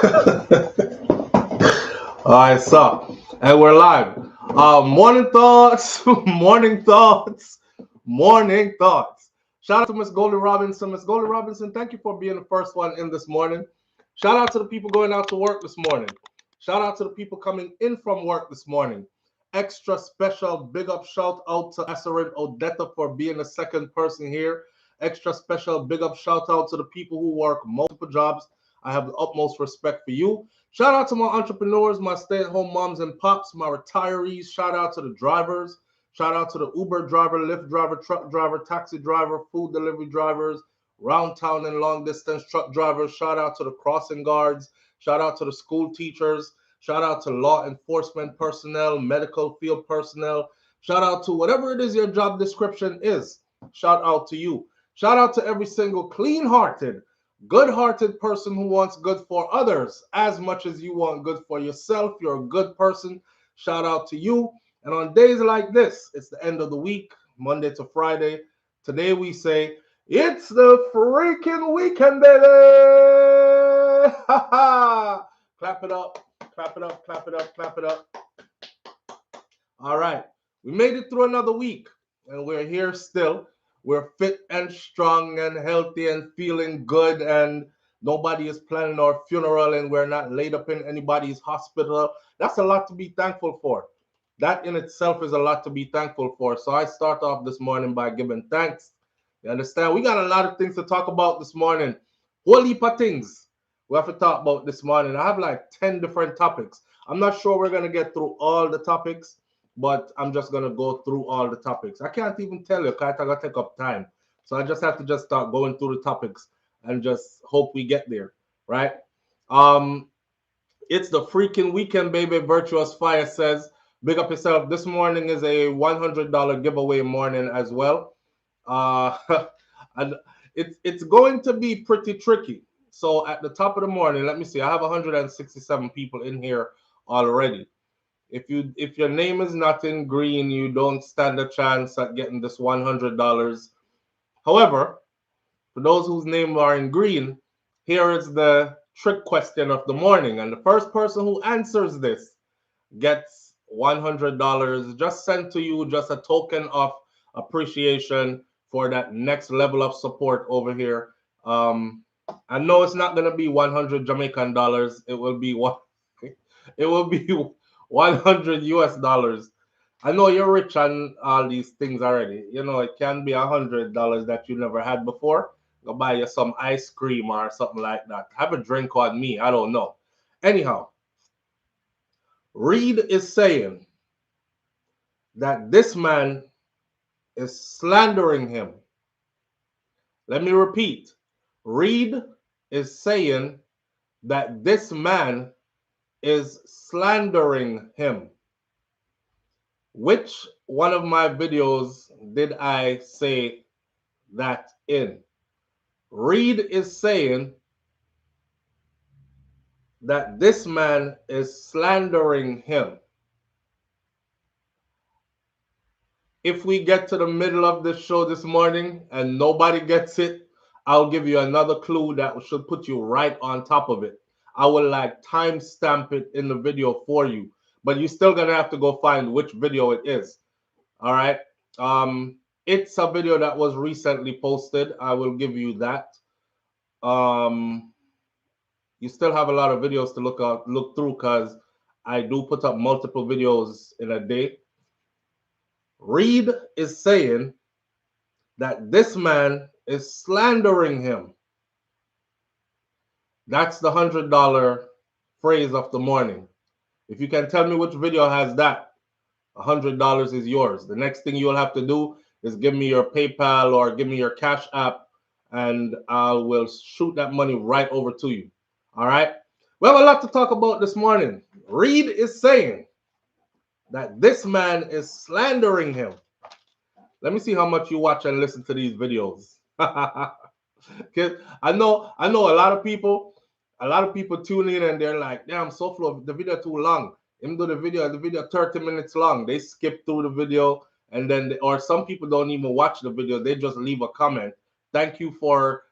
All right, so, and we're live. Morning thoughts, morning thoughts, morning thoughts. Shout out to Miss Goldie Robinson. Miss Goldie Robinson, thank you for being the first one in this morning. Shout out to the people going out to work this morning. Shout out to the people coming in from work this morning. Extra special big up shout out to Asserin Odetta for being the second person here. Extra special big up shout out to the people who work multiple jobs. I have the utmost respect for you. Shout out to my entrepreneurs, my stay-at-home moms and pops, my retirees. Shout out to the drivers. Shout out to the Uber driver, Lyft driver, truck driver, taxi driver, food delivery drivers, round town and long distance truck drivers. Shout out to the crossing guards. Shout out to the school teachers. Shout out to law enforcement personnel, medical field personnel. Shout out to whatever it is your job description is. Shout out to you. Shout out to every single clean-hearted, good-hearted person who wants good for others as much as you want good for yourself. You're a good person. Shout out to you. And on days like this, it's the end of the week, Monday to Friday. Today we say, it's the freaking weekend, baby! Clap it up, clap it up, clap it up, clap it up. All right, we made it through another week, and we're here still. We're fit and strong and healthy and feeling good, and nobody is planning our funeral, and we're not laid up in anybody's hospital. That's a lot to be thankful for. That in itself is a lot to be thankful for. So I start off this morning by giving thanks. You understand? We got a lot of things to talk about this morning. Whole heap of things we have to talk about this morning. I have like 10 different topics. I'm not sure we're going to get through all the topics, but I'm just going to go through all the topics. I can't even tell you because I got to take up time. So I just have to just start going through the topics and just hope we get there, right? It's the freaking weekend, baby. Virtuous Fire says, big up yourself. This morning is a $100 giveaway morning as well. And it's going to be pretty tricky. So at the top of the morning, let me see. I have 167 people in here already. If your name is not in green, you don't stand a chance at getting this $100. However, for those whose names are in green, here is the trick question of the morning. And the first person who answers this gets $100 just sent to you, just a token of appreciation for that next level of support over here. I know it's not gonna be 100 Jamaican dollars. It will be what? It will be 100 US dollars. I know you're rich on all these things already. You know, it can be $100 that you never had before. Go buy you some ice cream or something like that. Have a drink on me. I don't know. Anyhow, Reed is saying that this man is slandering him. Let me repeat. Reed is saying that this man is slandering him. Which one of my videos did I say that in? Reed is saying that this man is slandering him. If we get to the middle of this show this morning and nobody gets it, I'll give you another clue that should put you right on top of it. I will like timestamp it in the video for you, but you're still gonna have to go find which video it is. All right. It's a video that was recently posted. I will give you that. You still have a lot of videos to look through because I do put up multiple videos in a day. Reed is saying that this man is slandering him. That's the $100 phrase of the morning. If you can tell me which video has that, $100 is yours. The next thing you'll have to do is give me your PayPal or give me your Cash App, and I will shoot that money right over to you. All right? We have a lot to talk about this morning. Reed is saying that this man is slandering him. Let me see how much you watch and listen to these videos. I know a lot of people tune in and they're like, damn, SouFlo, the video too long. Him do the video 30 minutes long. They skip through the video, and then or some people don't even watch the video. They just leave a comment. Thank you for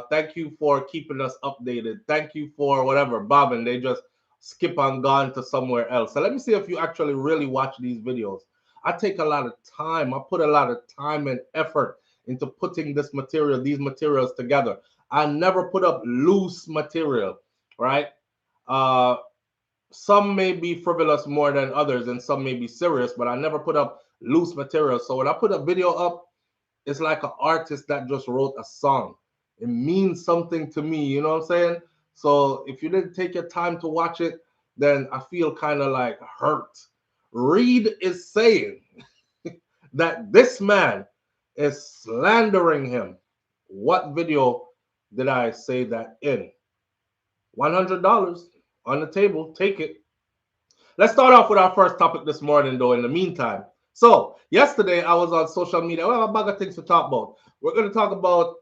Thank you for keeping us updated. Thank you for whatever, Bob, and they just skip on gone to somewhere else. So let me see if you actually really watch these videos. I take a lot of time. I put a lot of time and effort into putting these materials together. I never put up loose material, right? Uh, some may be frivolous more than others, and some may be serious, but I never put up loose material. So when I put a video up, it's like an artist that just wrote a song. It means something to me, you know what I'm saying? So if you didn't take your time to watch it, then I feel kind of like hurt. Reed is saying that this man is slandering him. What video did I say that in? $100 on the table. Take it. Let's start off with our first topic this morning, though, in the meantime. So, yesterday I was on social media. We have a bag of things to talk about. We're going to talk about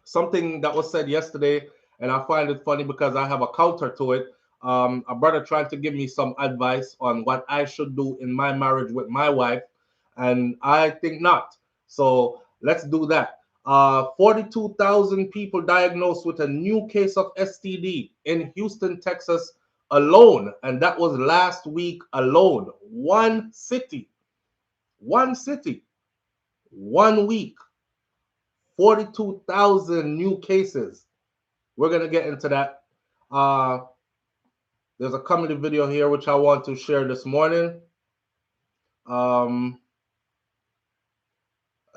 something that was said yesterday, and I find it funny because I have a counter to it. A brother trying to give me some advice on what I should do in my marriage with my wife, and I think not. So, let's do that. 42,000 people diagnosed with a new case of STD in Houston, Texas alone, and that was last week alone. One city, 1 week, 42,000 new cases. We're gonna get into that. There's a comedy video here which I want to share this morning.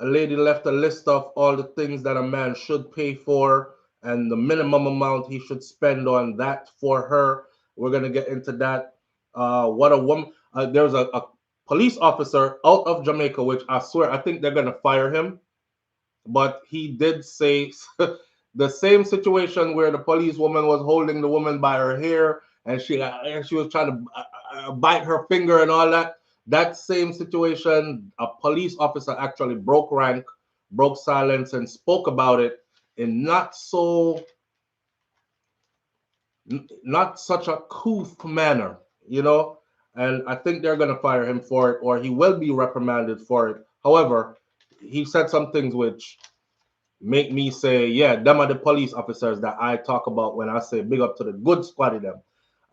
A lady left a list of all the things that a man should pay for and the minimum amount he should spend on that for her. We're going to get into that. What a woman. There's a police officer out of Jamaica, which I swear, I think they're going to fire him. But he did say the same situation where the police woman was holding the woman by her hair and she was trying to bite her finger and all that. That same situation, a police officer actually broke rank, broke silence, and spoke about it in not such a couth manner, you know. And I think they're going to fire him for it, or he will be reprimanded for it. However, he said some things which make me say, yeah, them are the police officers that I talk about when I say big up to the good squad of them.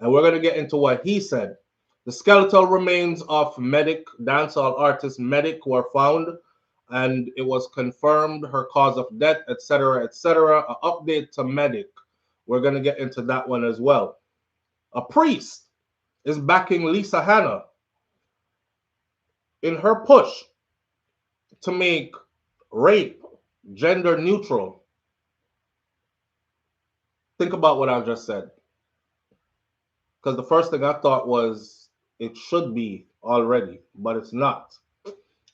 And we're going to get into what he said. The skeletal remains of Medikk, dancehall artist Medikk, were found, and it was confirmed her cause of death, etc., etc. An update to Medikk. We're going to get into that one as well. A priest is backing Lisa Hanna in her push to make rape gender neutral. Think about what I just said. Because the first thing I thought was it should be already, but it's not.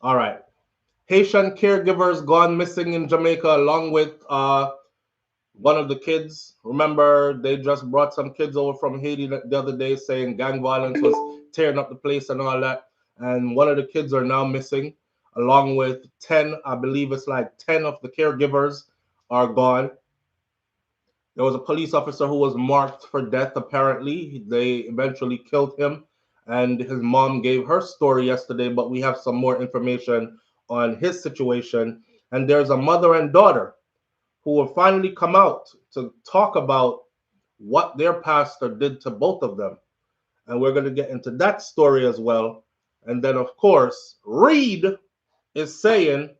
All right. Haitian caregivers gone missing in Jamaica along with one of the kids. Remember, they just brought some kids over from Haiti the other day saying gang violence was tearing up the place and all that. And one of the kids are now missing, along with 10, I believe it's like 10 of the caregivers are gone. There was a police officer who was marked for death, apparently. They eventually killed him, and his mom gave her story yesterday, but we have some more information on his situation. And there's a mother and daughter who will finally come out to talk about what their pastor did to both of them. And we're going to get into that story as well. And then, of course, Reed is saying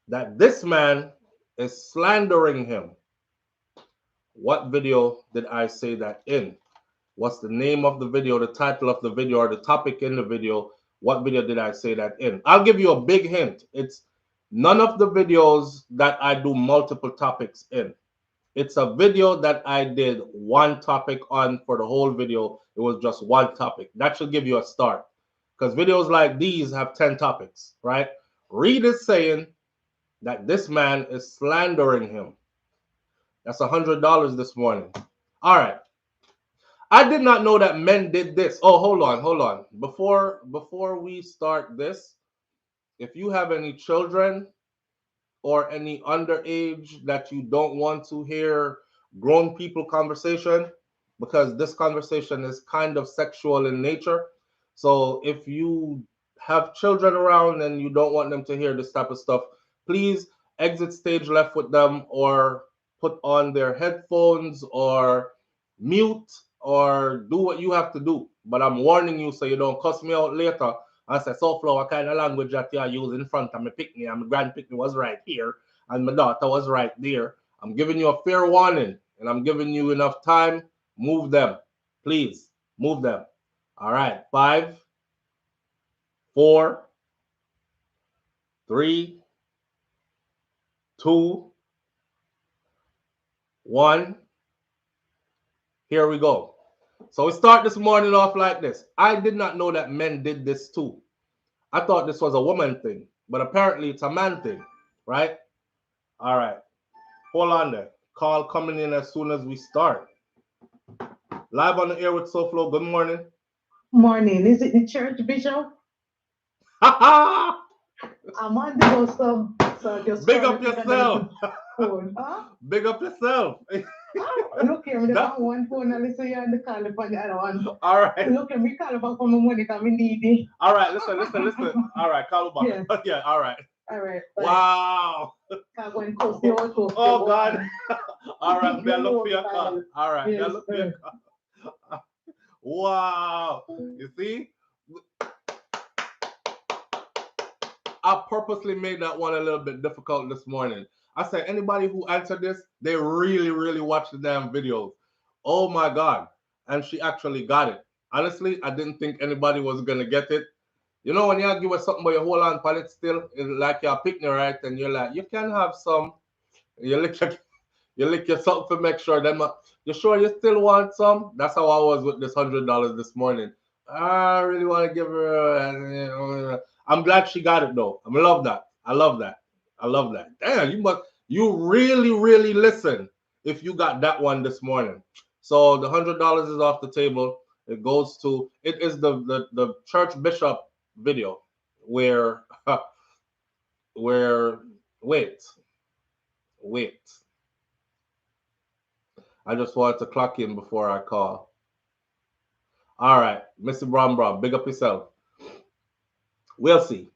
that this man is slandering him. What video did I say that in? What's the name of the video, the title of the video, or the topic in the video? What video did I say that in? I'll give you a big hint. It's none of the videos that I do multiple topics in. It's a video that I did one topic on for the whole video. It was just one topic. That should give you a start. Because videos like these have 10 topics, right? Reed is saying that this man is slandering him. That's $100 this morning. All right. I did not know that men did this. Oh, hold on. Before we start this, if you have any children or any underage that you don't want to hear grown people conversation, because this conversation is kind of sexual in nature. So if you have children around and you don't want them to hear this type of stuff, please exit stage left with them, or put on their headphones, or mute, or do what you have to do. But I'm warning you so you don't cuss me out later and say, SouFLo, what kind of language that you are using in front of me pick me, and my grand pick me was right here, and my daughter was right there. I'm giving you a fair warning, and I'm giving you enough time. Move them. Please, move them. All right. 5, 4, 3, 2, 1. Here we go. So we start this morning off like this. I did not know that men did this too. I thought this was a woman thing, but apparently it's a man thing, right? All right. Hold on there. Call coming in as soon as we start. Live on the air with SouFLo. Good morning. Morning. Is it the church, Bishop? Ha I'm on the bus, so just Big try to up pick on the yourself. little phone. Huh? Big up yourself. Look here, me That- on one phone and listen you on the call upon the other one. All right. Look here, me call back for my money because me need it. All right. Listen. All right. Call back. Yeah. Yeah. All right. All right. Bye. Wow. Can't go and coast the auto. Oh God. All right. Me look for your call. All right. Me Yes, look for your call. Wow. You see? I purposely made that one a little bit difficult this morning. I said anybody who answered this, they really, really watch the damn videos. Oh my God. And she actually got it. Honestly, I didn't think anybody was gonna get it. You know, when you give us something but you hold on for it still, it's like you're picking right, and you're like, you can have some. You lick your, you lick your something to make sure them. You sure you still want some? That's how I was with this $100 this morning. I really want to give her. I'm glad she got it though. I love that. I love that. I love that. Damn, you really, really listen if you got that one this morning. So the $100 is off the table. It goes to it is the church bishop video where where wait wait I just wanted to clock in before I call. All right, Mr. Brown, big up yourself. We'll see.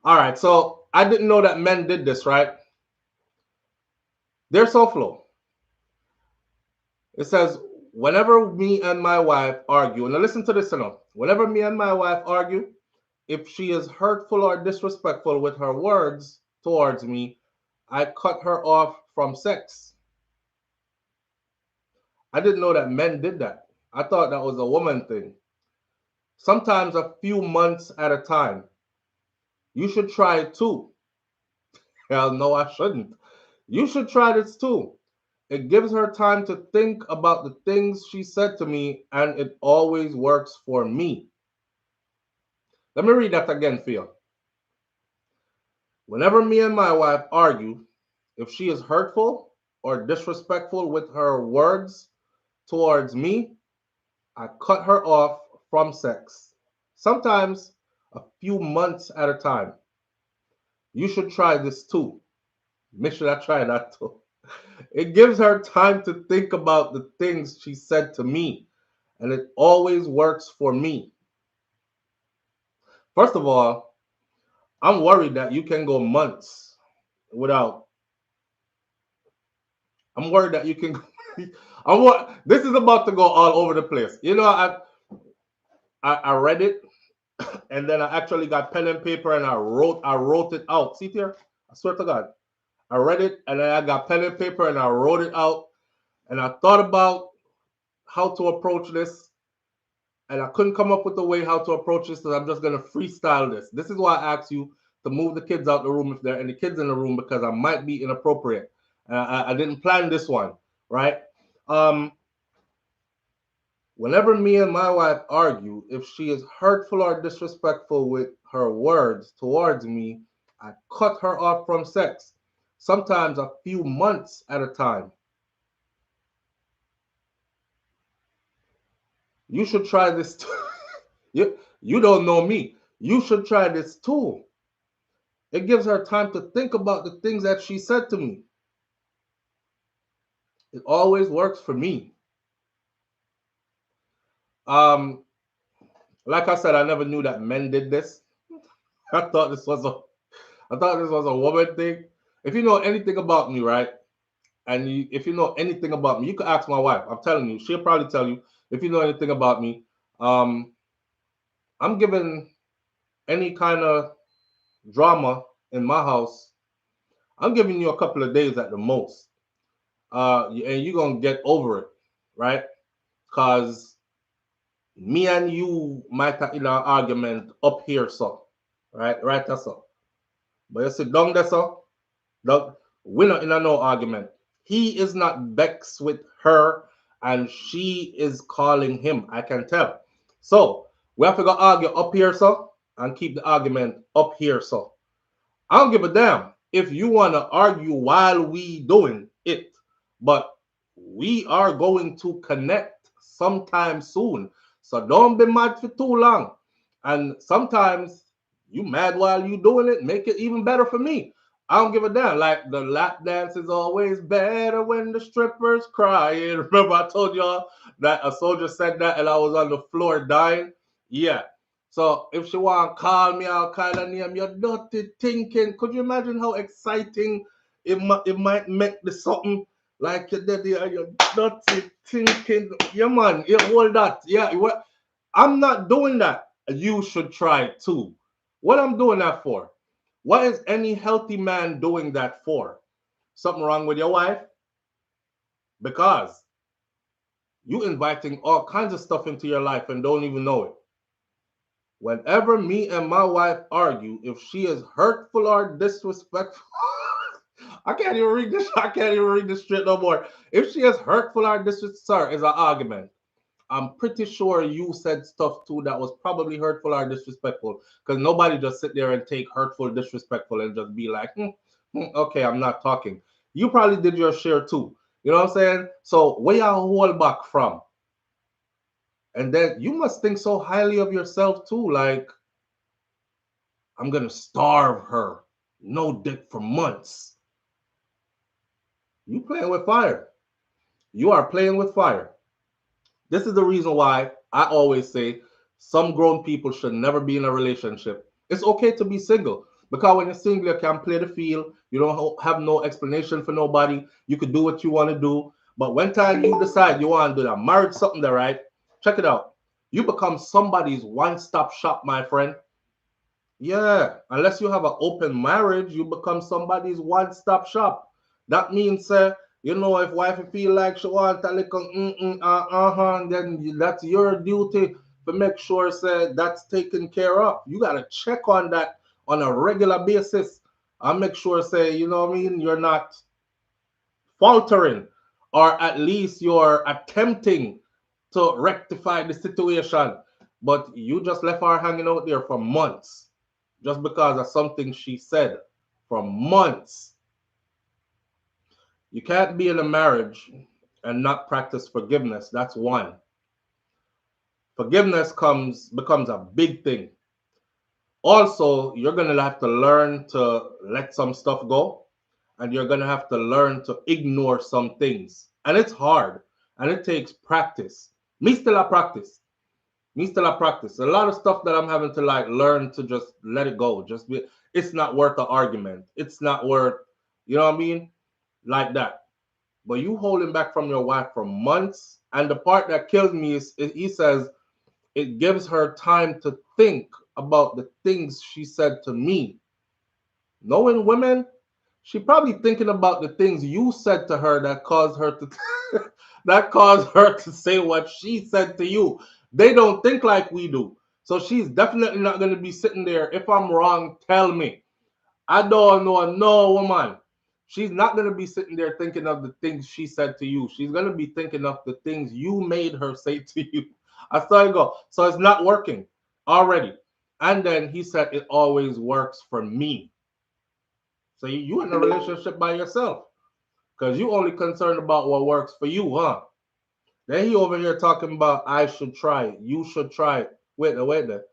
All right, so I didn't know that men did this, right? They're SouFLo. It says, whenever me and my wife argue, and now listen to this now. Whenever me and my wife argue, if she is hurtful or disrespectful with her words towards me, I cut her off from sex. I didn't know that men did that. I thought that was a woman thing. Sometimes a few months at a time. You should try it too. Hell no, I shouldn't. You should try this too. It gives her time to think about the things she said to me, and it always works for me. Let me read that again for you. Whenever me and my wife argue, if she is hurtful or disrespectful with her words towards me, I cut her off from sex. Sometimes a few months at a time. You should try this too. Make sure I try that too. It gives her time to think about the things she said to me, and it always works for me. First of all, I'm worried that you can go months without. I'm worried that you can. This is about to go all over the place. You know, I read it, and then I actually got pen and paper and I wrote it out. See here? I swear to God. I read it and then I got pen and paper and I wrote it out, and I thought about how to approach this, and I couldn't come up with a way how to approach this, so I'm just gonna freestyle this. This is why I asked you to move the kids out the room if there are any kids in the room, because I might be inappropriate. I didn't plan this one, right? Um, Whenever me and my wife argue, if she is hurtful or disrespectful with her words towards me, I cut her off from sex, sometimes a few months at a time. You should try this too. you don't know me. You should try this too. It gives her time to think about the things that she said to me. It always works for me. Um, like I said, I never knew that men did this. I thought this was a woman thing. If you know anything about me, right? And if you know anything about me, you could ask my wife. I'm telling you, she'll probably tell you. If you know anything about me, um, I'm giving any kind of drama in my house. I'm giving you a couple of days at the most, and you're gonna get over it, right? Cause me and you might have in an argument up here, so right, that's all. But you sit down there, so the we're not in a no argument. He is not vexed with her, and she is calling him. I can tell. So we have to go argue up here, so and keep the argument up here, so. I don't give a damn if you want to argue while we doing it, but we are going to connect sometime soon. So don't be mad for too long. And sometimes you mad while you doing it, make it even better for me. I don't give a damn. Like the lap dance is always better when the strippers crying. Remember I told y'all that a soldier said that and I was on the floor dying? Yeah. So if she want to call me all kind of name, you're dirty thinking. Could you imagine how exciting it might make the something like your daddy or your dirty thinking? Yeah, man, yeah, hold that. Yeah, what? I'm not doing that. You should try it too. What I'm doing that for? What is any healthy man doing that for? Something wrong with your wife? Because you inviting all kinds of stuff into your life and don't even know it. Whenever me and my wife argue, if she is hurtful or disrespectful, I can't even read this. I can't even read this straight no more. If she is hurtful or disrespectful, sir, is an argument. I'm pretty sure you said stuff too that was probably hurtful or disrespectful. Because nobody just sit there and take hurtful, disrespectful, and just be like, okay, I'm not talking. You probably did your share too. You know what I'm saying? So where you hold back from? And then you must think so highly of yourself too. Like, I'm gonna starve her. No dick for months. You playing with fire. You are playing with fire. This is the reason why I always say some grown people should never be in a relationship. It's okay to be single because when you're single, you can play the field. You don't have no explanation for nobody. You could do what you want to do. But when time you decide you want to do that marriage something there, right? Check it out. You become somebody's one-stop shop, my friend. Yeah, unless you have an open marriage, you become somebody's one-stop shop. That means, if wifey feel like she want a little then that's your duty to make sure, say, that's taken care of. You gotta check on that on a regular basis and make sure, say, you know what I mean, you're not faltering, or at least you're attempting to rectify the situation. But you just left her hanging out there for months just because of something she said for months. You can't be in a marriage and not practice forgiveness. That's one. Forgiveness becomes a big thing. Also, you're gonna have to learn to let some stuff go, and you're gonna have to learn to ignore some things. And it's hard, and it takes practice. Me still a practice. Me still a practice. A lot of stuff that I'm having to like learn to just let it go. It's not worth the argument. It's not worth, you know what I mean? Like that. But you holding back from your wife for months. And the part that kills me is he says it gives her time to think about the things she said to me. Knowing women, she probably thinking about the things you said to her that caused her to that caused her to say what she said to you. They don't think like we do. So she's definitely not going to be sitting there. If I'm wrong, tell me. I don't know no woman. She's not going to be sitting there thinking of the things she said to you. She's going to be thinking of the things you made her say to you. I saw it go. So it's not working already. And then he said it always works for me. So you in a relationship by yourself because you only concerned about what works for you, huh? Then he over here talking about I should try it. You should try it. Wait there.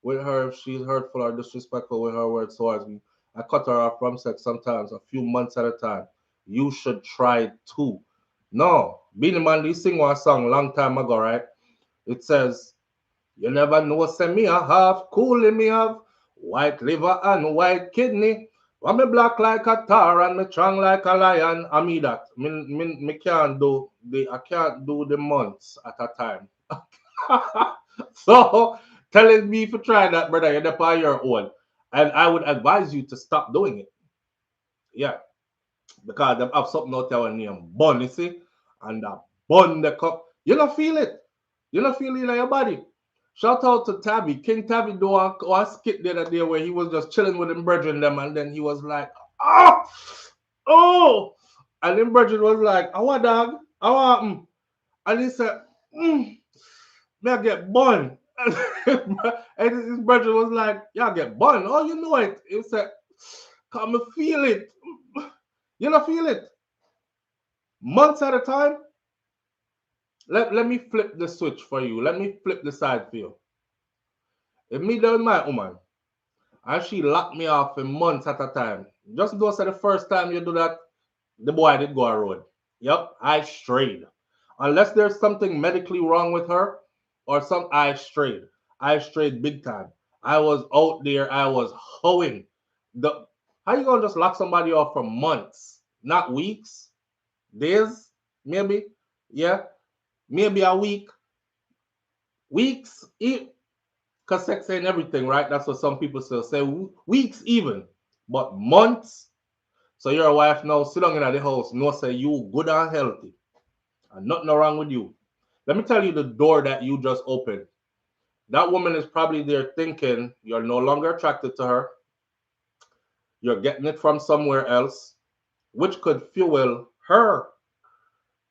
With her, if she's hurtful or disrespectful with her words towards me, I cut her off from sex sometimes, a few months at a time. You should try it too. No, Beanie Man, they sing one song long time ago, right? It says, you never know, send me a half, cooling me have white liver and white kidney. I'm me black like a tar and me strong like a lion. I mean that. Me I can't do the months at a time. So telling me to try that, brother, you're on your own. And I would advise you to stop doing it. Yeah. Because they have something out there named bun, you see? And that bun the cup. You don't feel it. You don't feel it in your body. Shout out to Tabby. King Tabby do a skit the other day where he was just chilling with him brethren them and then he was like, oh, oh. And then brethren was like, I want dog. I want And he said, may I get bun? And his brother was like, y'all get bun. Oh, you know it. He said, come feel it. You don't feel it. Months at a time. Let me flip the switch for you. Let me flip the side for you. If me down my woman, and she locked me off for months at a time, just though say the first time you do that, the boy did go a road. Yep, I strayed. Unless there's something medically wrong with her, or some I strayed. I strayed big time. I was out there, I was hoeing. The How you gonna just lock somebody off for months? Not weeks, days, maybe? Yeah, maybe a week. Weeks, because sex ain't everything, right? That's what some people still say. Weeks even, but months. So your wife now sit down in the house, no say you good and healthy, and nothing wrong with you. Let me tell you the door that you just opened. That woman is probably there thinking you're no longer attracted to her. You're getting it from somewhere else, which could fuel her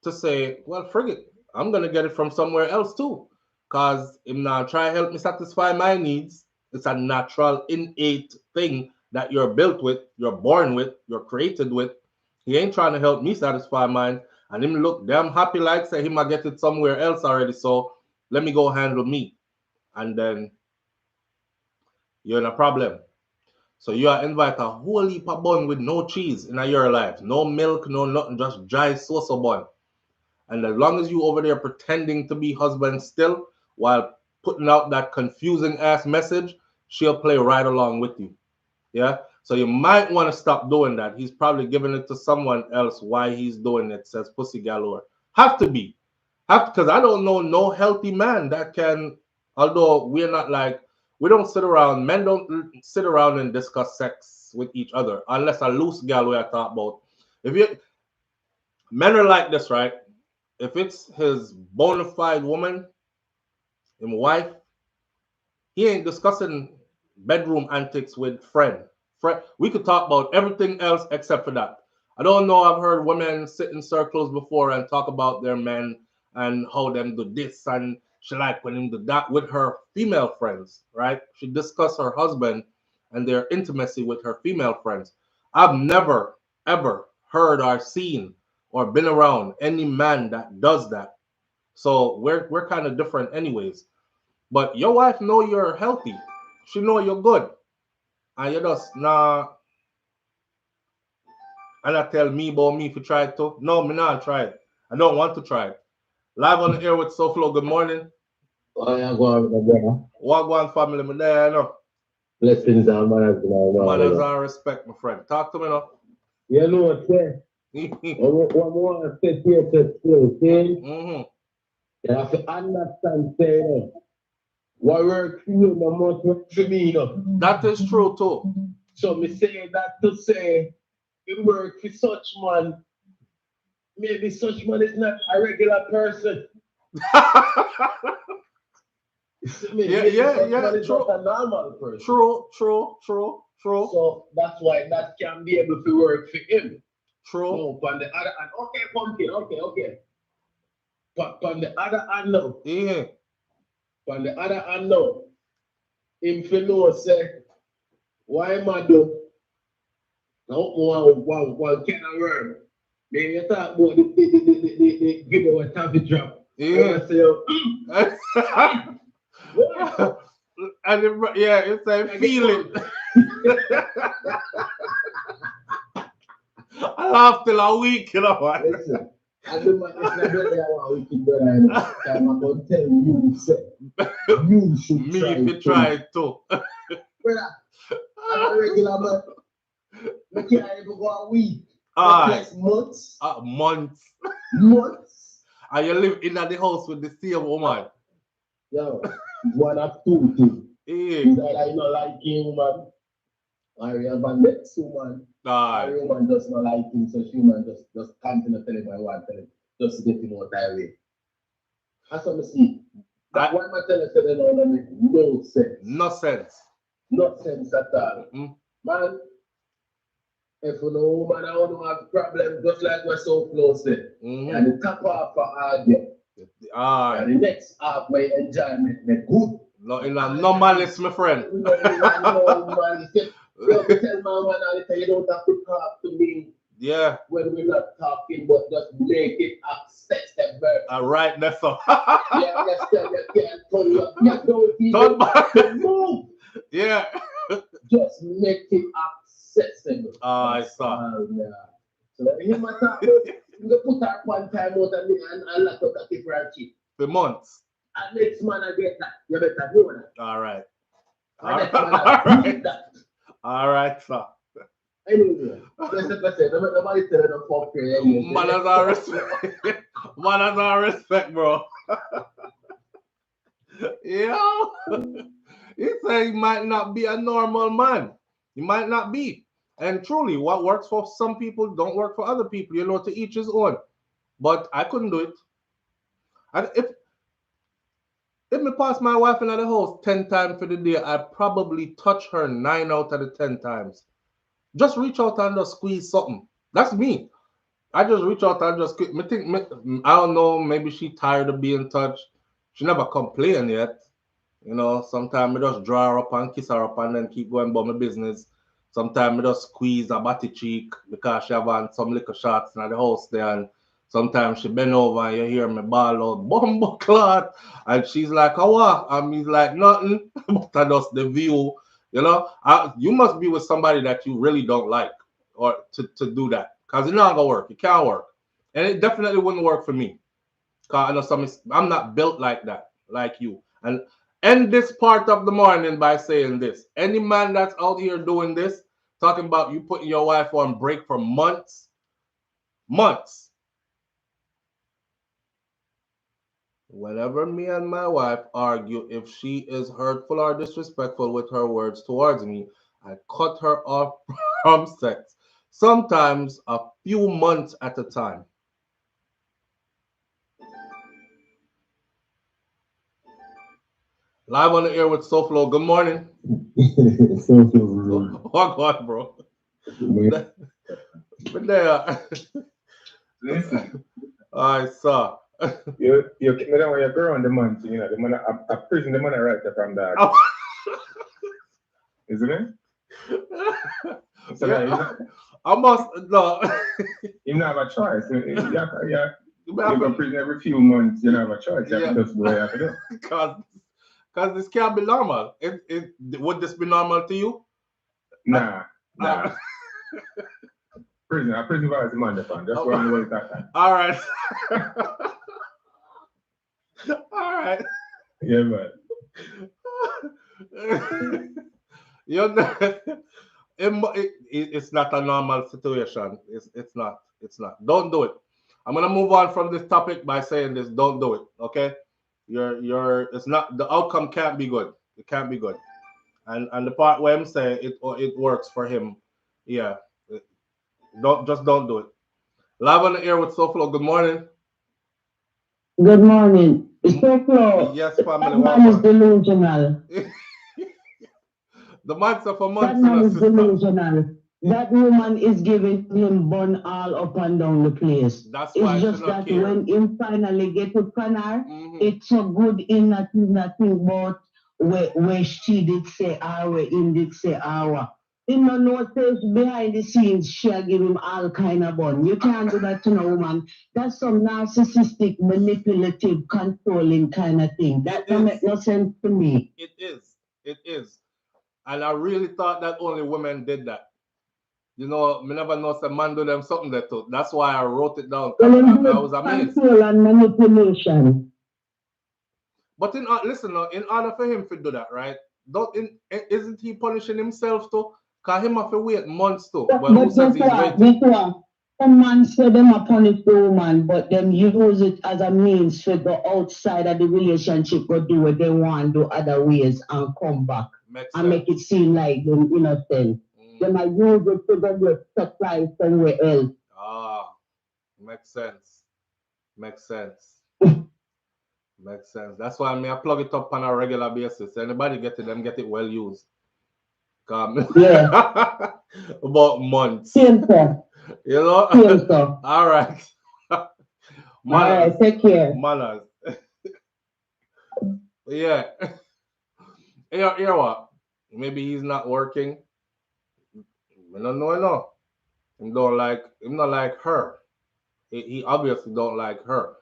to say, well, frig it. I'm going to get it from somewhere else too. Because if not try help me satisfy my needs, it's a natural, innate thing that you're built with, you're born with, you're created with. He ain't trying to help me satisfy mine. And him look damn happy like say he might get it somewhere else already. So let me go handle me. And then you're in a problem. So you are invite a whole heap of bun with no cheese in your life. No milk, no nothing, just dry salsa bun. And as long as you over there pretending to be husband still while putting out that confusing ass message, she'll play right along with you. Yeah. So you might want to stop doing that. He's probably giving it to someone else why he's doing it, says Pussy Galore. Have to be. Because I don't know no healthy man that can, although we're not like, we don't sit around, men don't sit around and discuss sex with each other unless a loose gal we are talking about. If you Men are like this, right? If it's his bona fide woman, his wife, he ain't discussing bedroom antics with friend. We could talk about everything else except for that. I don't know. I've heard women sit in circles before and talk about their men and how them do this and she like when him do that with her female friends, right? She discuss her husband and their intimacy with her female friends. I've never ever heard or seen or been around any man that does that. So we're kind of different anyways. But your wife know you're healthy. She know you're good. And you just nah and I tell me about me if you try it too. No, me not try it. I don't want to try it. Live on the air with SouFLo. Good morning. Oh, yeah, go on with the brother. Wagwan family, me there, you know. Blessings and manners. Manners and respect, my friend. Talk to me now. You know what, sir? What want to say here to still, see? You have to understand, say, what works for you, no must work for me, you know. That is true, too. So, me say that to say, it work for such man. Maybe such man is not a regular person. Yeah, true. Not a normal person. True. So that's why that can be able to work for him. True. No, on the other hand, okay, pumpkin, okay. But on the other hand, no. Yeah. On the other hand, no. Him feel no say, why am I do? Now, one kind of word. Then you talk about the give you a taffy drop. Yeah. And it's a feeling. I laughed till a week, you know. Listen, I do my week, brother. I'm going to tell you, you should me if you try it too. Brother, I'm a regular man. I can't even go a week. Alright. Just months. Months. Months. And you live in the house with the same woman. Yo, one of two things. Yeah. Either you not like him, woman, or you have a next woman, or Alright. your woman does not like him, so she man just continue to tell him I want to tell him, just get him out that way. That's what I see. That one I tell you, so they don't make no sense. No sense. No sense at all. Mm-hmm. Man, if you know woman I don't have problem, just like we're so close there. Mm-hmm. And the top half for argument. Alright. And the next half my enjoyment, me good. No, in a normal list, my friend. No, man. You tell my man all the time, you don't have to talk to me Yeah. when we're not talking, but just make it access that verb. Alright, that's all. You understand? You can't turn your you don't even Turn have to move. Yeah. Just make it accessible. I saw. Yeah. So him at talk about, you put that one time out and lock up the different cheap. For months. And next man I get that. You better know that. Alright. And next man I get that. Alright, sir. Anyway, just like I said, nobody tell them fuck here. Man has our respect. Man has our respect, bro. Yo. He said he might not be a normal man. He might not be. And truly, what works for some people don't work for other people. You know, to each his own. But I couldn't do it. And if me pass my wife in the house 10 times for the day, I probably touch her 9 out of the 10 times. Just reach out and just squeeze something. That's me. I just reach out and just I don't know, maybe she tired of being touched. She never complained yet. You know, sometimes I just draw her up and kiss her up and then keep going about my business. Sometimes I just squeeze her body cheek because she have on some little shots in the house there. And sometimes she bend over and you hear me bawl out, bumbo clot. And she's like, oh, what? And he's like, nothing. But I just the view. You know, you must be with somebody that you really don't like or to do that. Because it's not going to work. It can't work. And it definitely wouldn't work for me. Because I know I'm not built like that, like you. And end this part of the morning by saying this. Any man that's out here doing this, talking about you putting your wife on break for months. Whenever me and my wife argue, if she is hurtful or disrespectful with her words towards me, I cut her off from sex. Sometimes a few months at a time. Live on the air with SouFLo. Good morning. Walk on, bro. But there. Listen. I saw. You keep me down when you grow on the month, you know, the man a prison the man right from that. Oh. Isn't it? So yeah. I must no. You don't have a choice. You go to prison every few months, you don't have a choice. You have to just do what you have to do. Because this can't be normal. Would this be normal to you? Nah. Prison violence is Monday, fam. That's what I'm going to that time. All right. All right. Yeah, man. You know, it's not a normal situation. It's not. Don't do it. I'm gonna move on from this topic by saying this. Don't do it. Okay. It's not, the outcome can't be good. It can't be good. And the part where I'm saying it works for him. Yeah. Don't do it. Live on the air with SouFLo. Good morning. Good morning. SouFLo. Yes, family. That man is delusional. The months of a month. That man is delusional. That woman is giving him bun all up and down the place. That's why it's just that when him finally get to Canard, it's so good in nothing about where she did say our, where him did say our. Him no notice behind the scenes, she'll give him all kind of bun. You can't do that to no woman. That's some narcissistic, manipulative, controlling kind of thing. That don't make no sense to me. It is. And I really thought that only women did that. You know, me never know some man do them something that too. That's why I wrote it down. I was amazed. Control and manipulation. But listen, in order for him to do that, right? Isn't he punishing himself too? Cause him have to wait months too. But Well, who says he's waiting? Some man say them a punish the woman, but them use it as a means to go outside of the relationship, go do what they want, do other ways, and come back. Make it seem like them innocent. Them are use it to go get supply somewhere else. Ah, makes sense. Makes sense. Makes sense. That's why I plug it up on a regular basis. Anybody get it, them get it well used. Yeah. About months. Simple. You know? Simple. All right. Manners. All right, take care. Manners. Yeah. Hear what? Maybe he's not working. I don't know. No. Him not like her. He obviously don't like her.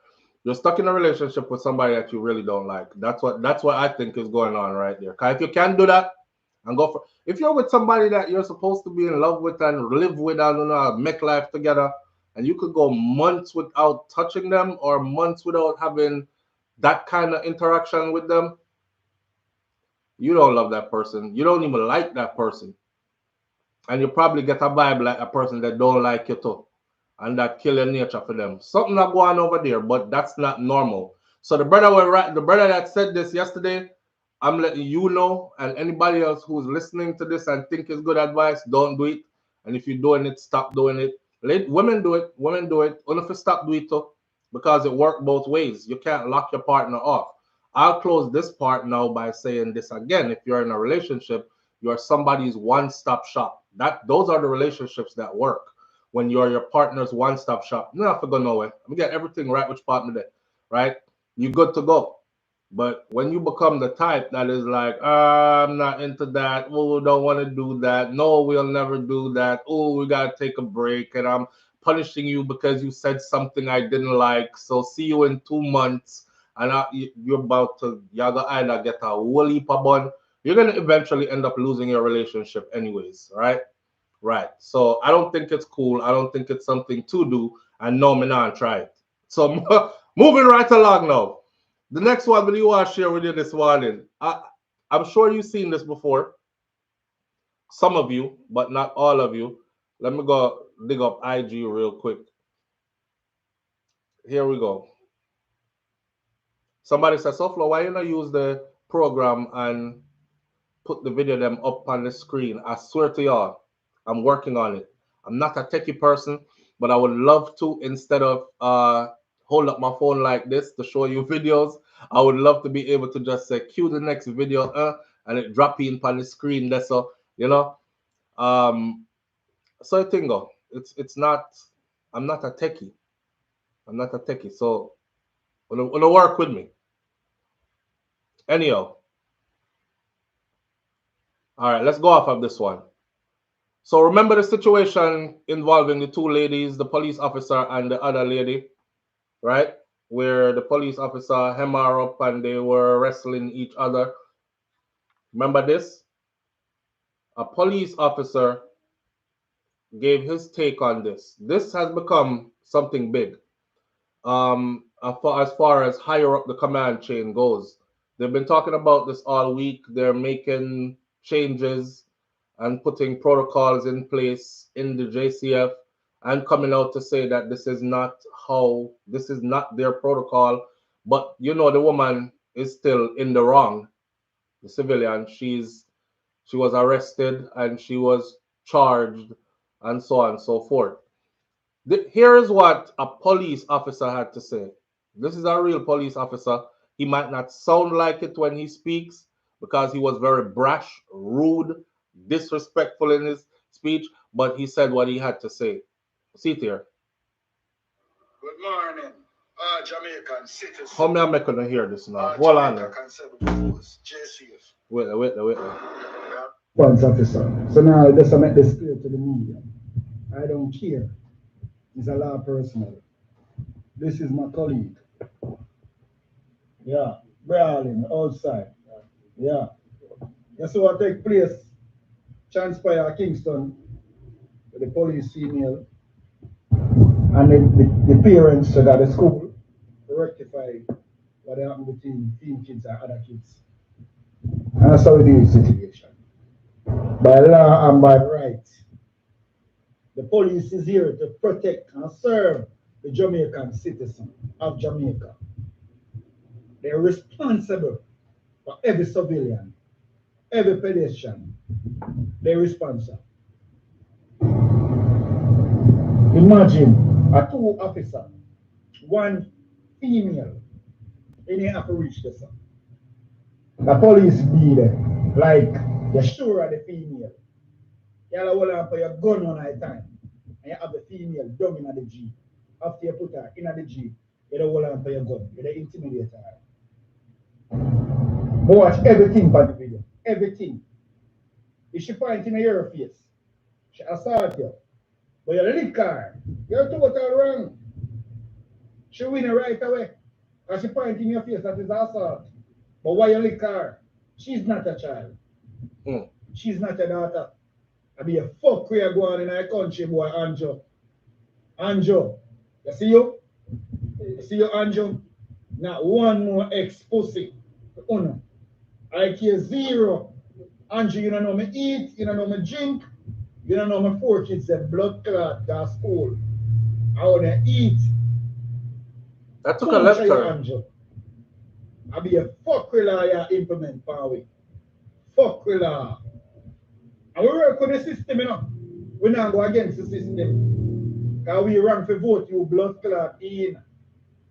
You're stuck in a relationship with somebody that you really don't like. That's what I think is going on right there. Cause if you can do that and go for, if you're with somebody that you're supposed to be in love with and live with and make life together, and you could go months without touching them or months without having that kind of interaction with them, you don't love that person. You don't even like that person. And you probably get a vibe like a person that don't like you too. And that kill your nature for them. Something not going over there, but that's not normal. So the brother that said this yesterday, I'm letting you know, and anybody else who's listening to this and think it's good advice, don't do it. And if you're doing it, stop doing it. Women do it. Only if you stop doing it too, because it works both ways. You can't lock your partner off. I'll close this part now by saying this again. If you're in a relationship, you're somebody's one-stop shop. Those are the relationships that work. When you're your partner's one-stop shop, you don't have to go nowhere. We get everything right, which partner there, right? You good to go. But when you become the type that is like, I'm not into that. Oh, don't want to do that. No, we'll never do that. Oh, we gotta take a break, and I'm punishing you because you said something I didn't like. So see you in 2 months, and you're about to either get a whole heap of bun. You're gonna eventually end up losing your relationship, anyways, right? Right. So I don't think it's cool. I don't think it's something to do. And no, me not try it. So moving right along now. The next one that you want to share with you this morning. I'm sure you've seen this before. Some of you, but not all of you. Let me go dig up IG real quick. Here we go. Somebody says, SouFLo, why you not use the program and put the video them up on the screen? I swear to y'all, I'm working on it. I'm not a techie person, but I would love to, instead of hold up my phone like this to show you videos, I would love to be able to just say cue the next video and it drop in on the screen. That's so, you know. So I think it's not, I'm not a techie. I'm not a techie. So wanna work with me. Anyhow. All right, let's go off of this one. So remember the situation involving the two ladies, the police officer and the other lady, right? Where the police officer hem her up and they were wrestling each other. Remember this? A police officer gave his take on this. This has become something big. As far as higher up the command chain goes. They've been talking about this all week. They're making changes and putting protocols in place in the JCF and coming out to say that this is not their protocol. But you know, the woman is still in the wrong. The civilian, she was arrested and she was charged and so on and so forth. Here is what a police officer had to say. This is a real police officer. He might not sound like it when he speaks because he was very brash, rude, disrespectful in his speech, but he said what he had to say. See it here. Good morning, Jamaican citizens. How many am I going to hear this now? Hold on. Wait. Police officer. So now let's make this clear to the media. I don't care. It's a law personal. This is my colleague. Yeah, brawling outside. Yeah. You see what take place? Transpire Kingston with the police female and the parents that are the school to rectify what happened between teen kids and other kids. And that's how we deal with the situation. By law and by right. The police is here to protect and serve the Jamaican citizen of Jamaica. They're responsible for every civilian, every pedestrian. They're responsible. Imagine a 2 officer, 1 female, and they have to reach this. The police be there, like you're sure of the female. You have to hold on for your gun one at a time. And you have the female down in the Jeep. After you put her in the Jeep, you don't hold on for your gun. You don't intimidate her. But watch everything for the video. Everything. If she point in your face, she assault you. But you lick her. You're totally wrong. She win it right away. Because she point in your face, that is assault. But why you lick her? She's not a child. She's not a daughter. I be a fuck where you go on in our country, boy, Anjo. Anjo. You see you? You see you, Anjo? Not one more ex-pussy. Uno. I care 0. Anjo, you don't know me eat, you don't know me drink, you don't know me 4 kids that blood clot got school. I wanna eat. That took a left turn. Anjo. I be a fuck with you implement power. Fuck with her. And we work with the system, you know. We not go against the system. Because we run for vote you blood clot in.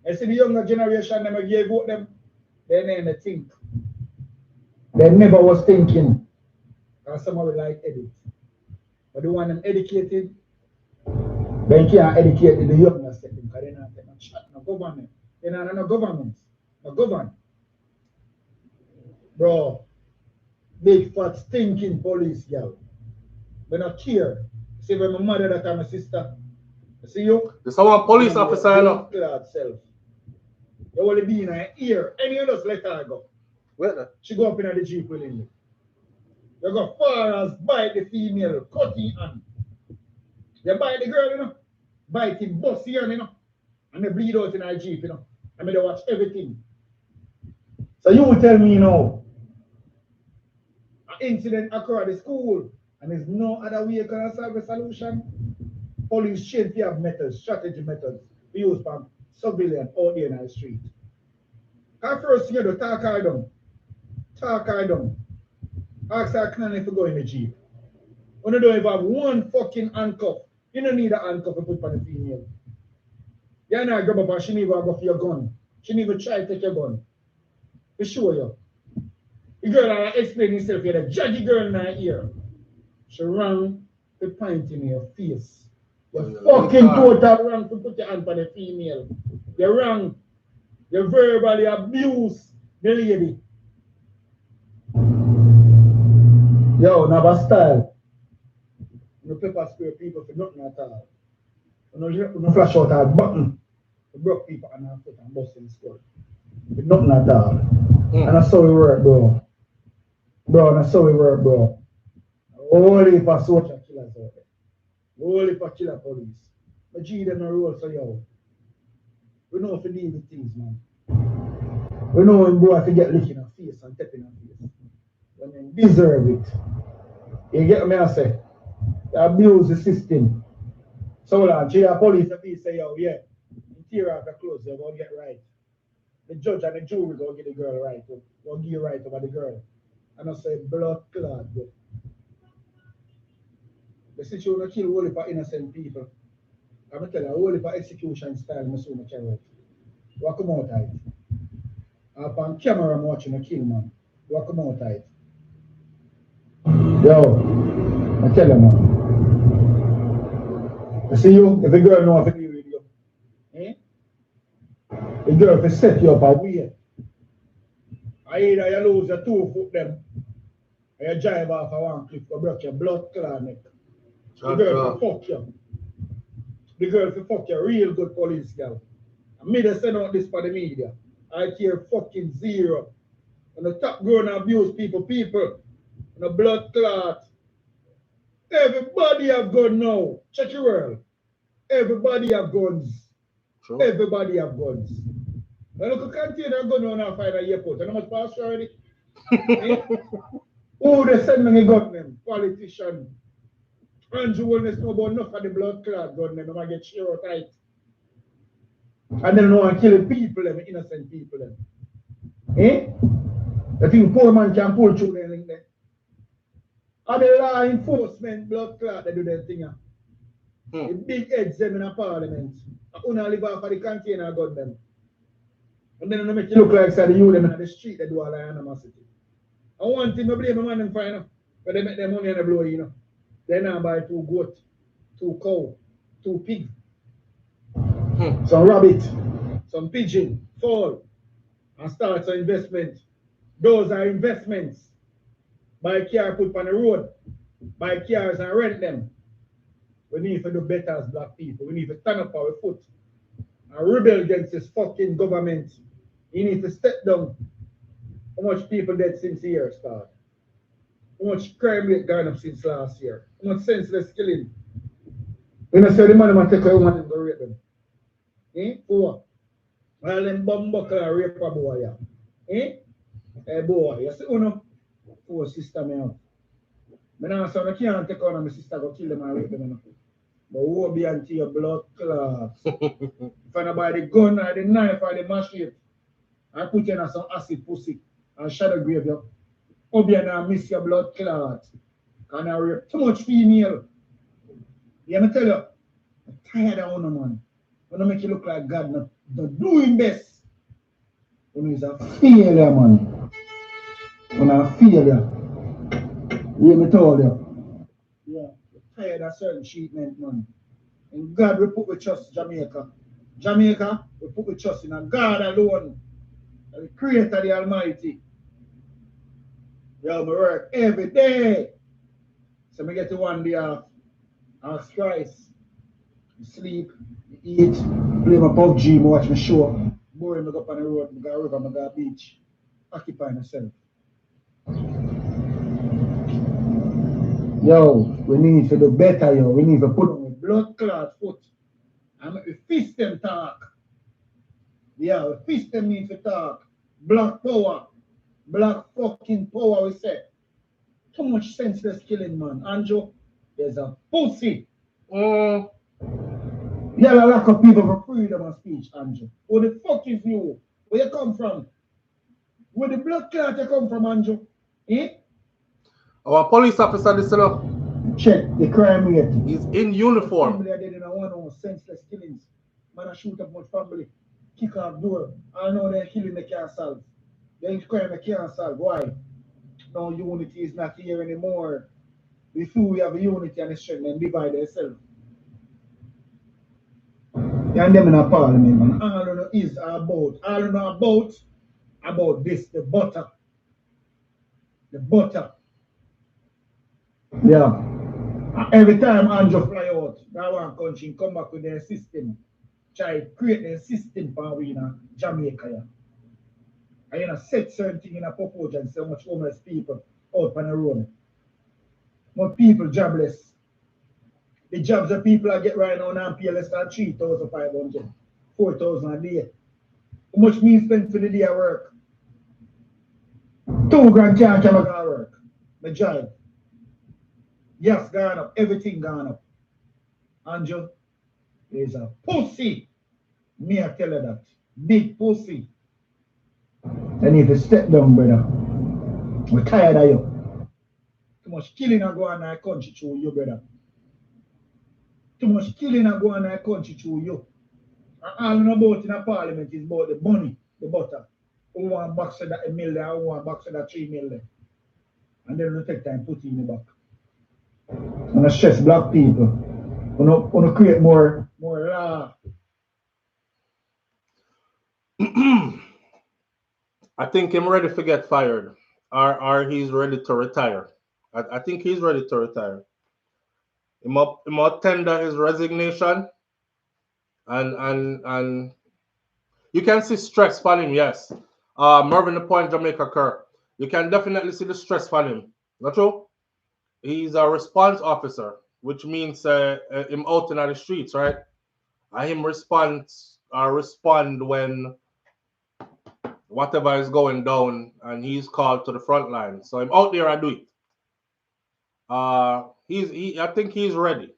And see the younger generation, them gave vote them, they never think. They never was thinking. Because some of them like edit. But the one them educated, they can't educate the younger second because they not take no shot, no government. They not no government. No government. Bro, big fat stinking police girl. They not care. See when my mother that and my sister. You see you? There's someone police officer, you know. Self. You only be in her ear. Any of us let her go. Where? She go up in the Jeep willingly. You go far as bite the female, cut him hand. You bite the girl, you know. Bite him, bust him, you know. And they bleed out in her Jeep, you know. And they watch everything. So you will tell me, you know, an incident occurred at the school and there's no other way you can solve a solution. Police change to have methods, strategy methods we use from civilian out there in the street. At first you do talk her down. Talk her down. Ask her can if you go in the Jeep. When you don't even have one fucking handcuff, you don't need a handcuff to put on the female. You're not grab up and she never go for your gun. She never try to take your gun. To show you. The girl explain herself, you're the judgy girl in her ear. She rang the pint in your face. You're fucking total wrong to put your hand on the female. You're wrong. You verbally abuse the lady. Yo, never style. No pepper spray people for nothing at all. No flash out a button to broke people on our foot and bust in the skull. With nothing at all. And that's how we work, bro. Bro, that's how we work, bro. Only for social killers out there. Only for killer police. But G them no roll so yo. We know if we deal with things, man. We know when boy have to get licked in our face and tapping our face. When they deserve it. You get what I say? They abuse the system. So long, the police say, yo, yeah, interior of the clothes, they're going to get right. The judge and the jury going to get the girl right. Going to give you right over the girl. And I say, blood clot. The situation will kill only for innocent people. I'm going to tell you, only for execution style, I'm going to carry it. You come out tight. Up on camera, I'm watching a kill, man. You come out tight. Yo, I tell you, man. You see you, if a girl know how to deal with you, the girl will set you up a way. Either you lose your 2 foot them, or you drive off a one cliff or break your blood clot neck. The girl will fuck you. The girl will fuck you, real good police girl. And me they send out this for the media. I care fucking 0. And the top grown abuse people, and the blood clot. Everybody have gun now. Check your world. Everybody have guns. Sure. Everybody have guns. Now look, a container gun on our final airport. And how much pass already? Who they send me a gun them? Politician. Andrew wellness know about enough of the blood clot gun, them I get sure tight. And then no one killing people, them innocent people. Them. Eh? I think poor man can pull through them. And the law enforcement blood clot, they do their thing. The big heads them in a parliament. I only live off of the container gun them. And then they make it look like say the youth them in the street, they do all the animosity. And one thing I blame my man them for, but they make their money and they blow, They now buy 2 goat, 2 cow, 2 pig, some rabbit, some pigeon, fowl, and start some investment. Those are investments. Buy car, put on the road, buy cars and rent them. We need to do better as black people. We need to stand up our foot and rebel against this fucking government. You need to step down. How much people dead since the year started? How much crime rate gone up since last year? How much senseless killing? When I say the man want to take a woman and go rape them. For while them bomb buckle and rape a boy. Hey boy, you see uno? Oh sister me out. I now say I can't take on my sister go kill them and rape them. But who be unto your blood clots? If I buy the gun or the knife or the machete, I put in some acid pussy and shadow grave you. Obi and I miss your blood clot. And I rape too much female. Yeah, I tell you, I'm tired of one man. When I make you look like God, not doing best. When he's a failure, man. When I'm a failure. Yeah, me told you. Yeah, I'm tired of certain treatment, man. And God, we put with trust Jamaica. Jamaica, we put with trust in a God alone. The Creator, the Almighty. Yeah, I work every day. So I get to one day off. I stress. Sleep, eat, play my PUBG, watch my show. Boring, I go up on the road, I go to river, I go to beach. Occupy myself. Yo, we need to do better, yo. We need to put on a blood clot foot. And make the fist them talk. Yeah, the fist them need to talk. Black power. Black fucking power, we say. Too much senseless killing, man. Andrew, there's a pussy. Yeah, a lack of people for freedom of speech, Andrew. Where the fuck is you? Where you come from? Where the blood clot you come from, Andrew? Eh? Our police officer, listen up. Check the crime rate. He's in uniform. Family are dead in a one senseless killings. Man, I shoot up my family. Kick off door. I know they're killing, they can't solve. They're crime they can't solve. Why? No unity is not here anymore. Before we have a unity and a strength and divide themselves. And them in a parliament, man. All I know is about. All I know about this, the butter. The butter. Yeah. Every time Andrew fly out, that one country come back with their system. Try to create their system for we in Jamaica. Yeah. And you know, set certain thing in a proposal and so much homeless people out on the road. More people jobless. The jobs that people are get right now and pay less than 3,500, 4,000 a day. How much me spend for the day of work? 2 grand can't come to work. My job. Yes, gone up. Everything gone up. Andrew, there's a pussy. Me, I tell you that. Big pussy. And if you step down, brother, we're tired of you. Too much killing are going on in our country through you, brother. Too much killing are going on in our country through you. And all I know about in a parliament is about the money, the butter. Who want box of that $1 million, who want box of that $3 million. And then we take time put it in the back. And I stress black people. We want to create more law. I think I'm ready to get fired. Or he's ready to retire. I think he's ready to retire. He must tender his resignation. And you can see stress on him, yes. Mervyn the point Jamaica Kerr. You can definitely see the stress on him. Not true? He's a response officer, which means him out in the streets, right? And him respond when whatever is going down and he's called to the front line. So I'm out there, I do it. I think he's ready.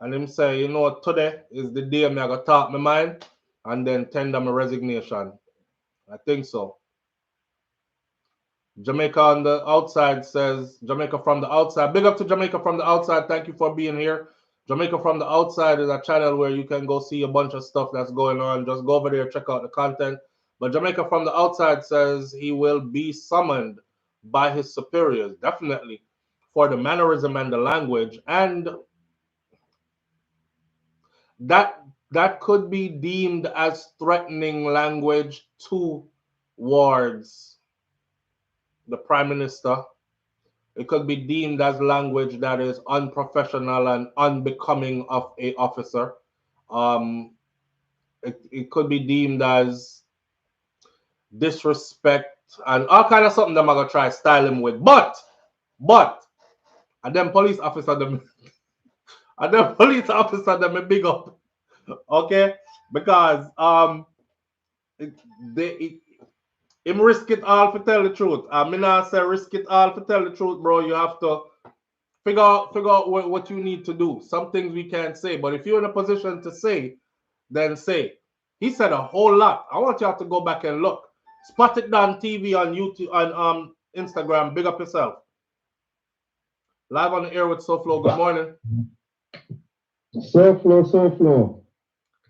And him say, you know what, today is the day me I gotta talk my mind and then tender my resignation. I think so. Jamaica on the outside says, Jamaica from the outside. Big up to Jamaica from the outside. Thank you for being here. Jamaica from the outside is a channel where you can go see a bunch of stuff that's going on. Just go over there, check out the content. But Jamaica from the outside says he will be summoned by his superiors, definitely, for the mannerism and the language. And that could be deemed as threatening language towards the prime minister. It could be deemed as language that is unprofessional and unbecoming of a officer. It could be deemed as disrespect and all kind of something that I'm gonna try style him with. But and then police officer them and then police officer them a big up. Okay? Because him risk it all to tell the truth. I mean, I say risk it all to tell the truth, bro. You have to figure out what you need to do. Some things we can't say, but if you're in a position to say, then say. He said a whole lot. I want you all to go back and look. Spot It Down TV on YouTube, on Instagram. Big up yourself. Live on the air with SouFLo. Good morning. SouFLo.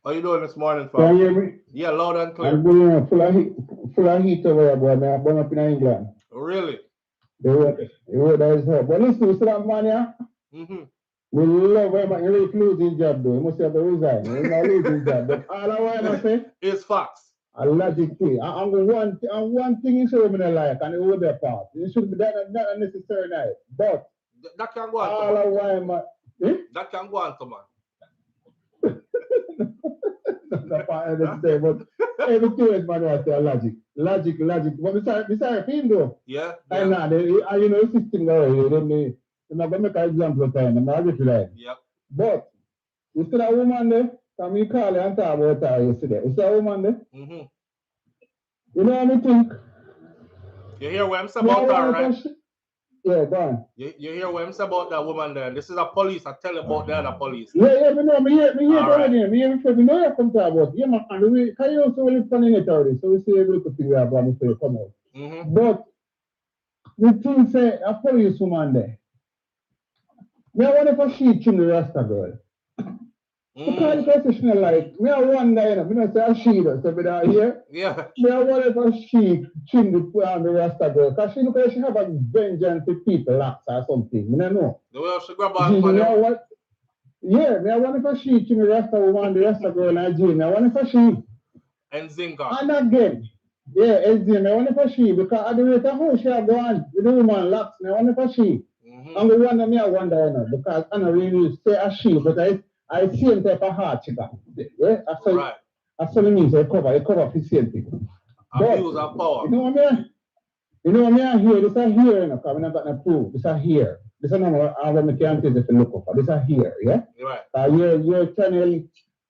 How you doing this morning, fam? Can you hear me? Yeah, loud and clear. I'm going full of heat over here, boy. I'm born up in England. Really? The weather is hot. But listen, you see that man here? We love him, but he lose his job, though. He must have to resign. He's not losing his job. But all I want to say is facts. A logic thing. And one thing you should be like, and it will be a part. It should be that not a necessary night. But that can go on. All I want, that can go on, man. But everything is man was logic. But besides him though. Yeah. And now you know the system already. They're not gonna make an example of time. I'm not going to lie. Yep. But you see that woman there? Come you call her and talk about her yesterday. You see that woman there? You know what I think? You hear what I'm saying about her, right? Yeah, go on. You hear what I'm saying about that woman there? This is a police. I tell you about the other police. Yeah, me hear already. Me hear before. Me know you come talk about. Yeah, man. And we can you also live on it already. So we see every thing we have on before you come out. But the thing say a police woman there. Me I wonder if she trim the Rasta girl. Because professional like me I wonder, you know, me not say a she does, so me not here. Yeah. Me I wonder if she trim the Rasta girl. Because she look like she have a vengeance with people locks or something. Me don't know. The way she grab on for them. Yeah, me I wonder if she trim the Rasta woman, the Rasta girl and Jane. I wonder if she. And Zinga. And again. Yeah, Jane. I wonder if she. Because at the rate of how she have gone with the woman locks, I wonder if she. And the one that me I wonder, you know, because I don't really say a she, but I see him type of heart chicken. Yeah, I saw the news, I cover for same thing. Abuse of power. You know what I hear? This I hear, you know, because I'm not got no proof. This I hear. This is not what I can't tell if you look up. This I hear, yeah? Right. You're trying to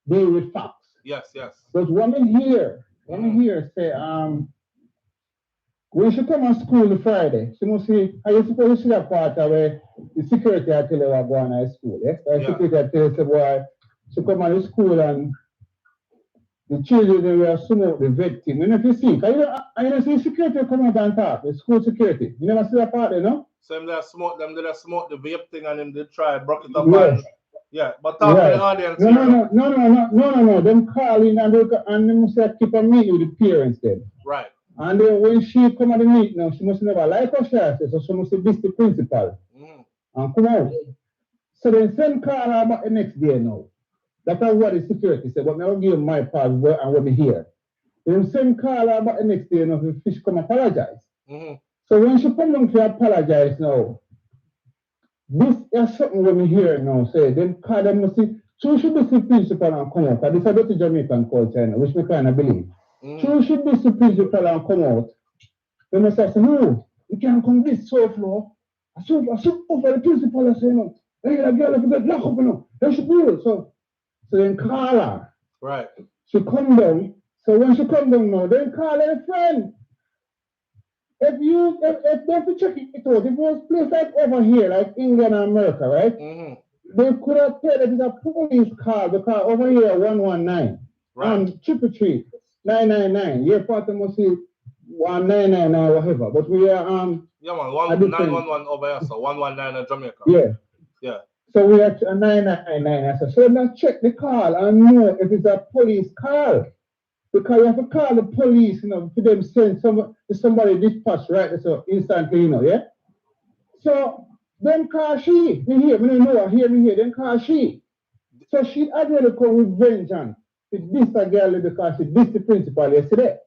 deal with facts. Yes. But women here say, when she come on school on Friday, she must see, are you supposed to see that part of where the security I tell her what going on at school, yeah? The security I tell her, boy, she come on to school and the children, they were smoke the victim. You know if you see, I don't see security come out and talk, the school security. You never see that part, you know? Some that smoke the vape thing and them they try broke it up and yeah, but talk to the audience. No. Them calling and they must have keep a meeting with the parents then. Right. And then when she come at the meeting now, she must never like her share, so she must be the principal. And come out. So then send call her about the next day now. That's what the security said, but I'll give my part and what me hear. Then send call her about the next day now, the fish come apologize. So when she come down to apologize now, this is something when we hear now, say, then call them must see, she should be the principal and come out. This is a dirty Jamaican culture, which we kind of believe. She should be the principal and come out. They must say, no, you can't come this SouFLo. I saw over the principal and say, no, hey, that girl, if you get locked up, you know, they should do it. So then call her. Right. She come down. So when she come down now, then call her friend. if they check it out, if it was placed like over here, like England and America, right? They could have said it is a police car because over here 119 and 333 999. Your part must see 1999 whatever. But we are yeah man 911 over here, so 119 in Jamaica. Yeah. So we are 999. So let's check the call and know if it's a police call. Because you have to call the police, you know, for them send somebody dispatch right so instantly, you know, yeah? So then call she. Me here, me know hear me here, then call she. So she had to come with vengeance. With this a girl because she dissed the principal yesterday.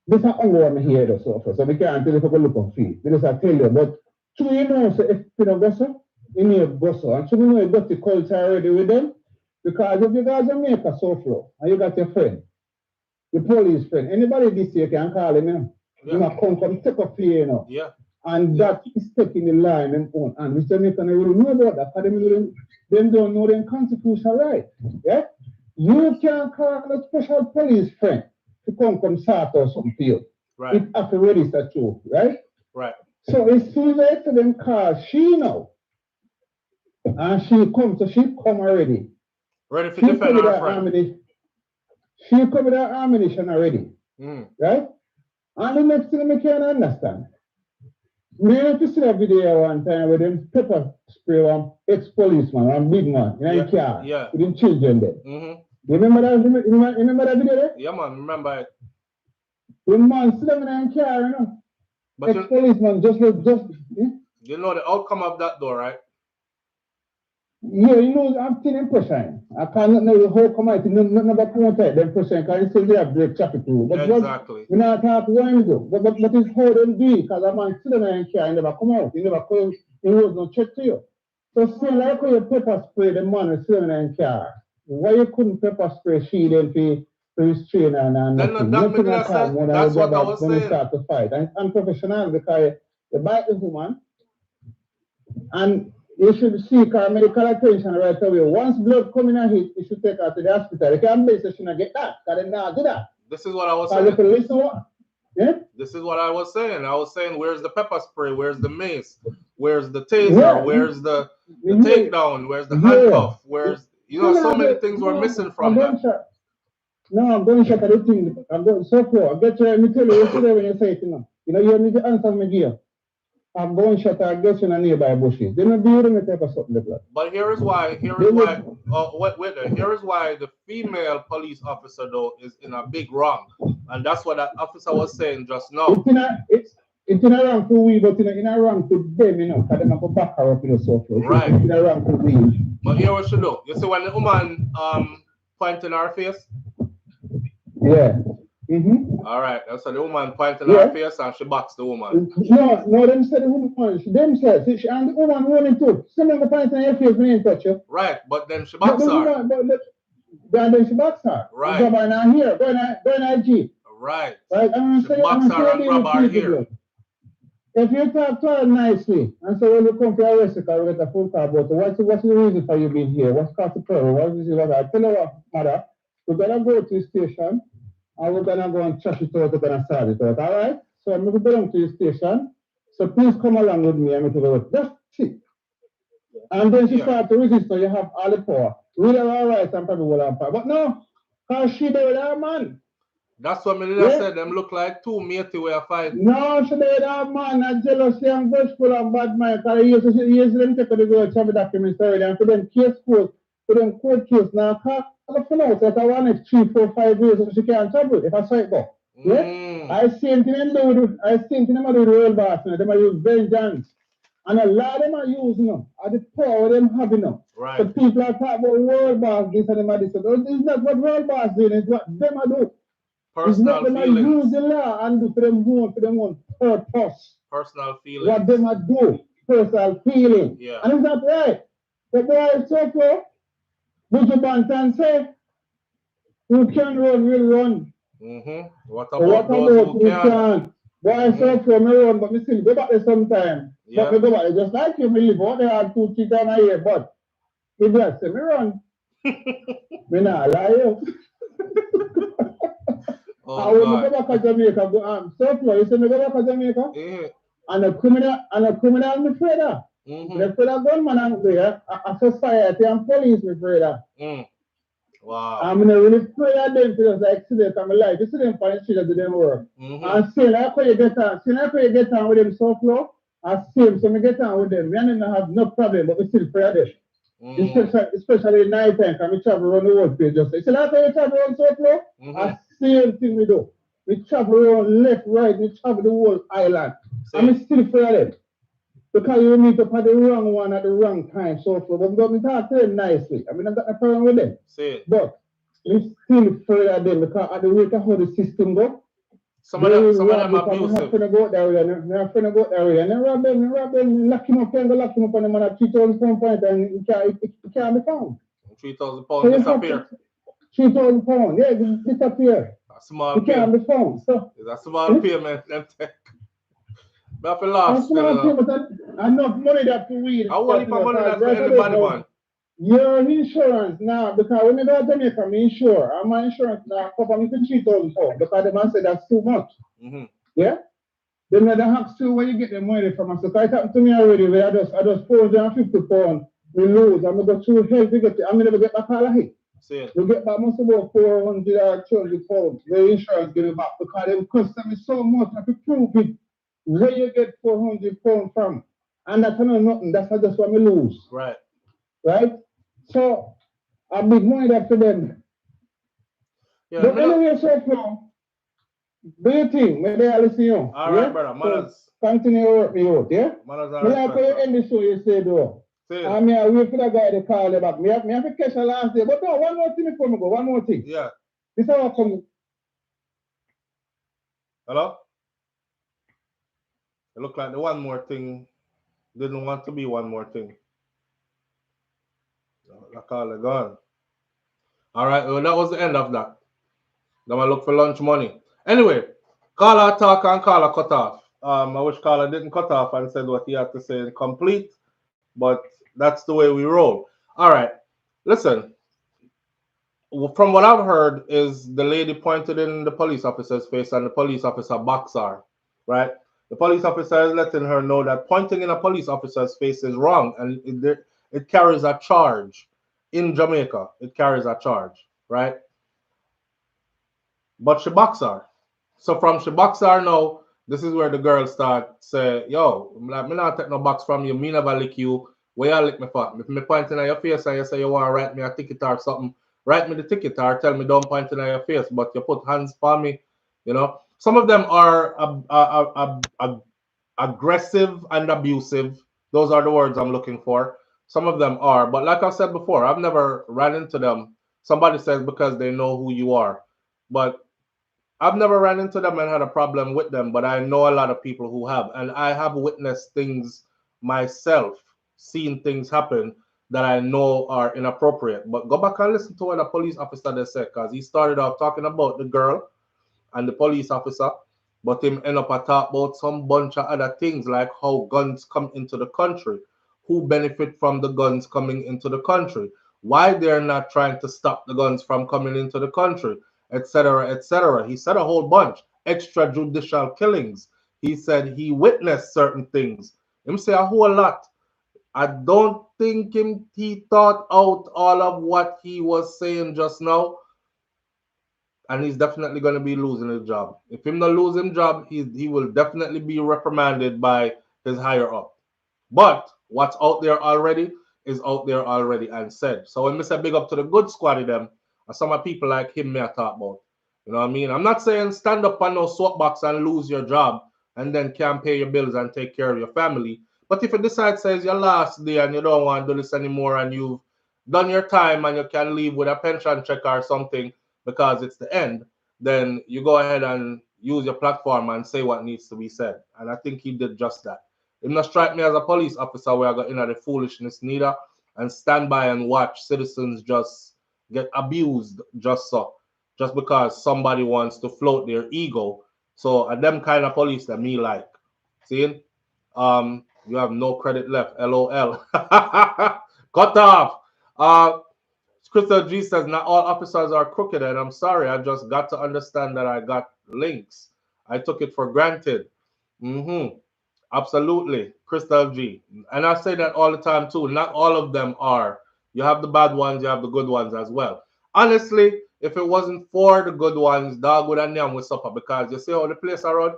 This is how me here though, so we can't tell if you go look on feed. Because I tell you, but so you know, so if you don't go so, you need to go so. And so you know you got the culture already with them. Because if you guys make a SouFLo and you got your friend, your police friend, anybody this year can call him, you know. You know, come take up here, you know. And that is taking the line them own. And which Jamaican will know about that. Because them don't know them constitutional right. Yeah? You can call a special police friend to come sort or something for you. It have to register too, right? So it's too late for them call she now. And she come, so she come already. Ready for defend her friend. She come with her ammunition already. Right? And the next thing I can't understand. We have to see a video one time with them pepper spray one ex-policeman, one big man in a car with them children there. You remember that? Remember that video there? Yeah man, remember it. The man still in a car, you know. Ex-policeman just you know the outcome of that though, right? Yeah, you know, I'm still in person. I cannot know the whole community, nothing about promote them person, because you still they have break traffic too. But exactly. We're not talking one go. But it's how them do it, because a man still in a car and never come out. He never come, he was no check to you. So still like when you pepper spray the man is still in a car. Why you couldn't pepper spray she then for his trainer and nothing? That's what I was saying. When you start to fight. And it's unprofessional because you bite the woman and you should seek her medical attention right away. Once blood coming and hit, you should take her to the hospital. You can't base she not get that, because they not do that. This is what I was saying. Yeah? This is what I was saying. I was saying, where's the pepper spray? Where's the mace? Where's the taser? Where's the takedown? Where's the handcuff? Where's, you know, so many things were missing from that. No, I'm going to shut the thing. I'm going SouFLo. I get you, let me tell you yesterday when you say it, you know, you need to answer me here. I'm going shut our guts in a nearby bushes. They not be able to take us something like that. But here is why the female police officer though is in a big wrong. And that's what that officer was saying just now. It's in a wrong for we, but in a wrong for them, you know, because they have back her up in the SouFLo. Right. It's in a wrong for we. But here what she do. You see when the woman pointing her face? Yeah. All right, so the woman pointing her face and she boxed the woman. No, them said the woman. Them said, and the woman running too. Someone pointing her face, me ain't touch you. Right, but then she boxed her. Then she boxed her. Right. Go by here, go in her Jeep. Right. Right. She boxed her and grab her here. If you talk to her nicely, and so when you come to arrest you, because we get a phone call about what's the reason for you being here? What's the problem? What is it? I tell her, mother, we're gonna go to the station. And we're going to go and trash it out, we're going to sort it out, all right? So I'm going to go down to the station. So please come along with me and I'm going to go. That's it. And then she started to resist, so you have all the power. Really all right, and probably will have power. But no, because she there with her man. That's what I said, them look like two matey we are fighting. No, she there with her man, and jealousy and vengeful and bad mind. Because he used to them take to go to the documents already, and for them case court, for them court case now, I don't know that I want it 3, 4, 5 years so she can't trouble if I saw it go. Yeah? I seen them do the real boss, you know, them are use vengeance. And a lot of them are using them. At the power them having them. Right. So people are talking about world boss, this and them are this. It's not what world boss doing, it's what them are doing. It's not them are use the law and do for them own purpose. Personal feelings. What them are do, personal feeling. Yeah. And it's not right. The boy is SouFLo. Would you Bantan say, who can run will run? What about those who can? Boy, SouFLo me run, but me still go back there sometime. But me go back there just like you, me live out there and 2, 3 times a year, but if you say me run, me not lie you. I will go back to Jamaica. SouFLo, you see me go back to Jamaica? Yeah. And a criminal me afraid of. The federal gunman out there, a society and police me afraid of. Wow. I'm not really afraid of them because I accident in my life. You see them on the street that do them work. And see, like how you get on with them SouFLo, I see them, so I get on with them. Me and them have no problem, but we still afraid of them. Especially in night time, because we travel around the world place just say. See, like how you travel around SouFLo? I same thing we do. We travel around left, right, we travel the whole island. I'm still afraid of them. Because you meet up at the wrong one at the wrong time, SouFLo. But we talk to them nicely. I mean, I've got no problem with them. But we still afraid of them because at the rate of how the system go, some of them abusive. I'm going to go there and I'm going to go there and rob them, lock him up and go lock him up and the man at 3,000 pounds and he can't be found. 3,000 pounds disappear. 3,000 pounds, yeah, disappear. A small he can't be found. So it's a small payment. But for loss, enough money that to weed. I want money that for anybody, man. Your insurance now, because when you go to Jamaica, I'm insure. And my insurance now cover me for 3,000 pounds because the man said that's too much. Yeah? Then they ask you where you get the money from. So it happened to me already where I just 450 pounds, we lose. I'm going to go through hell to get it. I'm never get back all of it. You get back most about 400 or 200 pounds. The insurance give it back because they will cost me so much. I have to prove it. Where you get 400 pounds from? And that's not nothing. That's just what we lose. Right. Right? So, a big money that for them. Yeah, but anyway, SouFLo, do you think? Maybe I'll listen to you. All right, brother. Manners. So continue to work me out, yeah? Manners are right. Like you end the show, you say, though. I mean, I wait for the guy to call you back. Me have to catch the last day. But no, one more thing before me go. One more thing. Yeah. This is how I come. Hello? It looked like the one more thing didn't want to be one more thing. I call it gone. All right, well, that was the end of that. Then I look for lunch money. Anyway, caller talk and caller cut off. I wish caller didn't cut off and said what he had to say complete, but that's the way we roll. All right, listen. From what I've heard is the lady pointed in the police officer's face and the police officer boxed her, right? The police officer is letting her know that pointing in a police officer's face is wrong and it carries a charge. In Jamaica, it carries a charge, right? But she boxed her. So from she boxed her now, this is where the girl start say, yo, me not take no box from you, me never lick you. Where you lick me for? If me pointing at your face and you say you want to write me a ticket or something, write me the ticket or tell me don't point in at your face, but you put hands for me, you know. Some of them are aggressive and abusive. Those are the words I'm looking for. Some of them are, but like I said before, I've never ran into them. Somebody says because they know who you are, but I've never ran into them and had a problem with them, but I know a lot of people who have, and I have witnessed things myself, seen things happen that I know are inappropriate. But go back and listen to what the police officer they said, because he started off talking about the girl and the police officer, but him end up talk about some bunch of other things like how guns come into the country, who benefit from the guns coming into the country, why they're not trying to stop the guns from coming into the country, etc., etc. He said a whole bunch. Extrajudicial killings. He said he witnessed certain things. Him say a whole lot. I don't think he thought out all of what he was saying just now. And he's definitely going to be losing his job. If him not lose his job, he will definitely be reprimanded by his higher up. But what's out there already is out there already and said. So when I say big up to the good squad of them, and some of people like him may I talk about. You know what I mean? I'm not saying stand up on no soapbox and lose your job and then can't pay your bills and take care of your family. But if you decide says your last day and you don't want to do this anymore and you've done your time and you can leave with a pension check or something because it's the end, then you go ahead and use your platform and say what needs to be said. And I think he did just that. It not strike me as a police officer where I got in the foolishness neither and stand by and watch citizens just get abused just because somebody wants to float their ego. So them kind of police that me like. See? You have no credit left. LOL. Cut off. Crystal G says, not all officers are crooked, and I'm sorry, I just got to understand that I got links. I took it for granted. Absolutely, Crystal G. And I say that all the time too. Not all of them are. You have the bad ones, you have the good ones as well. Honestly, if it wasn't for the good ones, dog would have nyam with supper, because you see how the place around.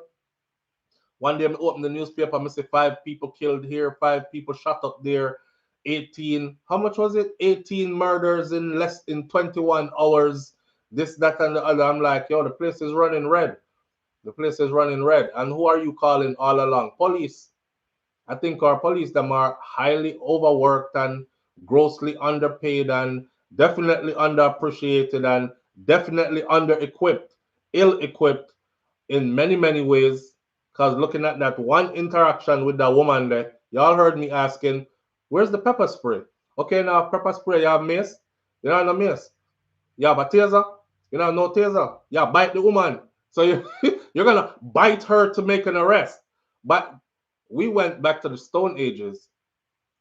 One day I open the newspaper, I see 5 people killed here, 5 people shot up there, 18. How much was it? 18 murders in less in 21 hours. This, that, and the other. I'm like, yo, the place is running red. The place is running red. And who are you calling all along? Police. I think our police them are highly overworked and grossly underpaid and definitely underappreciated and definitely under-equipped, ill-equipped in many, many ways. Because looking at that one interaction with that woman there, y'all heard me asking, where's the pepper spray? Okay, now pepper spray, you have mace? You don't have no mace. You have a taser? You don't have no taser. You bite the woman. So you're going to bite her to make an arrest. But we went back to the Stone Ages.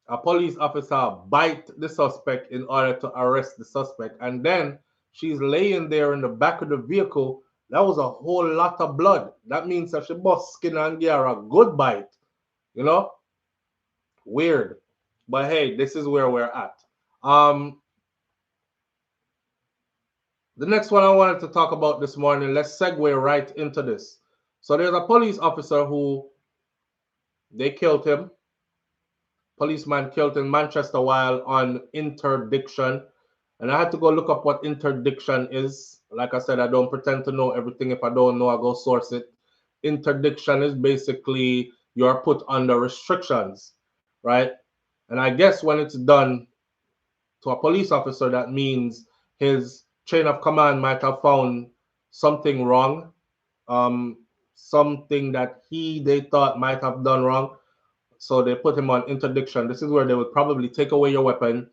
A police officer bite the suspect in order to arrest the suspect. And then she's laying there in the back of the vehicle. That was a whole lot of blood. That means that she bust skin and get her a good bite. You know? Weird. But hey, this is where we're at. The next one I wanted to talk about this morning, let's segue right into this. So there's a police officer who they killed him. Policeman killed in Manchester while on interdiction. And I had to go look up what interdiction is. Like I said, I don't pretend to know everything. If I don't know, I go source it. Interdiction is basically you're put under restrictions, right? And I guess when it's done to a police officer, that means his chain of command might have found something wrong, something that they thought might have done wrong. So they put him on interdiction. This is where they would probably take away your weapon,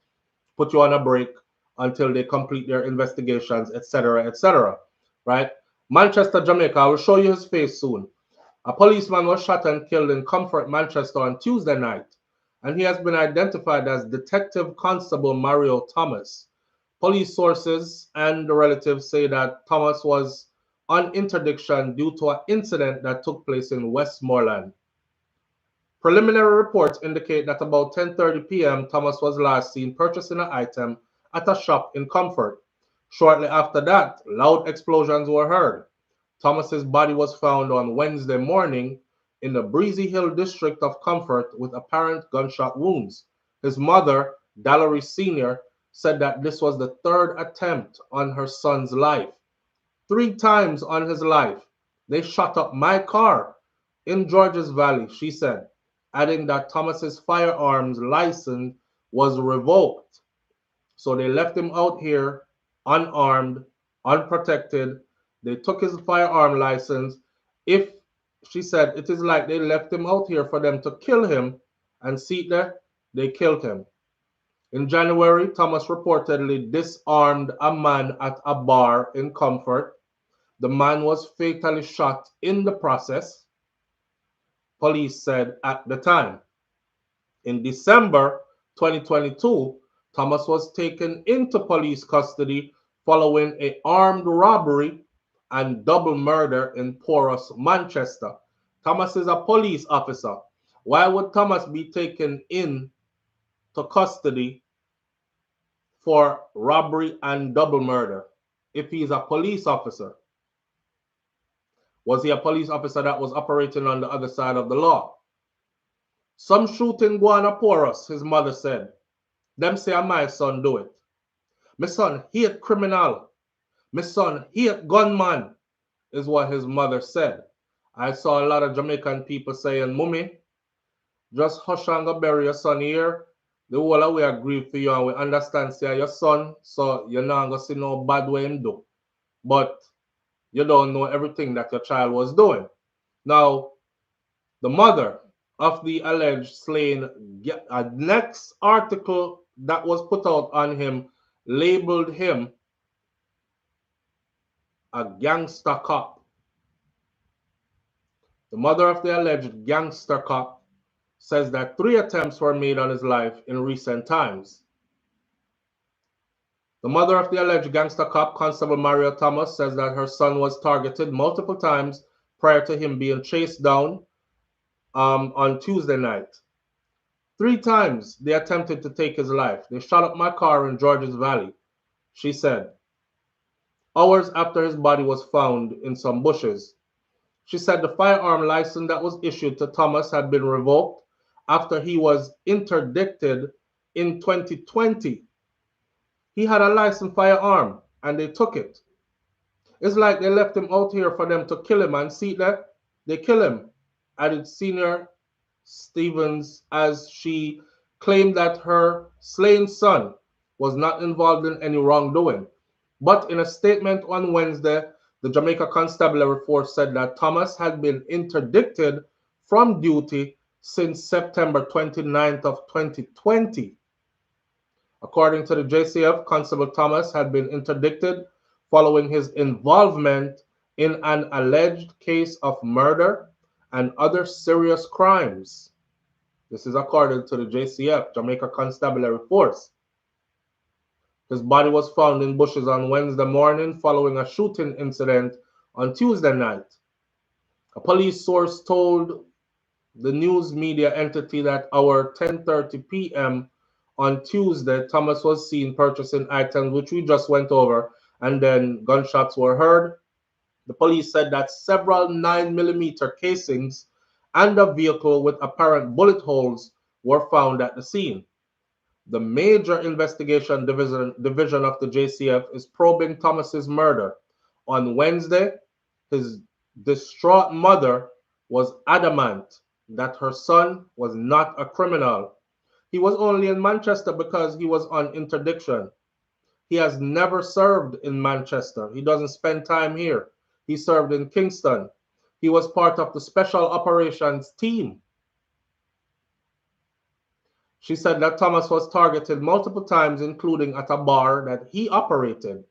put you on a break until they complete their investigations, etc., right? Manchester, Jamaica. I will show you his face soon. A policeman was shot and killed in Comfort, Manchester on Tuesday night, and he has been identified as Detective Constable Mario Thomas. Police sources and the relatives say that Thomas was on interdiction due to an incident that took place in Westmoreland. Preliminary reports indicate that about 10:30 p.m., Thomas was last seen purchasing an item at a shop in Comfort. Shortly after that, loud explosions were heard. Thomas's body was found on Wednesday morning in the Breezy Hill district of Comfort with apparent gunshot wounds. His mother, Dallery Sr., said that this was the 3rd attempt on her son's life. 3 times on his life. They shot up my car in Georges Valley, she said, adding that Thomas's firearms license was revoked. So they left him out here unarmed, unprotected. They took his firearm license. If she said it is like they left him out here for them to kill him, and see there, they killed him. In January, Thomas reportedly disarmed a man at a bar in Comfort. The man was fatally shot in the process, police said at the time. In December 2022, Thomas was taken into police custody following an armed robbery and double murder in Porus, Manchester. Thomas is a police officer. Why would Thomas be taken into custody for robbery and double murder if he's a police officer? Was he a police officer that was operating on the other side of the law? Some shooting go on a Porus, his mother said. Them say my son do it. My son hate criminal. My son hate gunman, is what his mother said. I saw a lot of Jamaican people saying, Mummy, just hush and go bury your son here. The whole of we agree for you and we understand say your son, so you're not going to see no bad way him do. But you don't know everything that your child was doing. Now, the mother of the alleged slain, next article that was put out on him labeled him a gangster cop. The mother of the alleged gangster cop says that 3 attempts were made on his life in recent times. The mother of the alleged gangster cop, Constable Mario Thomas, says that her son was targeted multiple times prior to him being chased down on Tuesday night. 3 times they attempted to take his life. They shot up my car in Georges Valley, she said, hours after his body was found in some bushes. She said the firearm license that was issued to Thomas had been revoked after he was interdicted in 2020. He had a licensed firearm and they took it. It's like they left him out here for them to kill him, and see that they kill him, added Senior Stevens, as she claimed that her slain son was not involved in any wrongdoing. But in a statement on Wednesday, the Jamaica Constabulary Force said that Thomas had been interdicted from duty since September 29th of 2020. According to the JCF, Constable Thomas had been interdicted following his involvement in an alleged case of murder and other serious crimes. This is according to the JCF, Jamaica Constabulary Force. His body was found in bushes on Wednesday morning following a shooting incident on Tuesday night. A police source told the news media entity that our 10:30 p.m. on Tuesday, Thomas was seen purchasing items, which we just went over, and then gunshots were heard. The police said that several 9mm casings and a vehicle with apparent bullet holes were found at the scene. The Major Investigation Division of the JCF is probing Thomas's murder. On Wednesday, his distraught mother was adamant that her son was not a criminal. He was only in Manchester because he was on interdiction. He has never served in Manchester. He doesn't spend time here. He served in Kingston. He was part of the Special Operations team. She said that Thomas was targeted multiple times, including at a bar that he operated.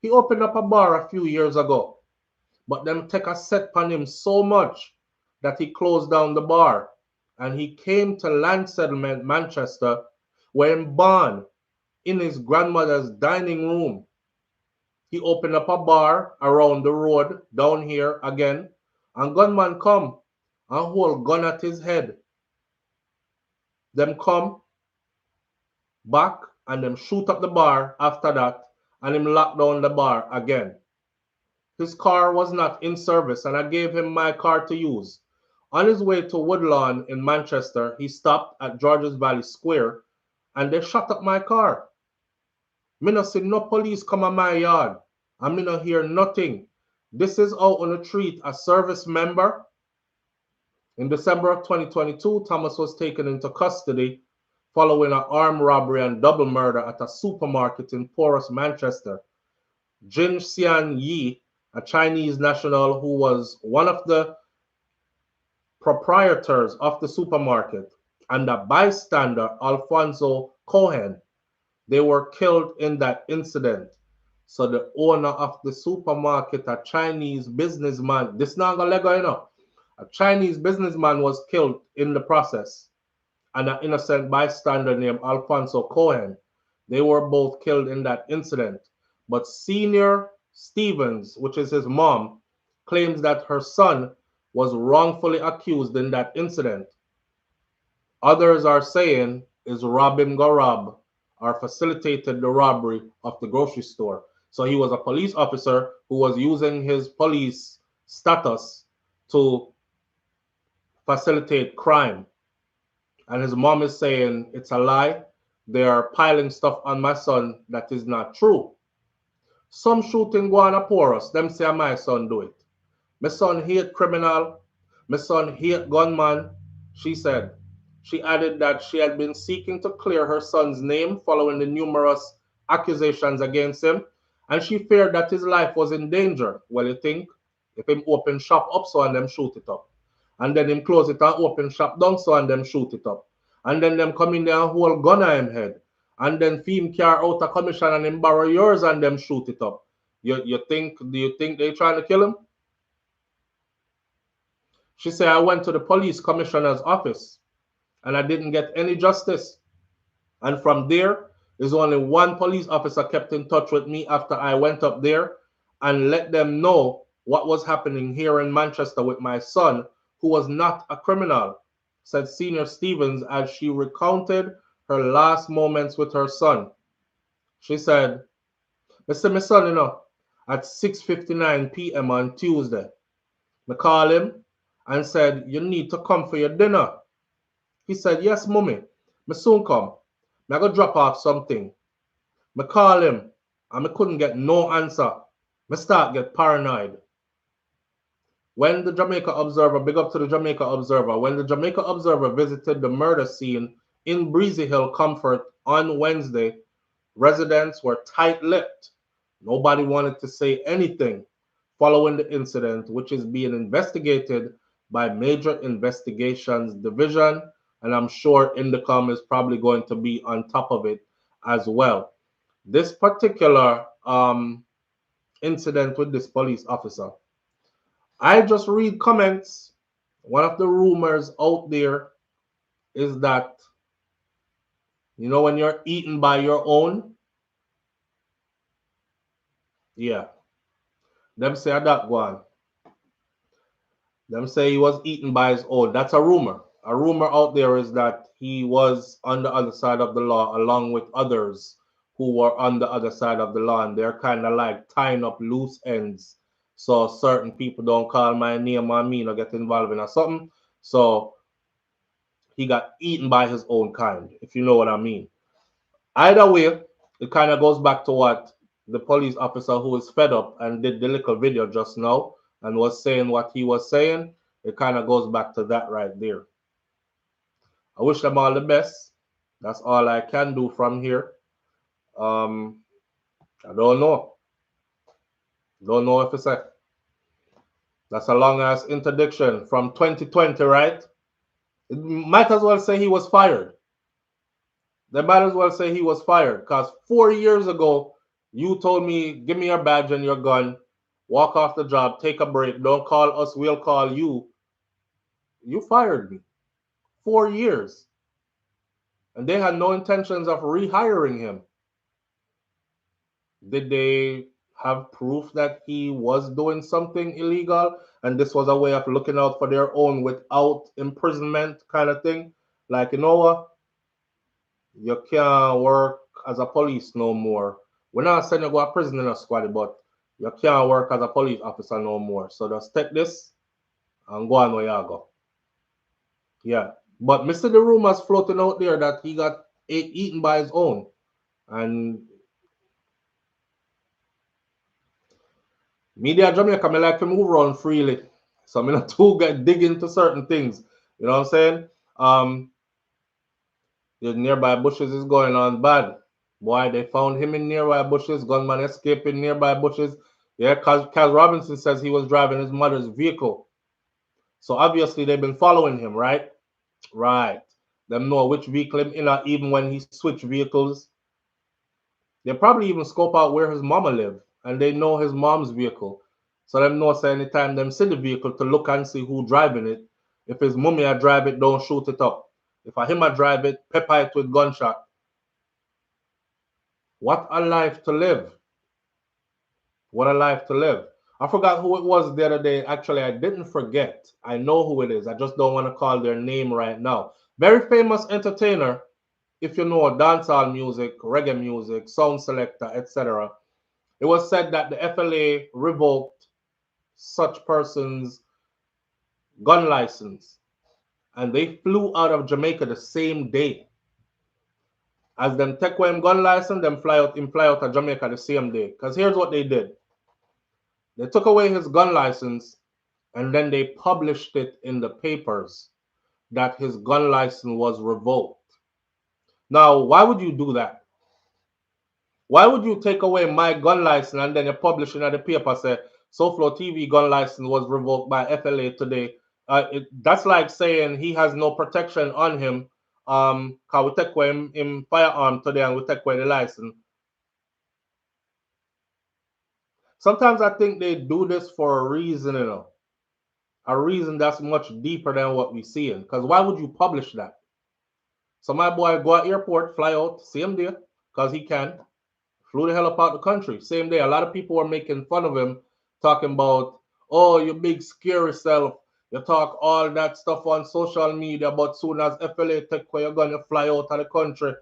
He opened up a bar a few years ago, but them take a set on him so much that he closed down the bar, and he came to Land Settlement, Manchester, where he born in his grandmother's dining room. He opened up a bar around the road down here again, and gunman come and hold gun at his head. Them come back and them shoot up the bar after that, and him lock down the bar again. His car was not in service, and I gave him my car to use. On his way to Woodlawn in Manchester, he stopped at Georges Valley Square, and they shot up my car. Me no see no police come on my yard, and me no hear nothing. This is how on a treat a service member. In December of 2022, Thomas was taken into custody following an armed robbery and double murder at a supermarket in porous Manchester. Jin Xian Yi, a Chinese national who was one of the proprietors of the supermarket, and a bystander, Alfonso Cohen, they were killed in that incident. So the owner of the supermarket, a Chinese businessman, this not gonna let go, you know. A Chinese businessman was killed in the process, and an innocent bystander named Alfonso Cohen. They were both killed in that incident. But Senior Stevens, which is his mom, claims that her son was wrongfully accused in that incident. Others are saying is rob him go rob, or facilitated the robbery of the grocery store. So he was a police officer who was using his police status to facilitate crime. And his mom is saying it's a lie. They are piling stuff on my son that is not true. Some shooting go on a porous. Them say my son do it. My son hate criminal. My son hate gunman, she said. She added that she had been seeking to clear her son's name following the numerous accusations against him, and she feared that his life was in danger. Well, you think? If him open shop up so and them shoot it up. And then him close it and open shop down so and them shoot it up. And then them come in there and hold gun on him head. And then film car out of commission and him borrow yours and them shoot it up. Do you think they trying to kill him? She said, I went to the police commissioner's office and I didn't get any justice. And from there, is only one police officer kept in touch with me after I went up there and let them know what was happening here in Manchester with my son, who was not a criminal, said Senior Stevens as she recounted her last moments with her son. She said, Mr. My son, at 6:59 p.m. on Tuesday, I called him and said, you need to come for your dinner. He said, yes, mommy, me soon come. I go drop off something. I call him and I couldn't get no answer. I start get paranoid. When the Jamaica Observer, big up to the Jamaica Observer, when the Jamaica Observer visited the murder scene in Breezy Hill Comfort on Wednesday, residents were tight-lipped. Nobody wanted to say anything following the incident, which is being investigated by Major Investigations Division, and I'm sure Indicom is probably going to be on top of it as well. This particular incident with this police officer, I just read comments. One of the rumors out there is that, when you're eaten by your own, yeah, them say that one. Them say he was eaten by his own. That's a rumor. A rumor out there is that he was on the other side of the law along with others who were on the other side of the law, and they're kind of like tying up loose ends. So certain people don't call my name on me or get involved in or something. So he got eaten by his own kind, if you know what I mean. Either way, it kind of goes back to what the police officer who is fed up and did the little video just now and was saying what he was saying. It kind of goes back to that right there. I wish them all the best. That's all I can do from here. I don't know. Don't know if it's a. That's a long ass interdiction from 2020, right? It might as well say he was fired. They might as well say he was fired because 4 years ago, you told me, give me your badge and your gun, walk off the job, take a break, don't call us, we'll call you. You fired me. 4 years. And they had no intentions of rehiring him. Did they have proof that he was doing something illegal and this was a way of looking out for their own without imprisonment kind of thing? Like, you know what? You can't work as a police no more. We're not saying you go to prison in a squad, but you can't work as a police officer no more. So just take this and go on where you go. Yeah. But Mr. The rumors floating out there that he got eaten by his own. And media Jamaica, I like to move around freely. So I'm not too dig into certain things. You know what I'm saying? The nearby bushes is going on bad. Boy, they found him in nearby bushes, gunman escaping nearby bushes. Yeah, Kaz Robinson says he was driving his mother's vehicle. So obviously they've been following him, right? Right. Them know which vehicle him in, even when he switched vehicles. They probably even scope out where his mama live, and they know his mom's vehicle. So them know say anytime them see the vehicle to look and see who driving it. If his mummy I drive it, don't shoot it up. If I him I drive it, pepper it with gunshot. What a life to live. What a life to live. I forgot who it was the other day. Actually, I didn't forget. I know who it is. I just don't want to call their name right now. Very famous entertainer, if you know dancehall music, reggae music, sound selector, etc. It was said that the FLA revoked such persons' gun license, and they flew out of Jamaica the same day. As them take away him gun license, them fly out of Jamaica the same day. Because here's what they did. They took away his gun license and then they published it in the papers that his gun license was revoked. Now, why would you do that? Why would you take away my gun license and then you publish it in the paper say SouFLoTV gun license was revoked by FLA today? That's like saying he has no protection on him. Cause we take away him firearm today and we take away the license. Sometimes I think they do this for a reason, a reason that's much deeper than what we see in. Because why would you publish that? So my boy go at airport, fly out, same day. because he can. Flew the hell up out the country. Same day, a lot of people were making fun of him, talking about, oh, you big scary self. You talk all that stuff on social media, but soon as FLA take away, you're gonna fly out of the country.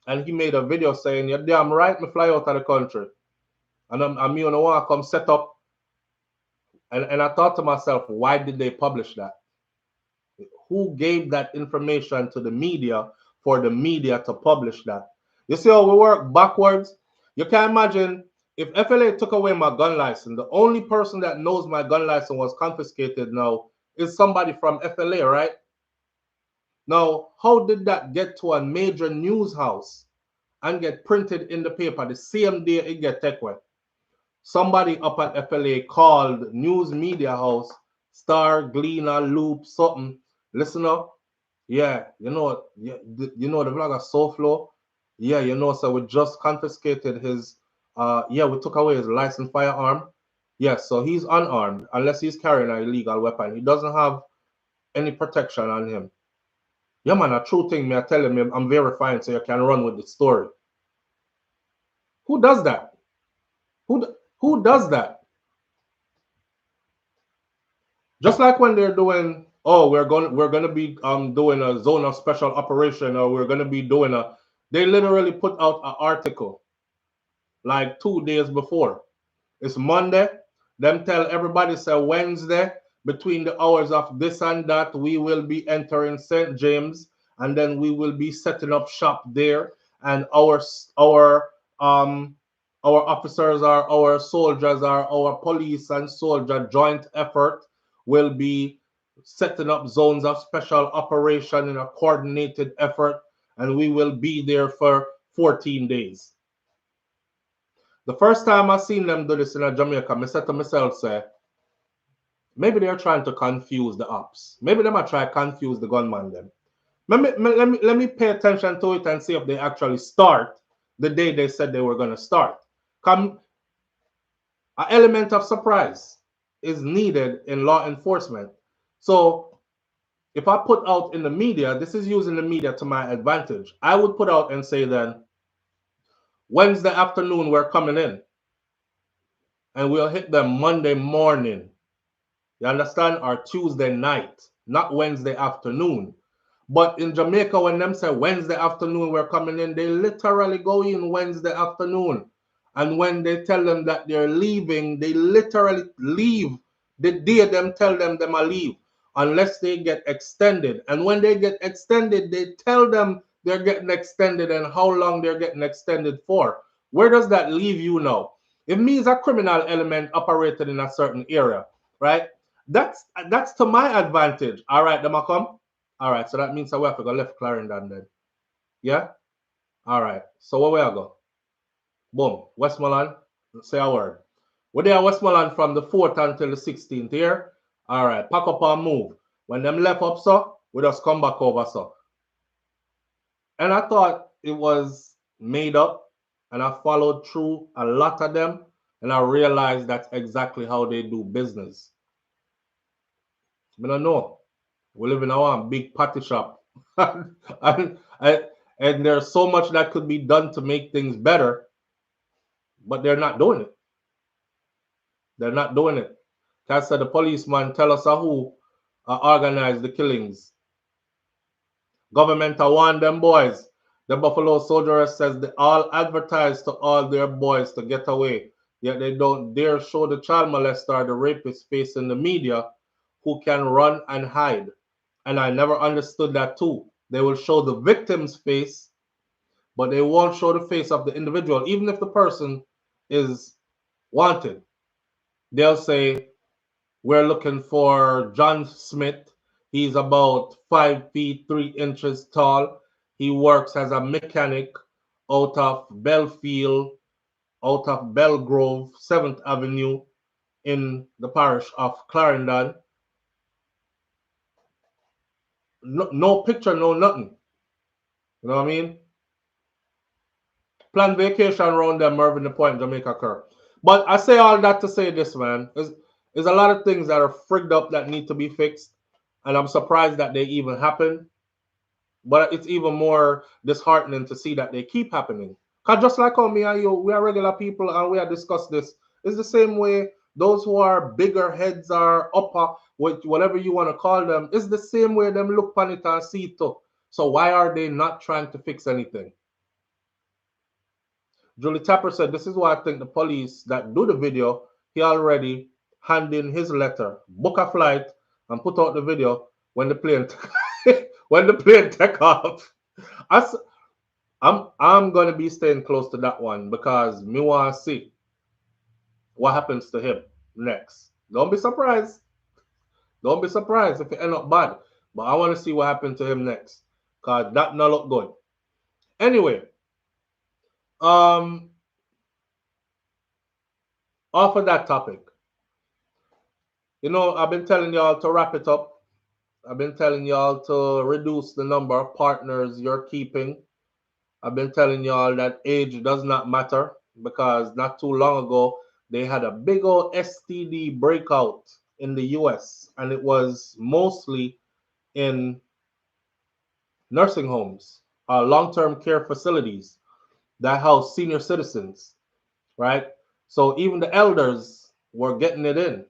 And he made a video saying, you're damn right, me fly out of the country. And I'm you know want to come set up. And I thought to myself, why did they publish that? Who gave that information to the media for the media to publish that? You see how we work backwards? You can imagine if FLA took away my gun license, the only person that knows my gun license was confiscated now is somebody from FLA, right? Now, how did that get to a major news house and get printed in the paper the same day it get taken away? Somebody up at FLA called news media house, Star, Gleaner, Loop, something. Listen up. Yeah, you know the vlogger SouFLo. Yeah, so we just confiscated his we took away his licensed firearm. Yeah, so he's unarmed unless he's carrying an illegal weapon. He doesn't have any protection on him. Yeah, man, a true thing, me I tell him I'm verifying so you can run with the story. Who does that? Who does that? Just like when they're doing, oh, we're gonna be doing a zone of special operation, or we're gonna be doing they literally put out an article like 2 days before. It's Monday. Them tell everybody say Wednesday between the hours of this and that we will be entering St. James, and then we will be setting up shop there, and our officers are our soldiers are our police and soldier joint effort will be setting up zones of special operation in a coordinated effort, and we will be there for 14 days. The first time I seen them do this in Jamaica, I said to myself, say, maybe they're trying to confuse the ops. Maybe they might try to confuse the gunman them. Let me pay attention to it and see if they actually start the day they said they were going to start. An element of surprise is needed in law enforcement. So if I put out in the media, this is using the media to my advantage. I would put out and say then, Wednesday afternoon, we're coming in. And we'll hit them Monday morning. You understand? Or Tuesday night, not Wednesday afternoon. But in Jamaica, when them say Wednesday afternoon, we're coming in, they literally go in Wednesday afternoon. And when they tell them that they're leaving, they literally leave the day them tell them are leave, unless they get extended. And when they get extended, they tell them they're getting extended and how long they're getting extended for. Where does that leave you now? It means a criminal element operated in a certain area, right? That's to my advantage. All right, them I come. All right, so that means I have to go left Clarendon then. Yeah? All right, so where we I go? Boom, Westmoreland, say a word. We're there Westmoreland from the 4th until the 16th here. All right, pack up and move. When them left up, so we just come back over, so. And I thought it was made up, and I followed through a lot of them, and I realized that's exactly how they do business. I don't know. We live in our big party shop. and there's so much that could be done to make things better, but they're not doing it. They're not doing it. That's the policeman tell us who organized the killings. Government warn them boys. The Buffalo Soldier says they all advertise to all their boys to get away. Yet they don't dare show the child molester, the rapist face in the media who can run and hide. And I never understood that too. They will show the victim's face, but they won't show the face of the individual, even if the person is wanted. They'll say, we're looking for John Smith. He's about 5 feet 3 inches tall. He works as a mechanic out of Belfield, out of Belgrove, 7th Avenue in the parish of Clarendon. No picture, no nothing. You know what I mean? Plan vacation around them, Mervyn the Point, Jamaica Cur. But I say all that to say this, man. There's a lot of things that are frigged up that need to be fixed. And I'm surprised that they even happen. But it's even more disheartening to see that they keep happening. Because just like how me and you, we are regular people and we have discussed this. It's the same way those who are bigger heads or upper, whatever you want to call them, it's the same way them look on it and see it too. So why are they not trying to fix anything? Julie Tapper said, this is why I think the police that do the video, he already hand in his letter, book a flight, and put out the video when the plane when the plane take off. I'm gonna be staying close to that one because me want to see what happens to him next. Don't be surprised. Don't be surprised if it end up bad. But I want to see what happened to him next. Cause that not look good. Anyway, off of that topic. You know, I've been telling y'all to wrap it up. I've been telling y'all to reduce the number of partners you're keeping. I've been telling y'all that age does not matter because not too long ago, they had a big old STD breakout in the US, and it was mostly in nursing homes, long-term care facilities that house senior citizens, right? So even the elders were getting it in,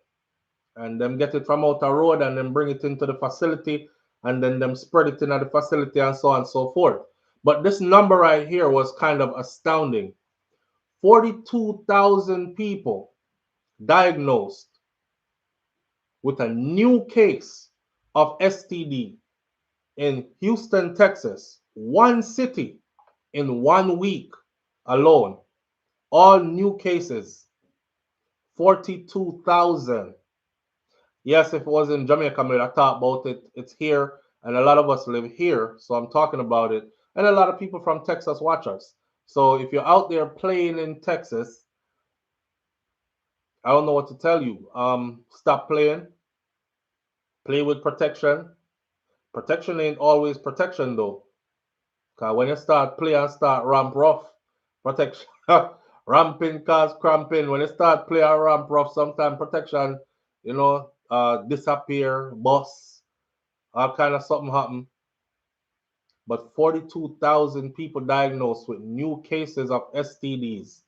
and them get it from out the road and then bring it into the facility, and then them spread it into the facility and so on and so forth. But this number right here was kind of astounding. 42,000 people diagnosed with a new case of STD in Houston, Texas, one city in 1 week alone. All new cases, 42,000. Yes, if it was in Jamaica, I thought about it. It's here, and a lot of us live here, so I'm talking about it. And a lot of people from Texas watch us. So if you're out there playing in Texas, I don't know what to tell you. Stop playing. Play with protection. Protection ain't always protection though. Cause when you start play and start ramp rough, protection ramping cause cramping. When you start play and ramp rough, sometimes protection, disappear, bust, all kind of something happen. But 42,000 people diagnosed with new cases of STDs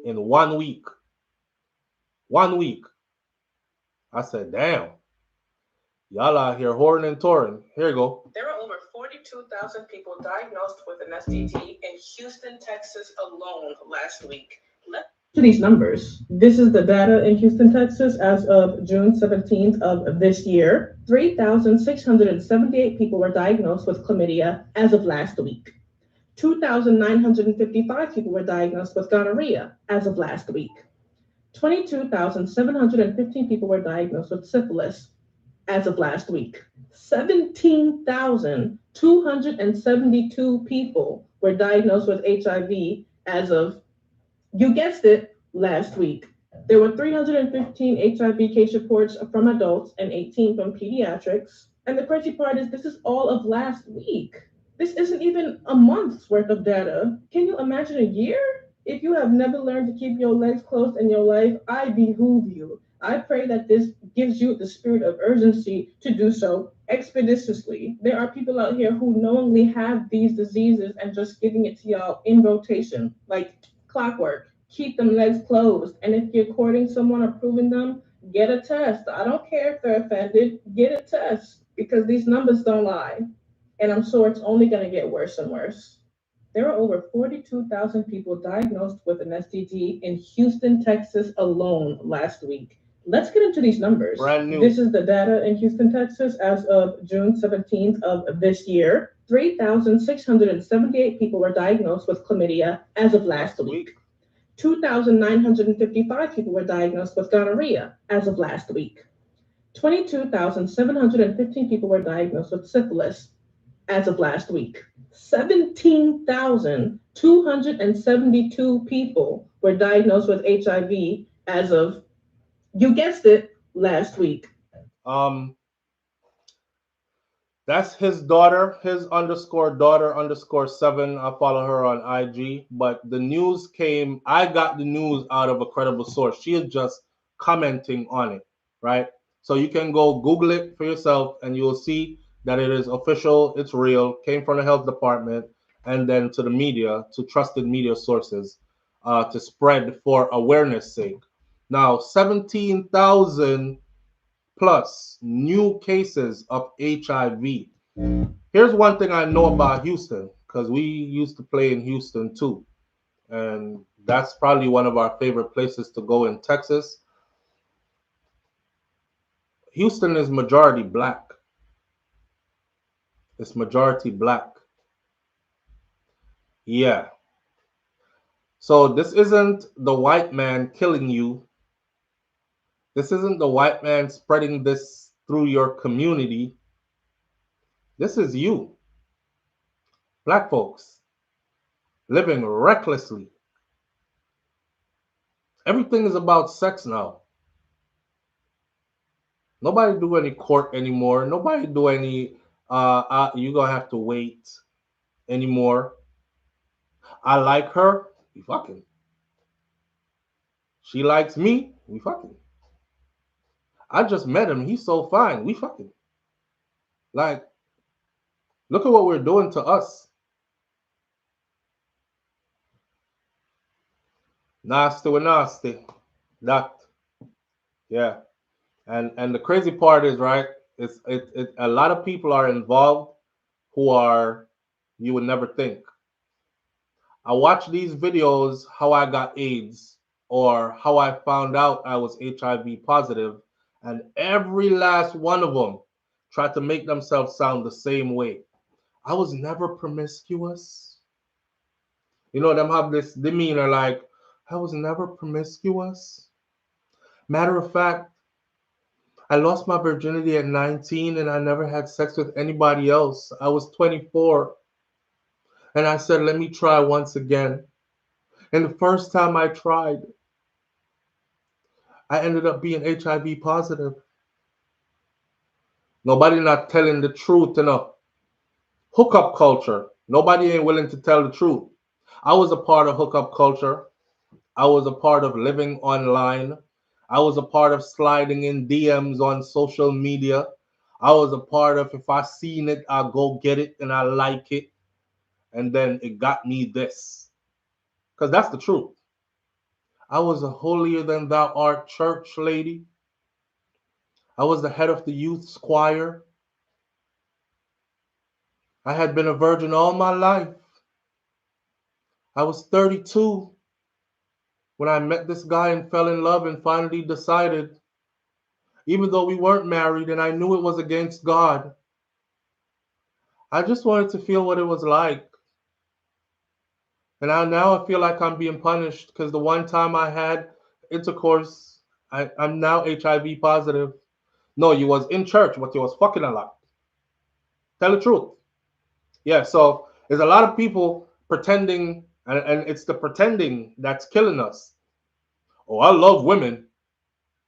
in 1 week. 1 week. I said, damn. Y'all out here whoring and touring. Here you go. There are over 42,000 people diagnosed with an STD in Houston, Texas alone last week. To these numbers, this is the data in Houston, Texas as of June 17th of this year. 3,678 people were diagnosed with chlamydia as of last week. 2,955 people were diagnosed with gonorrhea as of last week. 22,715 people were diagnosed with syphilis as of last week. 17,272 people were diagnosed with HIV as of, you guessed it, last week. There were 315 HIV case reports from adults and 18 from pediatrics. And the crazy part is this is all of last week. This isn't even a month's worth of data. Can you imagine a year? If you have never learned to keep your legs closed in your life, I behoove you. I pray that this gives you the spirit of urgency to do so expeditiously. There are people out here who knowingly have these diseases and just giving it to y'all in rotation, like clockwork. Keep them legs closed. And if you're courting someone or proving them, get a test. I don't care if they're offended, get a test because these numbers don't lie. And I'm sure it's only going to get worse and worse. There are over 42,000 people diagnosed with an STD in Houston, Texas alone last week. Let's get into these numbers. Brand new. This is the data in Houston, Texas as of June 17th of this year. 3,678 people were diagnosed with chlamydia as of last week. 2,955 people were diagnosed with gonorrhea as of last week. 22,715 people were diagnosed with syphilis as of last week. 17,272 people were diagnosed with HIV as of, you guessed it, last week. That's his daughter, his _daughter_7. I follow her on IG. But the news came, I got the news out of a credible source. She is just commenting on it, right? So you can go Google it for yourself and you'll see that it is official, it's real, came from the health department, and then to the media, to trusted media sources, to spread for awareness sake. Now, 17,000 plus new cases of HIV. Here's one thing I know about Houston, because we used to play in Houston too. And that's probably one of our favorite places to go in Texas. Houston is majority black. It's majority black. Yeah. So this isn't the white man killing you. This isn't the white man spreading this through your community. This is you, black folks, living recklessly. Everything is about sex now. Nobody do any court anymore. Nobody do any, you gonna have to wait anymore. I like her, we fucking. She likes me, we fucking. I just met him, he's so fine, we fucking. Like, look at what we're doing to us. Nasty with nasty. That, yeah. And the crazy part is, right, a lot of people are involved who are, you would never think. I watch these videos, how I got AIDS or how I found out I was HIV positive, and every last one of them tried to make themselves sound the same way. I was never promiscuous. You know, them have this demeanor like, I was never promiscuous. Matter of fact, I lost my virginity at 19 and I never had sex with anybody else. I was 24 and I said, let me try once again. And the first time I tried, I ended up being HIV positive. Nobody not telling the truth enough. Hookup culture. Nobody ain't willing to tell the truth. I was a part of hookup culture. I was a part of living online. I was a part of sliding in DMs on social media. I was a part of, if I seen it, I'll go get it and I like it. And then it got me this. Because that's the truth. I was a holier than thou art church lady. I was the head of the youth choir. I had been a virgin all my life. I was 32 when I met this guy and fell in love and finally decided, even though we weren't married and I knew it was against God, I just wanted to feel what it was like. And now I feel like I'm being punished because the one time I had intercourse, I'm now HIV positive. No, you was in church, but you was fucking a lot. Tell the truth. Yeah, so there's a lot of people pretending, and it's the pretending that's killing us. Oh, I love women.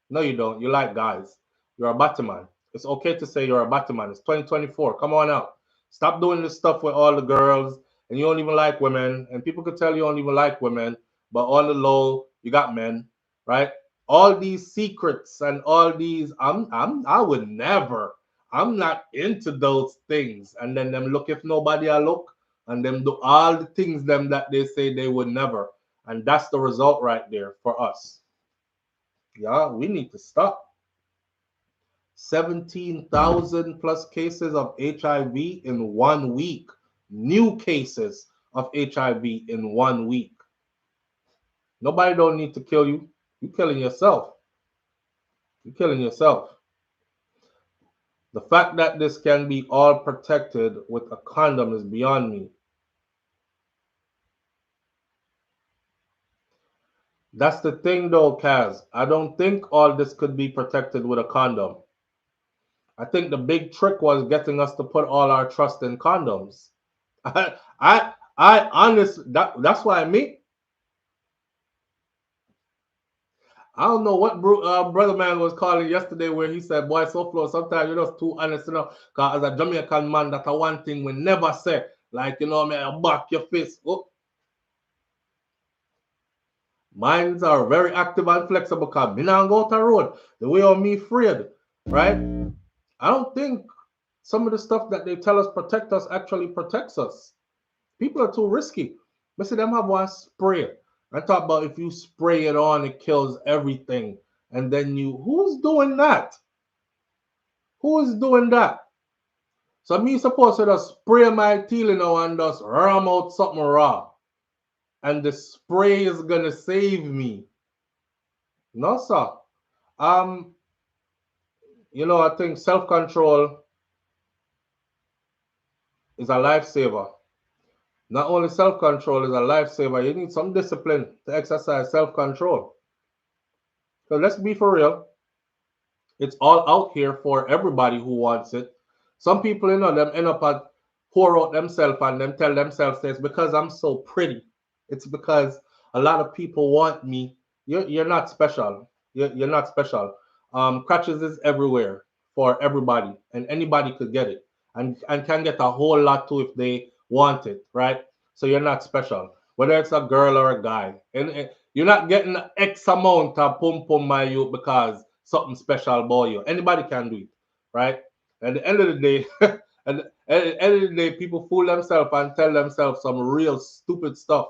No, you don't. You like guys. You're a Batman. It's okay to say you're a Batman. It's 2024. Come on out. Stop doing this stuff with all the girls, and you don't even like women, and people could tell you don't even like women, but on the low, you got men, right? All these secrets and all these, I would never. I'm not into those things. And then them look if nobody I look, and them do all the things them that they say they would never. And that's the result right there for us. Yeah, we need to stop. 17,000 plus cases of HIV in 1 week. New cases of HIV in 1 week. Nobody don't need to kill you. You're killing yourself. You're killing yourself. The fact that this can be all protected with a condom is beyond me. That's the thing though, Kaz. I don't think all this could be protected with a condom. I think the big trick was getting us to put all our trust in condoms. I honestly, that's what I mean. I don't know what brother man was calling yesterday where he said, boy, SouFLo, sometimes you're just too honest, you know, because as a Jamaican man, that's one thing we never say. Like, you know, man, back your fist. Oh. Minds are very active and flexible because me not go to the road the way of me afraid, right? I don't think some of the stuff that they tell us protect us actually protects us. People are too risky. But see, them have one spray. I talk about if you spray it on, it kills everything. And then who's doing that? Who is doing that? So me supposed to just spray my teal, and just ram out something raw. And the spray is gonna save me. No, sir. I think self-control is a lifesaver. Not only self-control is a lifesaver, you need some discipline to exercise self-control. So let's be for real. It's all out here for everybody who wants it. Some people, them end up at pour out themselves and them tell themselves it's because I'm so pretty. It's because a lot of people want me. You're not special. You're not special. Crutches is everywhere for everybody, and anybody could get it, and can get a whole lot too if they want it, right? So you're not special, whether it's a girl or a guy, and you're not getting X amount of pum pum by you because something special about you. Anybody can do it, right? At the end of the day, and at the end of the day, people fool themselves and tell themselves some real stupid stuff,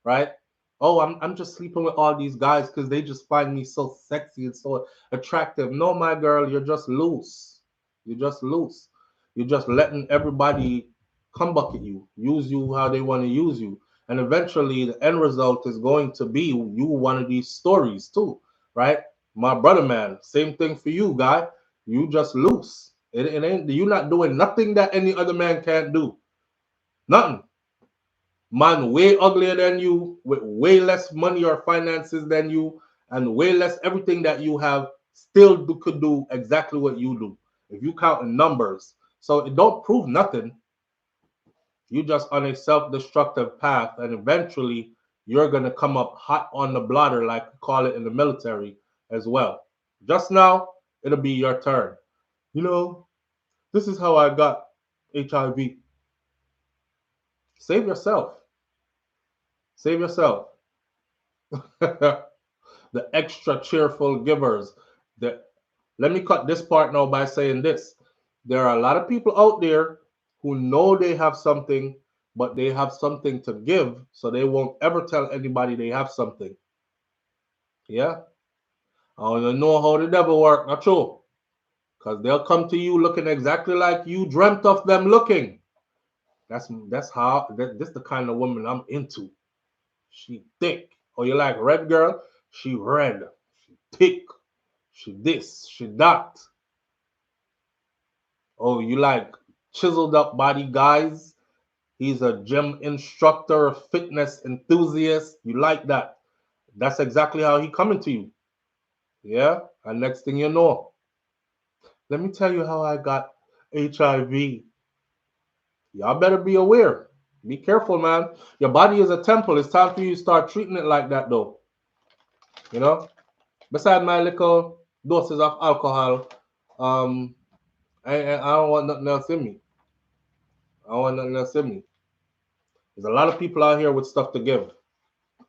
right? Oh, I'm just sleeping with all these guys because they just find me so sexy and so attractive. No, my girl, you're just loose. You're just loose. You're just letting everybody come bucket you, use you how they want to use you. And eventually the end result is going to be you one of these stories too, right? My brother, man, same thing for you, guy. You just loose. It ain't, you're not doing nothing that any other man can't do. Nothing. Man way uglier than you, with way less money or finances than you, and way less everything that you have, still could do exactly what you do if you count in numbers. So it don't prove nothing. You just on a self-destructive path, and eventually you're gonna come up hot on the blotter, like we call it in the military as well. Just now, it'll be your turn. This is how I got HIV. Save yourself. Save yourself. The extra cheerful givers. Let me cut this part now by saying this. There are a lot of people out there who know they have something, but they have something to give, so they won't ever tell anybody they have something. Yeah? I don't know how the devil work, not true. Because they'll come to you looking exactly like you dreamt of them looking. This the kind of woman I'm into. She thick. Oh, you like red girl? She red. She thick. She this. She that. Oh, you like chiseled up body guys? He's a gym instructor, a fitness enthusiast. You like that? That's exactly how he coming to you. Yeah? And next thing you know, let me tell you how I got HIV. Y'all better be aware. Be careful, man. Your body is a temple. It's time for you to start treating it like that, though. Beside my little doses of alcohol, I don't want nothing else in me. There's a lot of people out here with stuff to give,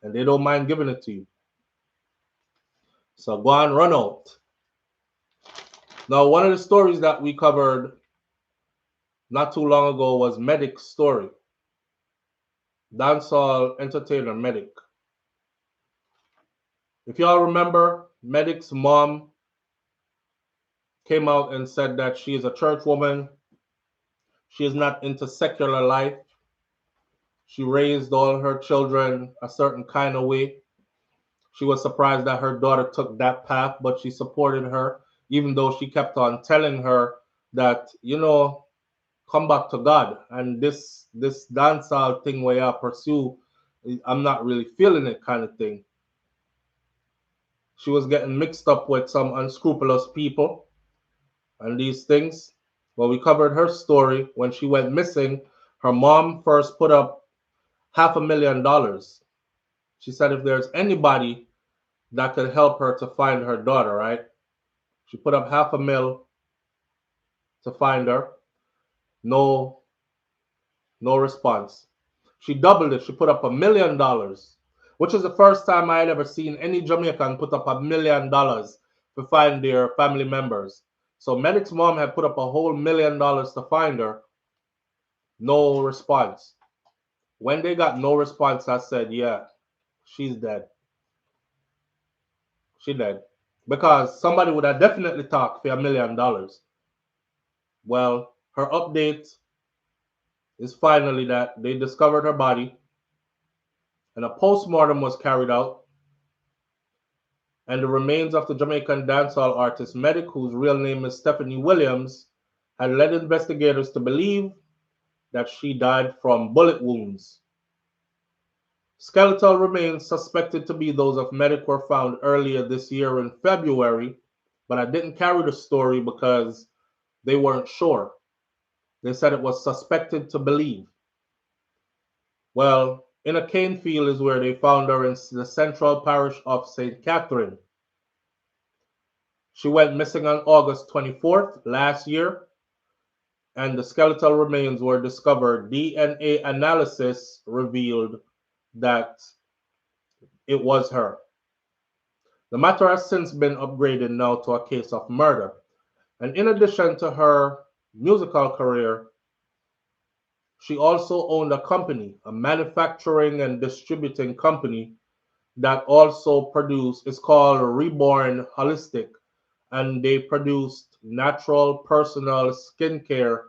and they don't mind giving it to you. So go and run out. Now, one of the stories that we covered not too long ago was Medikk's story. Dancehall entertainer Medikk. If y'all remember, Medikk's mom came out and said that she is a church woman. She is not into secular life. She raised all her children a certain kind of way. She was surprised that her daughter took that path, but she supported her, even though she kept on telling her that, come back to God. And this dancehall thing where I pursue, I'm not really feeling it kind of thing. She was getting mixed up with some unscrupulous people and these things. Well, we covered her story. When she went missing, her mom first put up $500,000. She said if there's anybody that could help her to find her daughter, right? She put up $500,000 to find her. No response. She doubled it. She put up $1 million, which is the first time I had ever seen any Jamaican put up $1 million to find their family members. So Medikk's mom had put up a whole $1 million to find her. No response. When they got no response, I said, yeah, she's dead. She dead. Because somebody would have definitely talked for $1 million. Well, her update is finally that they discovered her body and a postmortem was carried out, and the remains of the Jamaican dancehall artist Medikk, whose real name is Stephanie Williams, had led investigators to believe that she died from bullet wounds. Skeletal remains suspected to be those of Medikk were found earlier this year in February, but I didn't carry the story because they weren't sure. They said it was suspected to believe. Well, in a cane field is where they found her in the central parish of St. Catherine. She went missing on August 24th last year, and the skeletal remains were discovered. DNA analysis revealed that it was her. The matter has since been upgraded now to a case of murder. And in addition to her musical career, she also owned a company, a manufacturing and distributing company that also produced, it's called Reborn Holistic, and they produced natural personal skincare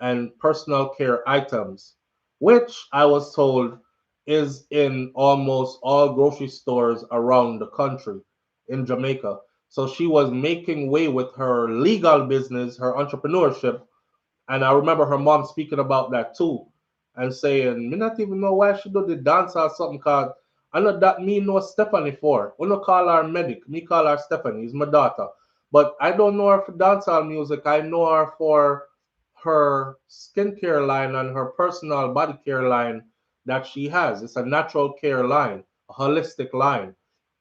and personal care items, which I was told is in almost all grocery stores around the country in Jamaica. So she was making way with her legal business, her entrepreneurship. And I remember her mom speaking about that too and saying, me not even know why she do the dance or something, cause I know that me know Stephanie for. We don't call her Medikk, me call her Stephanie, is my daughter. But I don't know her for dancehall music. I know her for her skincare line and her personal body care line that she has. It's a natural care line, a holistic line.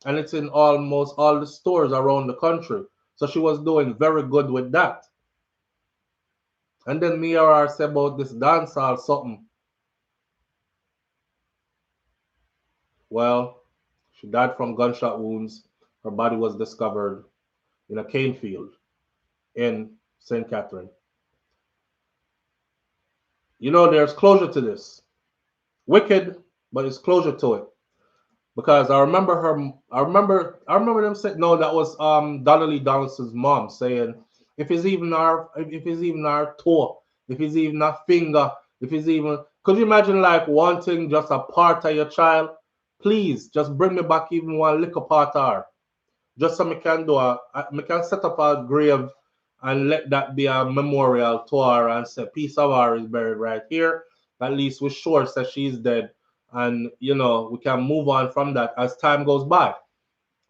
And it's in almost all the stores around the country. So she was doing very good with that. And then me or her say about this dancehall something. Well, she died from gunshot wounds. Her body was discovered in a cane field in St. Catherine. You know, there's closure to this. Wicked, but it's closure to it. Because I remember them saying, no, that was Donnelly Donaldson's mom saying, if it's even our toe, if it's even a finger, if it's even, could you imagine like wanting just a part of your child? Please just bring me back even one little part of her. Just so I can set up a grave and let that be a memorial to her and say piece of her is buried right here. At least we're sure that she's dead, and you know we can move on from that as time goes by.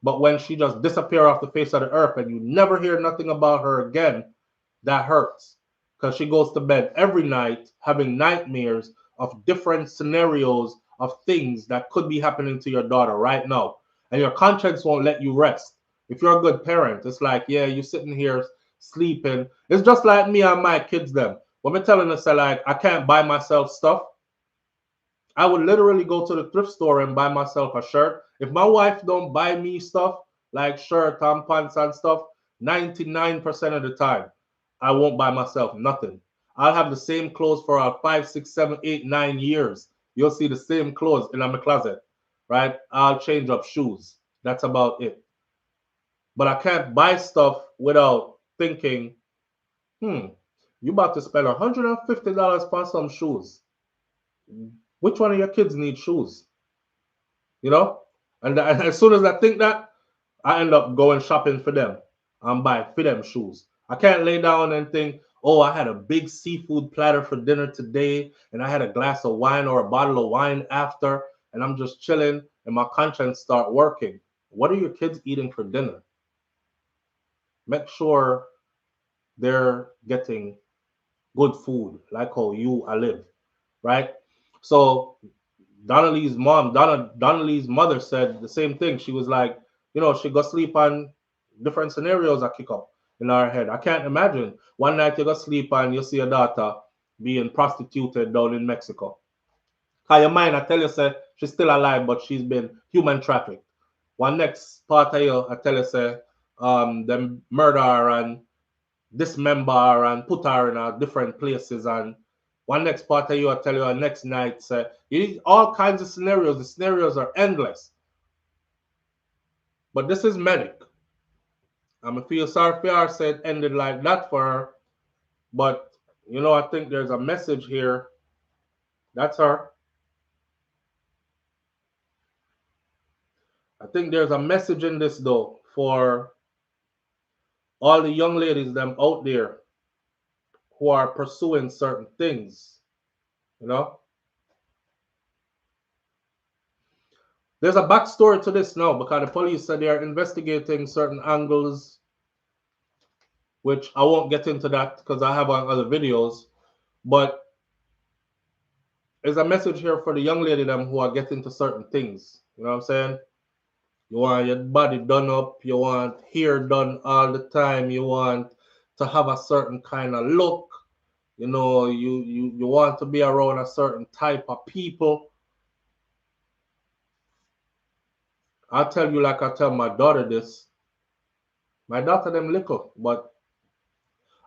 But when she just disappear off the face of the earth and you never hear nothing about her again, that hurts, because she goes to bed every night having nightmares of different scenarios of things that could be happening to your daughter right now, and your conscience won't let you rest. If you're a good parent, it's like, yeah, you're sitting here sleeping. It's just like me and my kids them. When I'm telling us, like, I can't buy myself stuff, I would literally go to the thrift store and buy myself a shirt. If my wife don't buy me stuff, like shirt and pants and stuff, 99% of the time, I won't buy myself nothing. I'll have the same clothes for 5, 6, 7, 8, 9 years. You'll see the same clothes in my closet, right? I'll change up shoes. That's about it. But I can't buy stuff without thinking, you about to spend $150 on some shoes. Which one of your kids need shoes? You know? And as soon as I think that, I end up going shopping for them and buy for them shoes. I can't lay down and think, oh, I had a big seafood platter for dinner today, and I had a glass of wine or a bottle of wine after, and I'm just chilling, and my conscience start working. What are your kids eating for dinner? Make sure they're getting good food, like how you live, right? So Donnelly's mother said the same thing. She was like, you know, she go sleep on different scenarios that kick up in her head. I can't imagine one night you go sleep and you see your daughter being prostituted down in Mexico. Cause your mind, I tell you, say she's still alive, but she's been human trafficked. One next part of you, I tell you, say them murder her and dismember and put her in different places, and one next part of you will tell you next night. You need all kinds of scenarios. The scenarios are endless. But this is Medikk. I feel sorry for her, said ended like that for her. But you know, I think there's a message here. That's her. I think there's a message in this though for all the young ladies them out there who are pursuing certain things. You know, there's a backstory to this now because the police said they are investigating certain angles, which I won't get into that because I have on other videos. But there's a message here for the young lady them who are getting to certain things. You know what I'm saying? You want your body done up, you want hair done all the time, you want to have a certain kind of look, you know, you want to be around a certain type of people. I'll tell you like I tell my daughter this. My daughter them little, but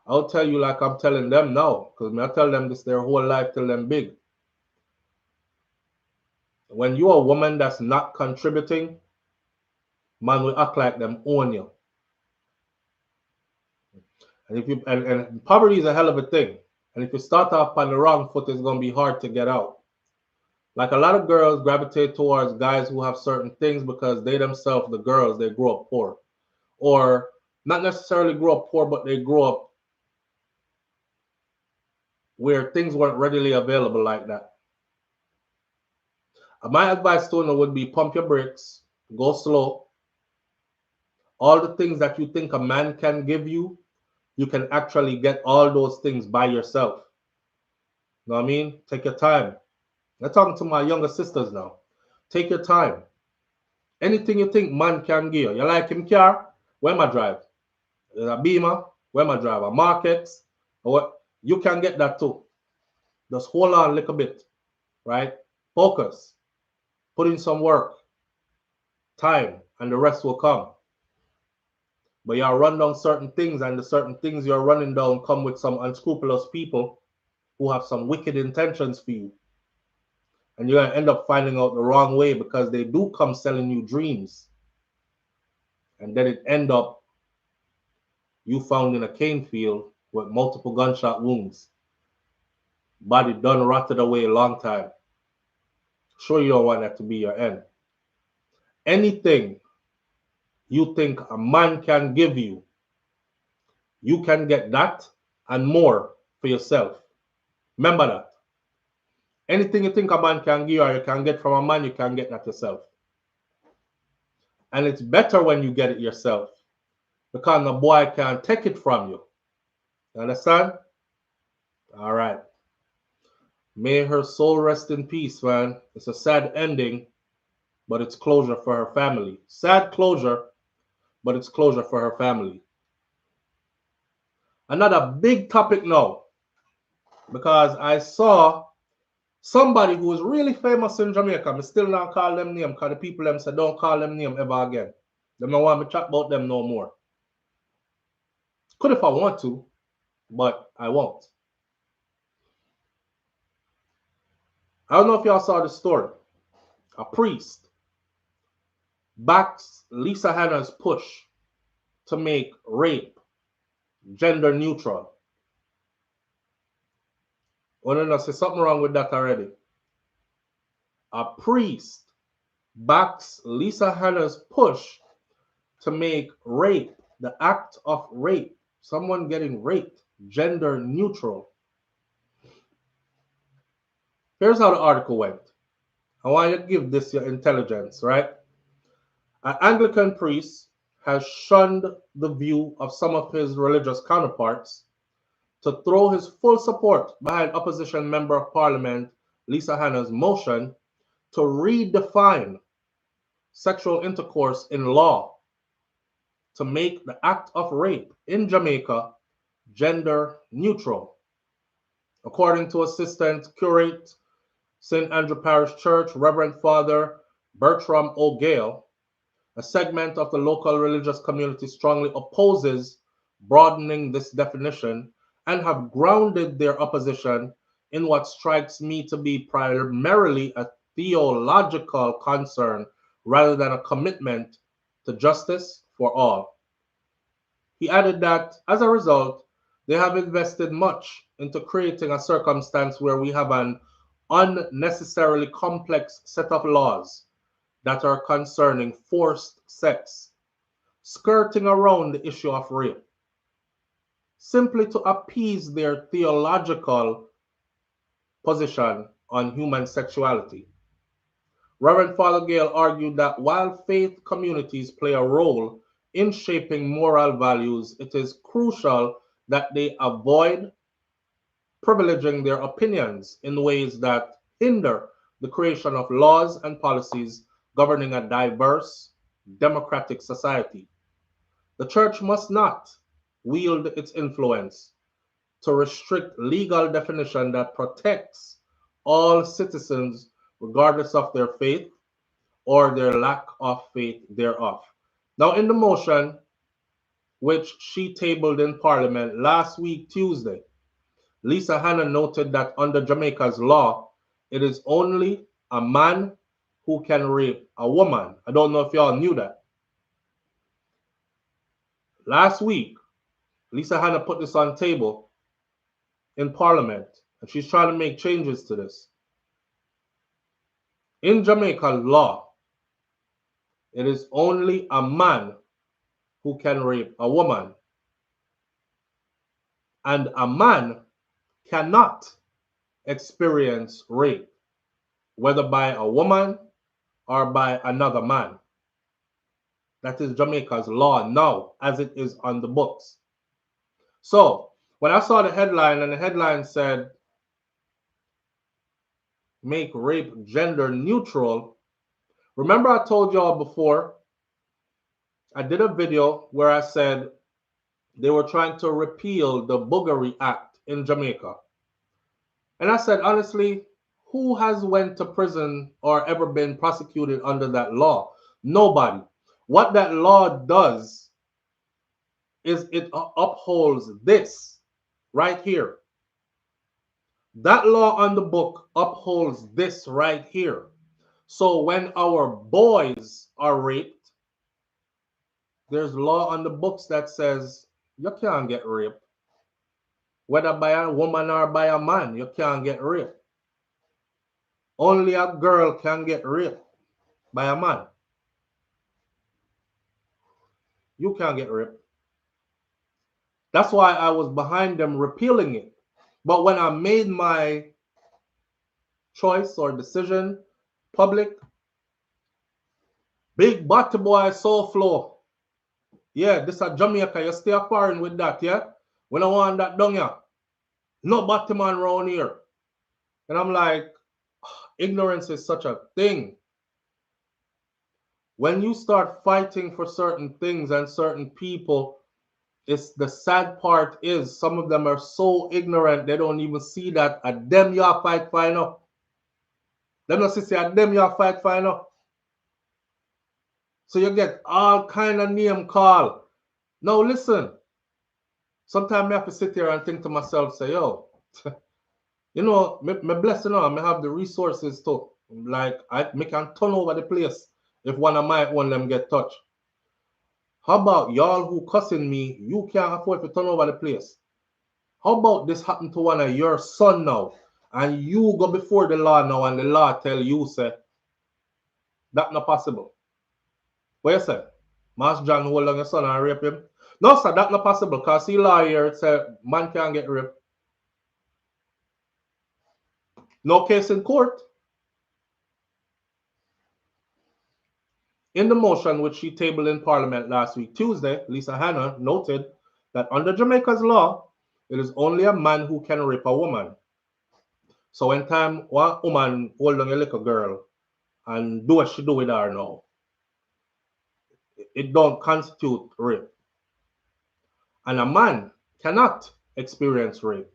I'll tell you like I'm telling them now, because I tell them this their whole life till them big. When you're a woman that's not contributing, man will act like them own you. And if you and poverty is a hell of a thing. And if you start off on the wrong foot, it's gonna be hard to get out. Like a lot of girls gravitate towards guys who have certain things because they themselves, the girls, they grow up poor. Or not necessarily grow up poor, but they grow up where things weren't readily available like that. My advice to you would be pump your brakes, go slow. All the things that you think a man can give you, you can actually get all those things by yourself. You know what I mean? Take your time. I'm talking to my younger sisters now. Take your time. Anything you think man can give you. You like him car? Where my drive? A Beamer? Where my drive? A Market? Or what? You can get that too. Just hold on a little bit, right? Focus. Put in some work, time, and the rest will come. But you run down certain things, and the certain things you're running down come with some unscrupulous people who have some wicked intentions for you. And you're going to end up finding out the wrong way because they do come selling you dreams. And then it end up you found in a cane field with multiple gunshot wounds. Body done rotted away a long time. Sure, you don't want that to be your end. Anything you think a man can give you, you can get that and more for yourself. Remember that. Anything you think a man can give you or you can get from a man, you can get that yourself. And it's better when you get it yourself because the boy can't take it from you. You understand? All right. May her soul rest in peace, man. It's a sad ending, but it's closure for her family. Sad closure, but it's closure for her family. Another big topic now, because I saw somebody who was really famous in Jamaica. I still not call them name because the people them say don't call them name ever again. They don't want me to chat about them no more. Could if I want to, but I won't. I don't know if y'all saw the story. A priest backs Lisa Hanna's push to make rape gender neutral. Oh, no, there's something wrong with that already. A priest backs Lisa Hanna's push to make rape, the act of rape, someone getting raped, gender neutral. Here's how the article went. I want you to give this your intelligence, right? An Anglican priest has shunned the view of some of his religious counterparts to throw his full support behind opposition Member of Parliament Lisa Hanna's motion to redefine sexual intercourse in law to make the act of rape in Jamaica gender neutral. According to Assistant Curate, St. Andrew Parish Church, Reverend Father Bertram O'Gale, a segment of the local religious community strongly opposes broadening this definition and have grounded their opposition in what strikes me to be primarily a theological concern rather than a commitment to justice for all. He added that, as a result, they have invested much into creating a circumstance where we have an unnecessarily complex set of laws that are concerning forced sex, skirting around the issue of rape, simply to appease their theological position on human sexuality. Reverend Father Gale argued that while faith communities play a role in shaping moral values, it is crucial that they avoid privileging their opinions in ways that hinder the creation of laws and policies governing a diverse, democratic society. The church must not wield its influence to restrict legal definition that protects all citizens regardless of their faith or their lack of faith thereof. Now, in the motion which she tabled in Parliament last week, Tuesday, Lisa Hanna noted that under Jamaica's law, it is only a man who can rape a woman. I don't know if y'all knew that. Last week, Lisa Hanna put this on table in Parliament, and she's trying to make changes to this. In Jamaican law, it is only a man who can rape a woman. And a man cannot experience rape, whether by a woman or by another man. That is Jamaica's law now, as it is on the books. So, when I saw the headline, and the headline said, make rape gender neutral, remember I told y'all before, I did a video where I said they were trying to repeal the Boogery Act in Jamaica. And I said, honestly, who has went to prison or ever been prosecuted under that law? Nobody. What that law does is it upholds this right here. That law on the book upholds this right here. So when our boys are raped, there's law on the books that says you can't get raped. Whether by a woman or by a man, you can't get raped. Only a girl can get raped by a man. You can't get raped. That's why I was behind them repealing it. But when I made my choice or decision public, big body boy SouFLo. Yeah, this is Jamaica. You stay foreign with that, yeah? When I want that down here. No body man around here. And I'm like, ignorance is such a thing. When you start fighting for certain things and certain people, it's the sad part is some of them are so ignorant they don't even see that at them you fight for enough. Them not see at them you fight for enough. So you get all kind of name call. Now listen. Sometimes I have to sit here and think to myself, say, yo, you know, me blessed, you know, I have the resources to, like, I can turn over the place if one of my own them get touched. How about y'all who cussing me, you can't afford to turn over the place? How about this happen to one of your son now, and you go before the law now, and the law tell you, say, that's not possible? What you say? Master John hold on your son and rape him? No, sir, that's not possible, because see law here, it said man can't get raped. No case in court. In the motion which she tabled in Parliament last week, Tuesday, Lisa Hanna noted that under Jamaica's law, it is only a man who can rape a woman. So when time one woman hold on a little girl and do what she do with her now, it don't constitute rape. And a man cannot experience rape,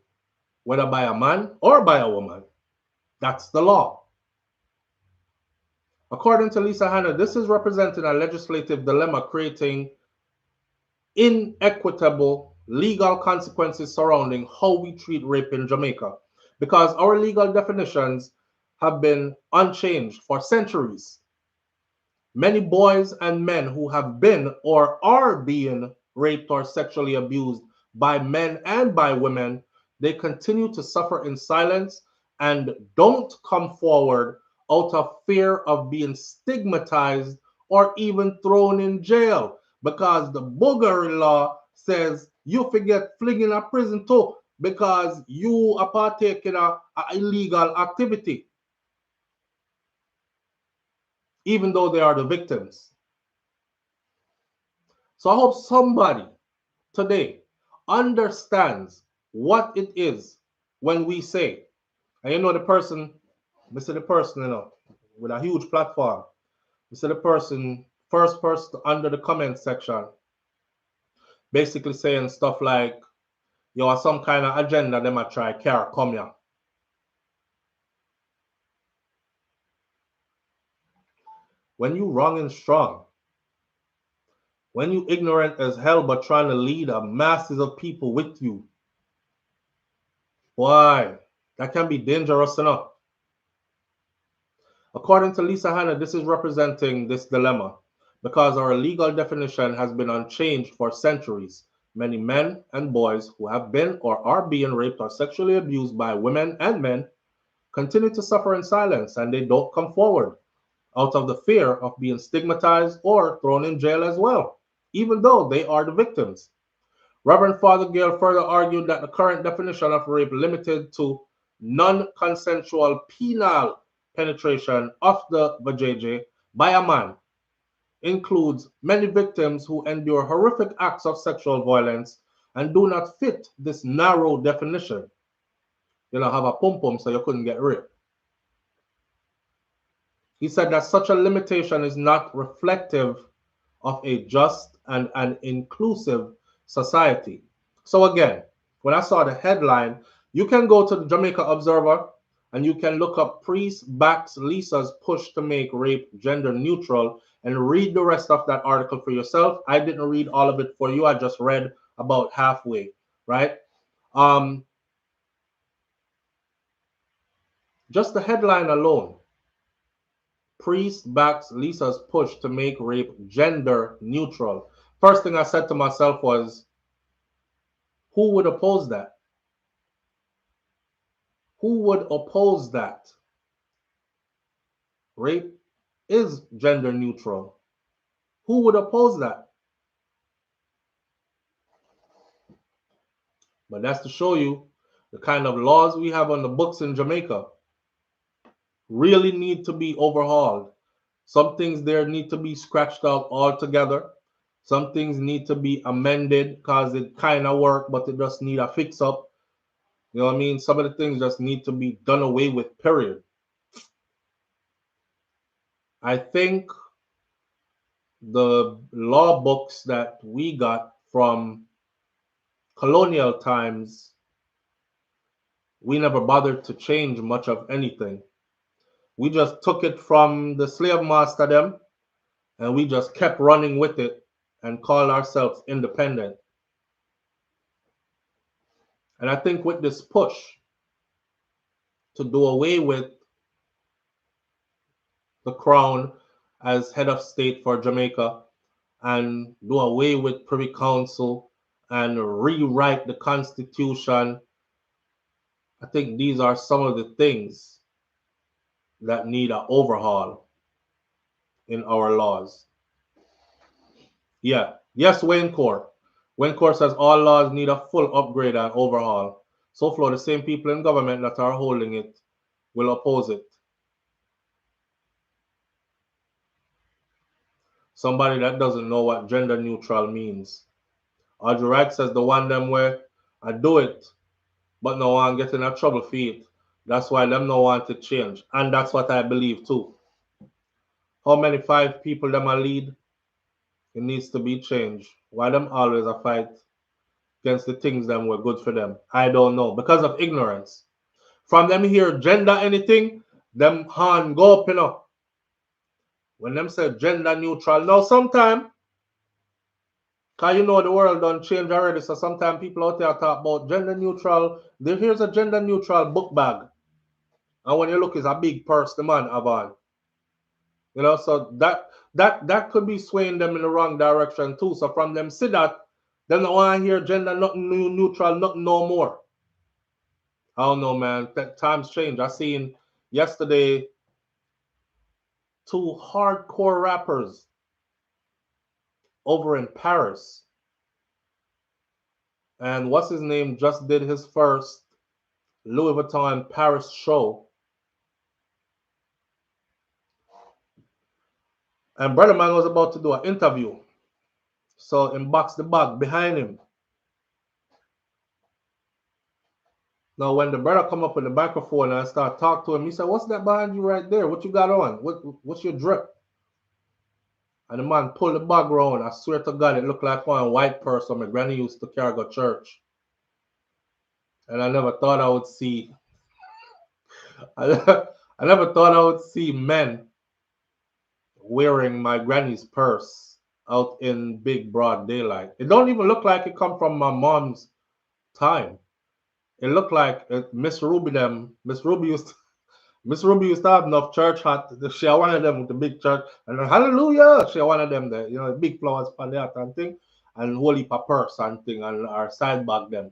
whether by a man or by a woman. That's the law. According to Lisa Hanna, this is representing a legislative dilemma creating inequitable legal consequences surrounding how we treat rape in Jamaica, because our legal definitions have been unchanged for centuries. Many boys and men who have been or are being raped or sexually abused by men and by women, they continue to suffer in silence and don't come forward out of fear of being stigmatized or even thrown in jail, because the boogery law says you forget fling in a prison too because you are partaking in a illegal activity, even though they are the victims. So I hope somebody today understands what it is when we say, and you know the person, the person, with a huge platform, the person, first person under the comment section, basically saying stuff like, you have some kind of agenda they might try carry come here. When you wrong and strong, when you ignorant as hell but trying to lead a masses of people with you, why? That can be dangerous enough. According to Lisa Hanna, this is representing this dilemma because our legal definition has been unchanged for centuries. Many men and boys who have been or are being raped or sexually abused by women and men continue to suffer in silence, and they don't come forward out of the fear of being stigmatized or thrown in jail as well, even though they are the victims. Reverend Father Gale further argued that the current definition of rape limited to non-consensual penile penetration of the vajayjay by a man includes many victims who endure horrific acts of sexual violence and do not fit this narrow definition. You know, have a pum-pum so you couldn't get raped. He said that such a limitation is not reflective of a just and an inclusive society. So again, when I saw the headline, you can go to the Jamaica Observer and you can look up priest backs Lisa's push to make rape gender neutral and read the rest of that article for yourself. I didn't read all of it for you. I just read about halfway, right? Just the headline alone. Priest backs Lisa's push to make rape gender neutral. First thing I said to myself was, who would oppose that? Who would oppose that? Rape is gender neutral. Who would oppose that? But that's to show you the kind of laws we have on the books in Jamaica really need to be overhauled. Some things there need to be scratched out altogether. Some things need to be amended because it kind of work, but it just need a fix up. You know what I mean? Some of the things just need to be done away with, period. I think the law books that we got from colonial times, we never bothered to change much of anything. We just took it from the slave master them and we just kept running with it and called ourselves independent. And I think with this push to do away with the crown as head of state for Jamaica and do away with Privy Council and rewrite the Constitution, I think these are some of the things that need an overhaul in our laws. Yeah. Yes, Wayne Core. Wayne Core says all laws need a full upgrade and overhaul. SouFLo, the same people in government that are holding it will oppose it. Somebody that doesn't know what gender neutral means. Audrey Wright says the one them where I do it, but no one get in a trouble for it. That's why them no want to change. And that's what I believe too. How many 5 people them a lead? It needs to be changed. Why them always a fight against the things that were good for them? I don't know. Because of ignorance. From them hear gender anything, them hand go up, you know. When them say gender neutral. Now sometime Because you know the world done change already, so sometimes people out there talk about gender neutral. Here's a gender neutral book bag. And when you look, it's a big purse the man have on. You know, so that could be swaying them in the wrong direction too. So from them see that, they don't want to hear gender nothing neutral, nothing no more. I don't know, man. Times change. I seen yesterday 2 hardcore rappers over in Paris. And what's his name just did his first Louis Vuitton Paris show. And Brother Man was about to do an interview. So in box the bag behind him. Now when the brother come up with the microphone and I start talking to him, he said, "What's that behind you right there? What you got on? What's your drip?" And the man pulled the bag around. I swear to God, it looked like one white person my granny used to carry to church. And I never thought I would see I never thought I would see men wearing my granny's purse out in big broad daylight. It don't even look like it come from my mom's time. It looked like Miss Ruby used to have enough church hat. She had one of them with the big church and hallelujah. She had one of them there, you know, big flowers for the hat and thing, and holy purse and thing and our side bag them.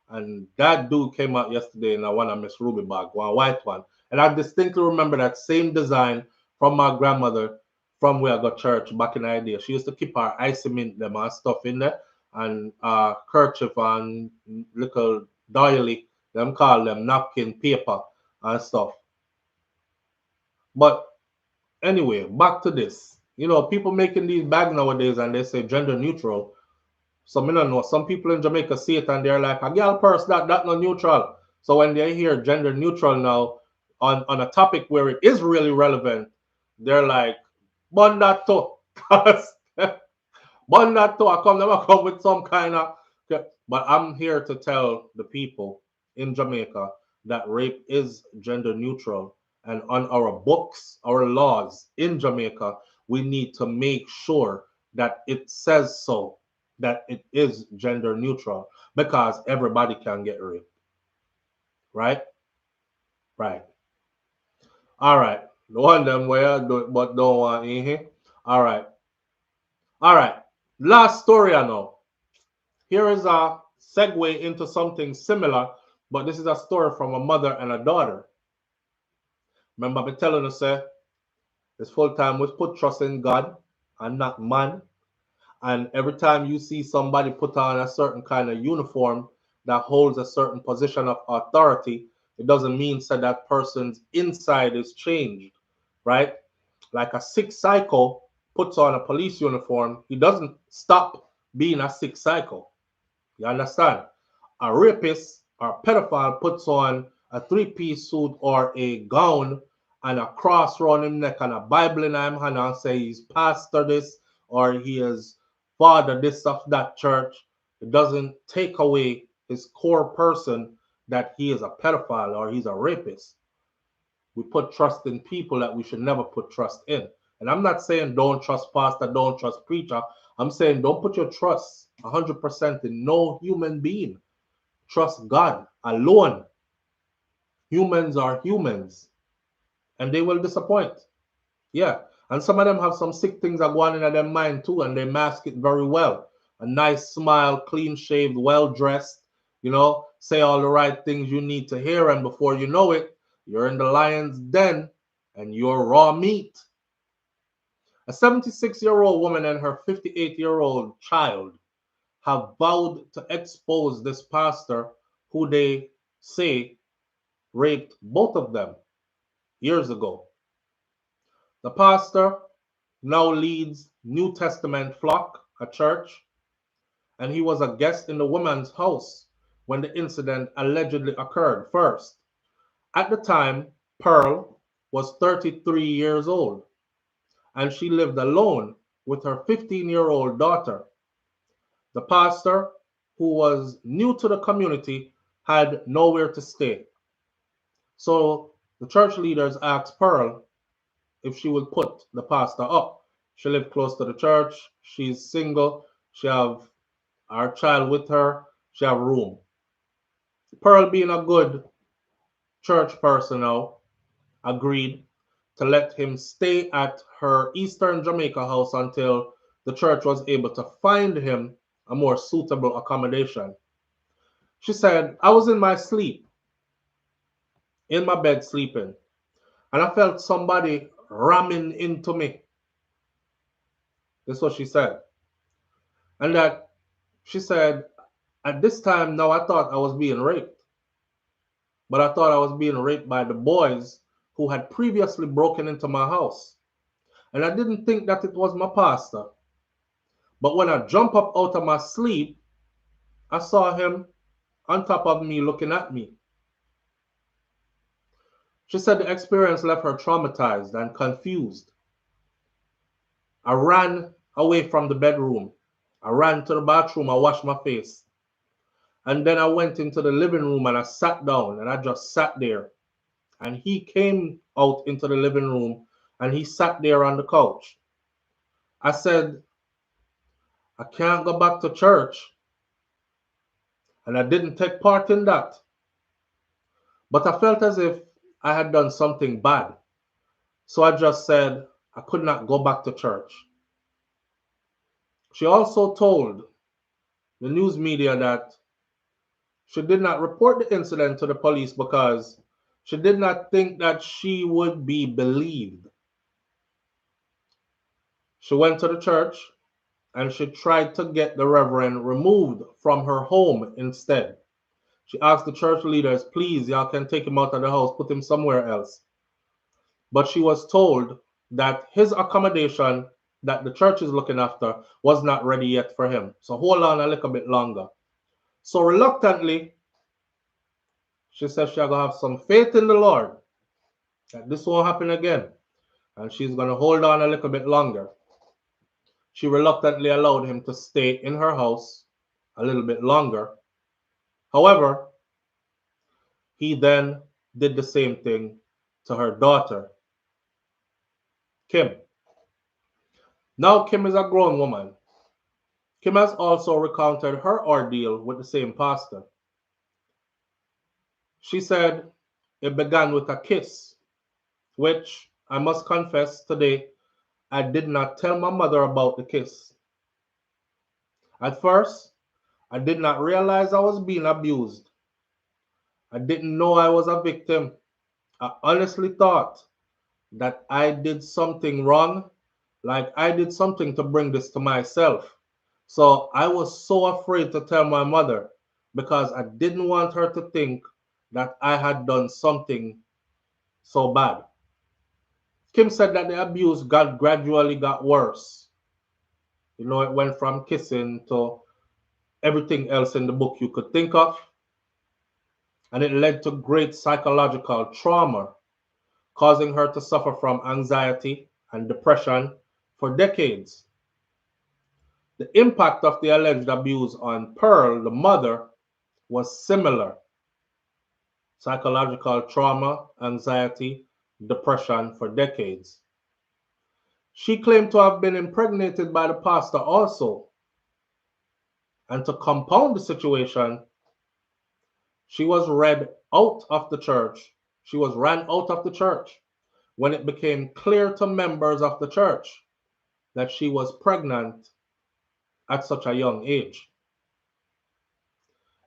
And that dude came out yesterday in one of Miss Ruby bag, one white one. And I distinctly remember that same design from my grandmother from where I got church back in the day. She used to keep her icy mint them and stuff in there and kerchief and little doily, them call them napkin paper and stuff. But anyway, back to this. You know, people making these bags nowadays and they say gender neutral. So I don't know. Some people in Jamaica see it and they're like, a girl purse that not neutral. So when they hear gender neutral now on a topic where it is really relevant, they're like, bun that too. Bun that too. I come with some kind of. But I'm here to tell the people in Jamaica that rape is gender neutral. And on our books, our laws in Jamaica, we need to make sure that it says so, that it is gender neutral, because everybody can get raped. Right? Right. All right. The one them where I do it but don't want in here. All right. All right. Last story I know. Here is a segue into something similar, but this is a story from a mother and a daughter. Remember me telling you, say, it's full time we put trust in God and not man. And every time you see somebody put on a certain kind of uniform that holds a certain position of authority, it doesn't mean that person's inside is changed, right? Like a sick psycho puts on a police uniform, he doesn't stop being a sick psycho. You understand? A rapist or a pedophile puts on a three-piece suit or a gown and a cross around his neck and a Bible in him hand and say he's pastor this or he is father this of that church. It doesn't take away his core person that he is a pedophile or he's a rapist. We put trust in people that we should never put trust in. And I'm not saying don't trust pastor, don't trust preacher. I'm saying don't put your trust 100% in no human being. Trust God alone. Humans are humans and they will disappoint. Yeah. And some of them have some sick things that go on in their mind too, and they mask it very well. A nice smile, clean shaved, well dressed, you know, say all the right things you need to hear, and before you know it, you're in the lion's den and you're raw meat. A 76-year-old woman and her 58-year-old child have vowed to expose this pastor who they say raped both of them years ago. The pastor now leads New Testament Flock, a church, and he was a guest in the woman's house when the incident allegedly occurred first. At the time, Pearl was 33 years old, and she lived alone with her 15-year-old daughter. The pastor, who was new to the community, had nowhere to stay. So the church leaders asked Pearl if she would put the pastor up. She lived close to the church. She's single. She have our child with her. She have room. Pearl, being a good church person now, agreed to let him stay at her Eastern Jamaica house until the church was able to find him a more suitable accommodation. She said, I was in my sleep, in my bed sleeping, and I felt somebody ramming into me. This is what she said. And that she said, at this time now I thought I was being raped. But I thought I was being raped by the boys who had previously broken into my house. And I didn't think that it was my pastor. But when I jumped up out of my sleep, I saw him on top of me looking at me. She said the experience left her traumatized and confused. I ran away from the bedroom. I ran to the bathroom. I washed my face. And then I went into the living room and I sat down and I just sat there. And he came out into the living room and he sat there on the couch. I said, I can't go back to church. And I didn't take part in that. But I felt as if I had done something bad. So I just said I could not go back to church. She also told the news media that she did not report the incident to the police because she did not think that she would be believed. She went to the church and she tried to get the reverend removed from her home instead. She asked the church leaders, please, y'all can take him out of the house, put him somewhere else. But she was told that his accommodation that the church is looking after was not ready yet for him. So hold on a little bit longer. So reluctantly, she said she's going to have some faith in the Lord that this won't happen again. And she's going to hold on a little bit longer. She reluctantly allowed him to stay in her house a little bit longer. However, he then did the same thing to her daughter, Kim. Now Kim is a grown woman. Kim has also recounted her ordeal with the same pastor. She said it began with a kiss, which I must confess today, I did not tell my mother about the kiss. At first, I did not realize I was being abused. I didn't know I was a victim. I honestly thought that I did something wrong, like I did something to bring this to myself. So I was so afraid to tell my mother because I didn't want her to think that I had done something so bad. Kim said that the abuse gradually got worse. You know, it went from kissing to everything else in the book you could think of. And it led to great psychological trauma, causing her to suffer from anxiety and depression for decades. The impact of the alleged abuse on Pearl, the mother, was similar. Psychological trauma, anxiety, depression for decades. She claimed to have been impregnated by the pastor also. And to compound the situation, she was read out of the church. She was ran out of the church when it became clear to members of the church that she was pregnant at such a young age.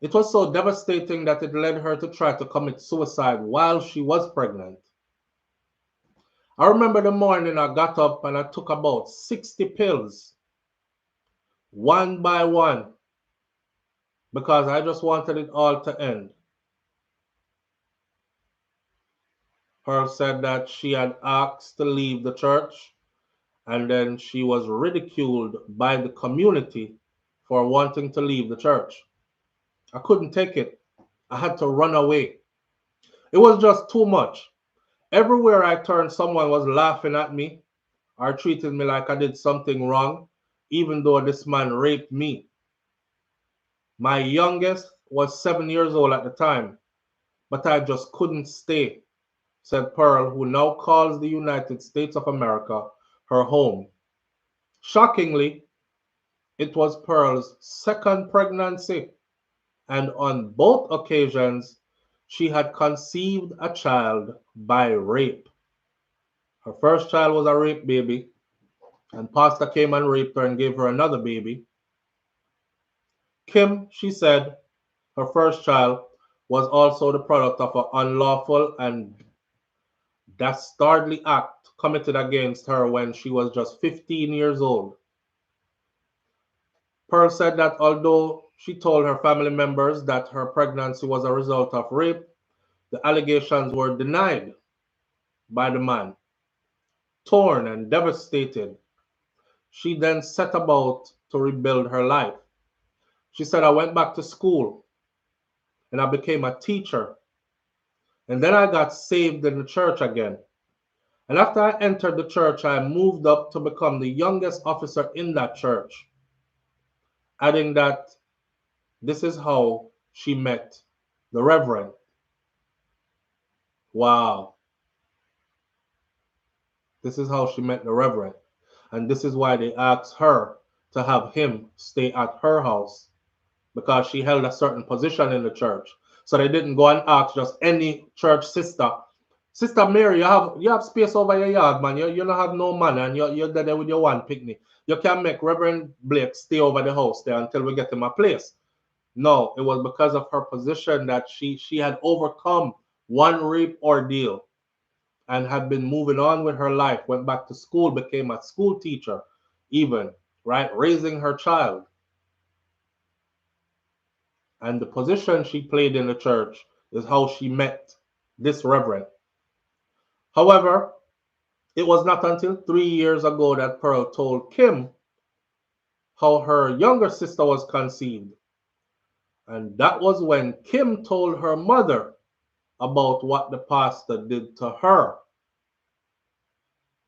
It was so devastating that it led her to try to commit suicide while she was pregnant. I remember the morning I got up and I took about 60 pills, one by one, because I just wanted it all to end. Pearl said that she had asked to leave the church and then she was ridiculed by the community for wanting to leave the church. I couldn't take it. I had to run away. It was just too much. Everywhere I turned, someone was laughing at me or treated me like I did something wrong, even though this man raped me. My youngest was 7 years old at the time, but I just couldn't stay, said Pearl, who now calls the United States of America her home. Shockingly, it was Pearl's second pregnancy, and on both occasions, she had conceived a child by rape. Her first child was a rape baby, and Pastor came and raped her and gave her another baby. Kim, she said, her first child was also the product of an unlawful and dastardly act committed against her when she was just 15 years old. Pearl said that although she told her family members that her pregnancy was a result of rape, the allegations were denied by the man. Torn and devastated, she then set about to rebuild her life. She said, I went back to school and I became a teacher. And then I got saved in the church again. And after I entered the church, I moved up to become the youngest officer in that church, adding that this is how she met the Reverend. Wow. This is how she met the Reverend. And this is why they asked her to have him stay at her house, because she held a certain position in the church. So they didn't go and ask just any church sister. Sister Mary, you have space over your yard, man. You don't have no man, and you're there with your one picnic. You can make Reverend Blake stay over the house there until we get him a place. No, it was because of her position that she had overcome one rape ordeal and had been moving on with her life, went back to school, became a school teacher, even, right, raising her child. And the position she played in the church is how she met this Reverend. However, it was not until 3 years ago that Pearl told Kim how her younger sister was conceived. And that was when Kim told her mother about what the pastor did to her,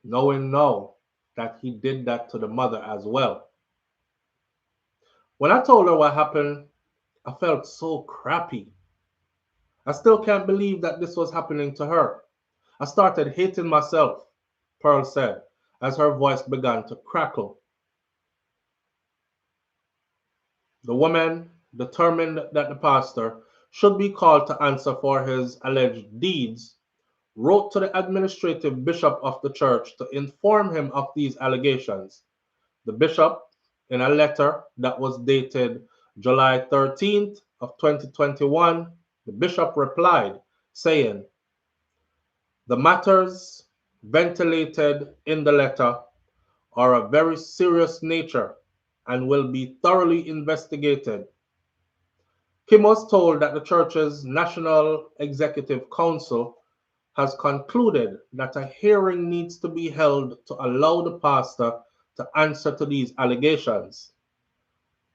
knowing now that he did that to the mother as well. When I told her what happened, I felt so crappy. I still can't believe that this was happening to her. I started hating myself, Pearl said, as her voice began to crackle. The woman, determined that the pastor should be called to answer for his alleged deeds, wrote to the administrative bishop of the church to inform him of these allegations. The bishop, in a letter that was dated July 13th of 2021, the bishop replied, saying, the matters ventilated in the letter are of very serious nature and will be thoroughly investigated. Kim was told that the church's National Executive Council has concluded that a hearing needs to be held to allow the pastor to answer to these allegations.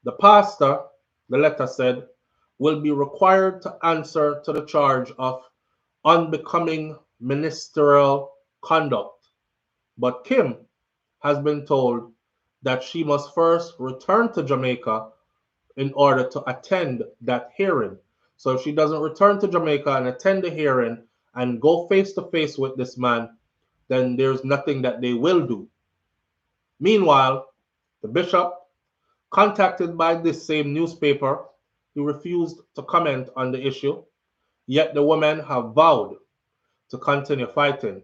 The pastor, the letter said, will be required to answer to the charge of unbecoming ministerial conduct. But Kim has been told that she must first return to Jamaica in order to attend that hearing. So if she doesn't return to Jamaica and attend the hearing and go face to face with this man, then there's nothing that they will do. Meanwhile, the bishop, contacted by this same newspaper, he refused to comment on the issue, yet the women have vowed to continue fighting.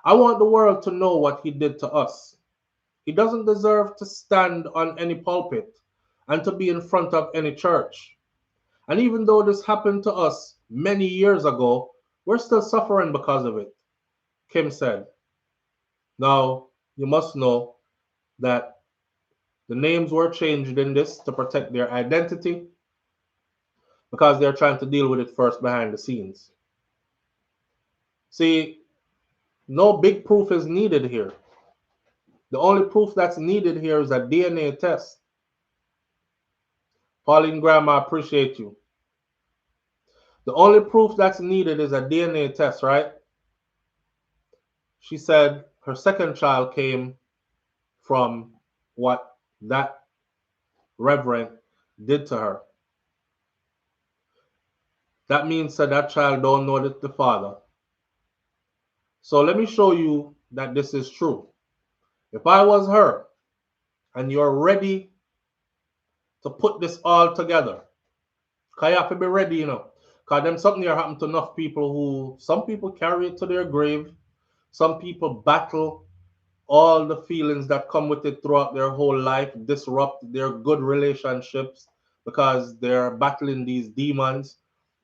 I want the world to know what he did to us. He doesn't deserve to stand on any pulpit and to be in front of any church. And even though this happened to us many years ago, we're still suffering because of it, Kim said. Now, you must know that the names were changed in this to protect their identity because they're trying to deal with it first behind the scenes. See, no big proof is needed here. The only proof that's needed here is a DNA test. Pauline Graham, I appreciate you. The only proof that's needed is a DNA test, right? She said her second child came from what that reverend did to her. That means that child don't know the father. So let me show you that this is true. If I was her and you're ready to put this all together. Because you have to be ready, you know. Because them something here happened to enough people who, some people carry it to their grave. Some people battle all the feelings that come with it throughout their whole life, disrupt their good relationships because they're battling these demons.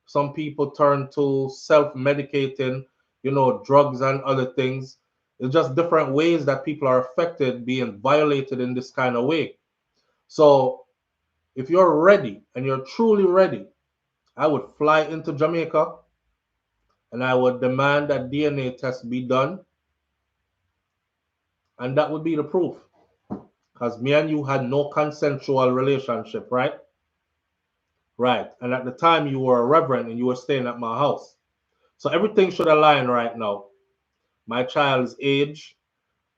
Some people turn to self-medicating, you know, drugs and other things. It's just different ways that people are affected, being violated in this kind of way. So if you're ready and you're truly ready, I would fly into Jamaica and I would demand that DNA test be done. And that would be the proof. Because me and you had no consensual relationship, right? Right. And at the time you were a reverend and you were staying at my house. So everything should align right now. My child's age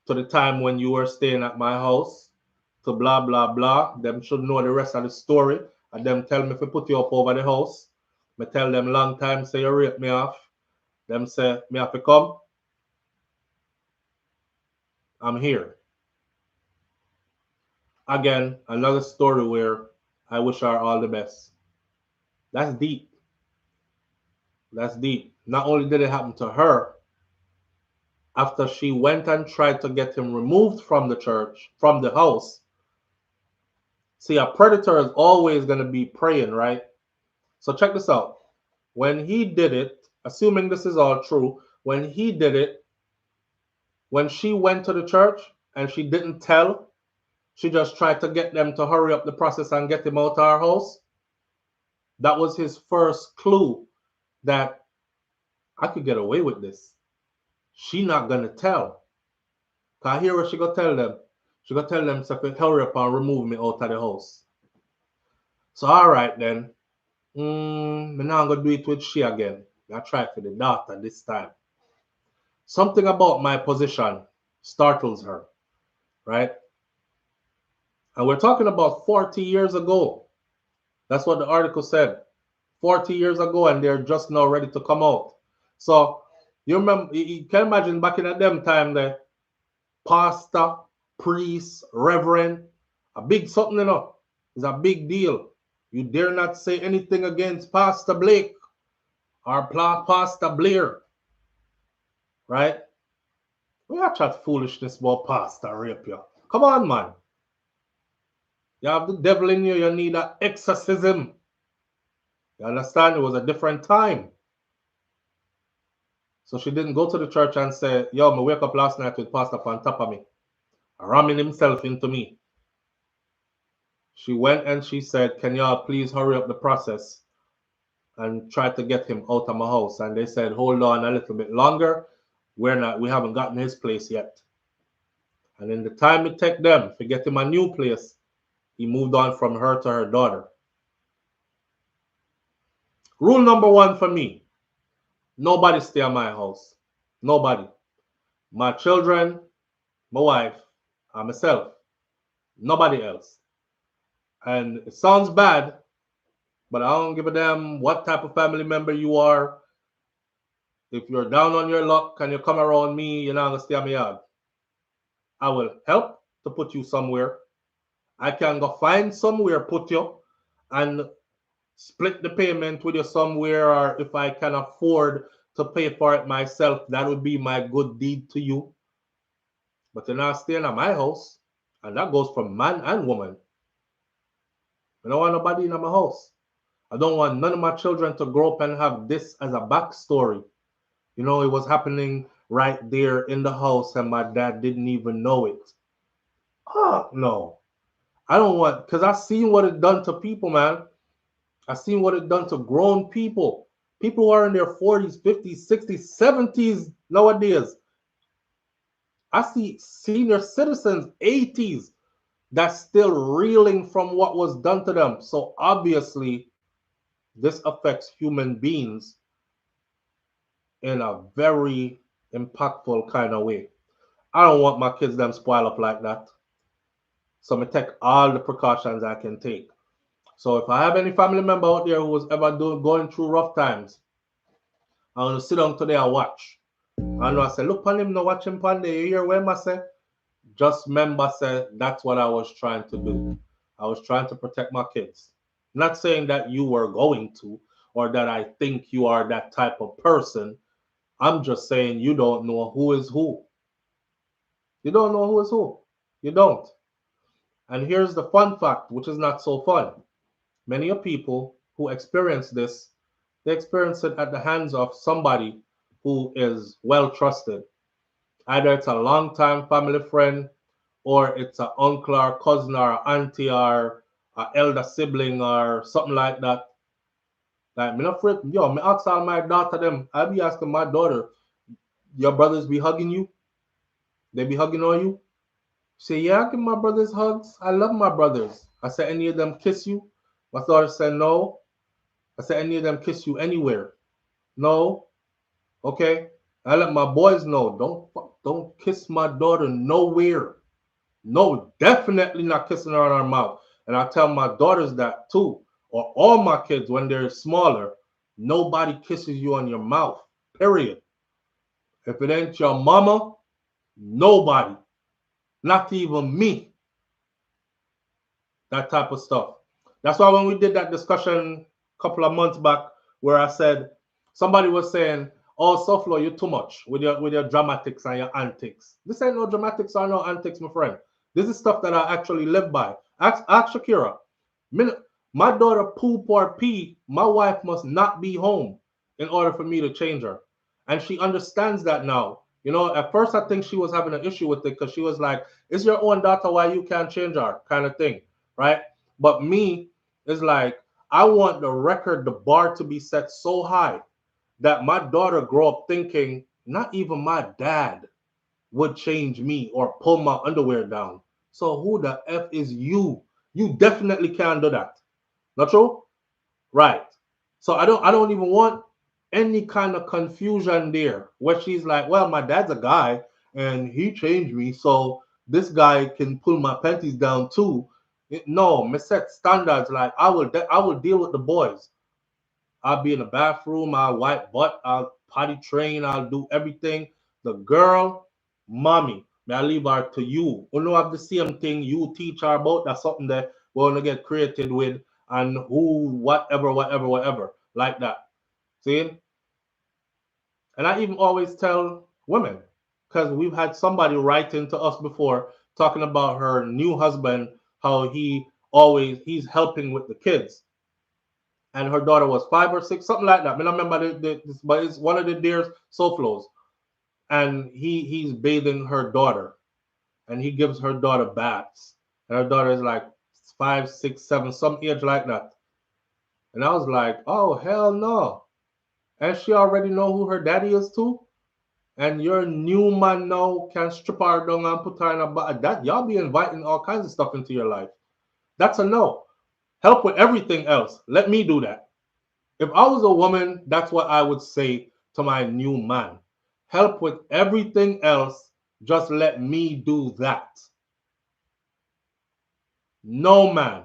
to the time when you were staying at my house to blah, blah, blah. Them should know the rest of the story. And them tell me if I put you up over the house. Me tell them long time say you rape me off. Them say me have to come. I'm here. Again, another story where I wish her all the best. That's deep. That's deep. Not only did it happen to her, after she went and tried to get him removed from the church, from the house. See, a predator is always going to be preying, right? So check this out. When he did it, assuming this is all true, when he did it, when she went to the church and she didn't tell, she just tried to get them to hurry up the process and get him out of our house. That was his first clue that I could get away with this. She not gonna tell. Cause here what she gonna tell them. She gonna tell them to hurry up and remove me out of the house. So all right then. Me now gonna do it with she again. I try for the daughter this time. Something about my position startles her, right? And we're talking about 40 years ago. That's what the article said. 40 years ago, and they're just now ready to come out. So you remember, you can imagine back in them time, the pastor, priest, reverend, a big something, you know, is a big deal. You dare not say anything against Pastor Blake or Pastor Blair, right? We are chat foolishness about pastor rape you. Come on, man. You have the devil in you. You need an exorcism. You understand? It was a different time. So she didn't go to the church and say, yo, me wake up last night with pastor on top of me, ramming himself into me. She went and she said, can y'all please hurry up the process and try to get him out of my house? And they said, hold on a little bit longer. We haven't gotten his place yet. And in the time it took them to get him a new place, he moved on from her to her daughter. Rule number one for me, nobody stay at my house. Nobody. My children, my wife, and myself. Nobody else. And it sounds bad, but I don't give a damn what type of family member you are. If you're down on your luck and you come around me, you're not going to stay at my yard. I will help to put you somewhere. I can go find somewhere, put you, and split the payment with you somewhere, or if I can afford to pay for it myself, that would be my good deed to you. But you're not staying at my house, and that goes for man and woman. I don't want nobody in my house. I don't want none of my children to grow up and have this as a backstory. You know, it was happening right there in the house and my dad didn't even know it. Oh, no. I don't want, because I've seen what it done to people, man. I've seen what it done to grown people. People who are in their 40s, 50s, 60s, 70s nowadays. I see senior citizens, 80s, that's still reeling from what was done to them. So obviously, this affects human beings in a very impactful kind of way. I don't want my kids them spoil up like that. So I take all the precautions I can take. So if I have any family member out there who was ever going through rough times, I'm going to sit down today and watch. And I say, look on him, no watch him on there. You hear what I say? Just remember, say, that's what I was trying to do. I was trying to protect my kids. Not saying that you were going to, or that I think you are that type of person. I'm just saying you don't know who is who. You don't know who is who. You don't. And here's the fun fact, which is not so fun. Many of people who experience this, they experience it at the hands of somebody who is well trusted. Either it's a long-time family friend, or it's an uncle or cousin or auntie or an elder sibling or something like that. Like, me not afraid, yo, me ask all my daughter them, I be asking my daughter, your brothers be hugging you? They be hugging on you? Say, yeah, I give my brothers hugs. I love my brothers. I said, any of them kiss you? My daughter said, no. I said, any of them kiss you anywhere? No. Okay. I let my boys know, don't kiss my daughter nowhere. No, definitely not kissing her on her mouth. And I tell my daughters that too, or all my kids when they're smaller, nobody kisses you on your mouth, period. If it ain't your mama, nobody, not even me. That type of stuff. That's why when we did that discussion a couple of months back, where I said somebody was saying, "Oh, SouFLo, you're too much with your dramatics and your antics." This ain't no dramatics or no antics, my friend. This is stuff that I actually live by. Ask Shakira. My daughter poop or pee, my wife must not be home in order for me to change her, and she understands that now. You know, at first I think she was having an issue with it because she was like, "It's your own daughter, why you can't change her?" kind of thing, right? But me is like, I want the bar to be set so high that my daughter grow up thinking not even my dad would change me or pull my underwear down. So who the F is you? You definitely can't do that. Not true? Right. So I don't even want any kind of confusion there where she's like, well, my dad's a guy and he changed me, so this guy can pull my panties down too. No, me set standards. Like I will deal with the boys. I'll be in the bathroom, I'll wipe butt, I'll potty train, I'll do everything. The girl, mommy, may I leave her to you. You know have the same thing you teach her about. That's something that we're gonna get created with and who, whatever, like that. See? And I even always tell women, because we've had somebody write into us before talking about her new husband, how he's helping with the kids. And her daughter was 5 or 6, something like that. I don't remember but it's one of the dear's SouFLos. And he's bathing her daughter, and he gives her daughter baths. And her daughter is like 5, 6, 7, some age like that. And I was like, oh hell no. And she already know who her daddy is too. And your new man now can strip her down and put her in a bag. That y'all be inviting all kinds of stuff into your life. That's a no. Help with everything else. Let me do that. If I was a woman, that's what I would say to my new man. Help with everything else. Just let me do that. No man.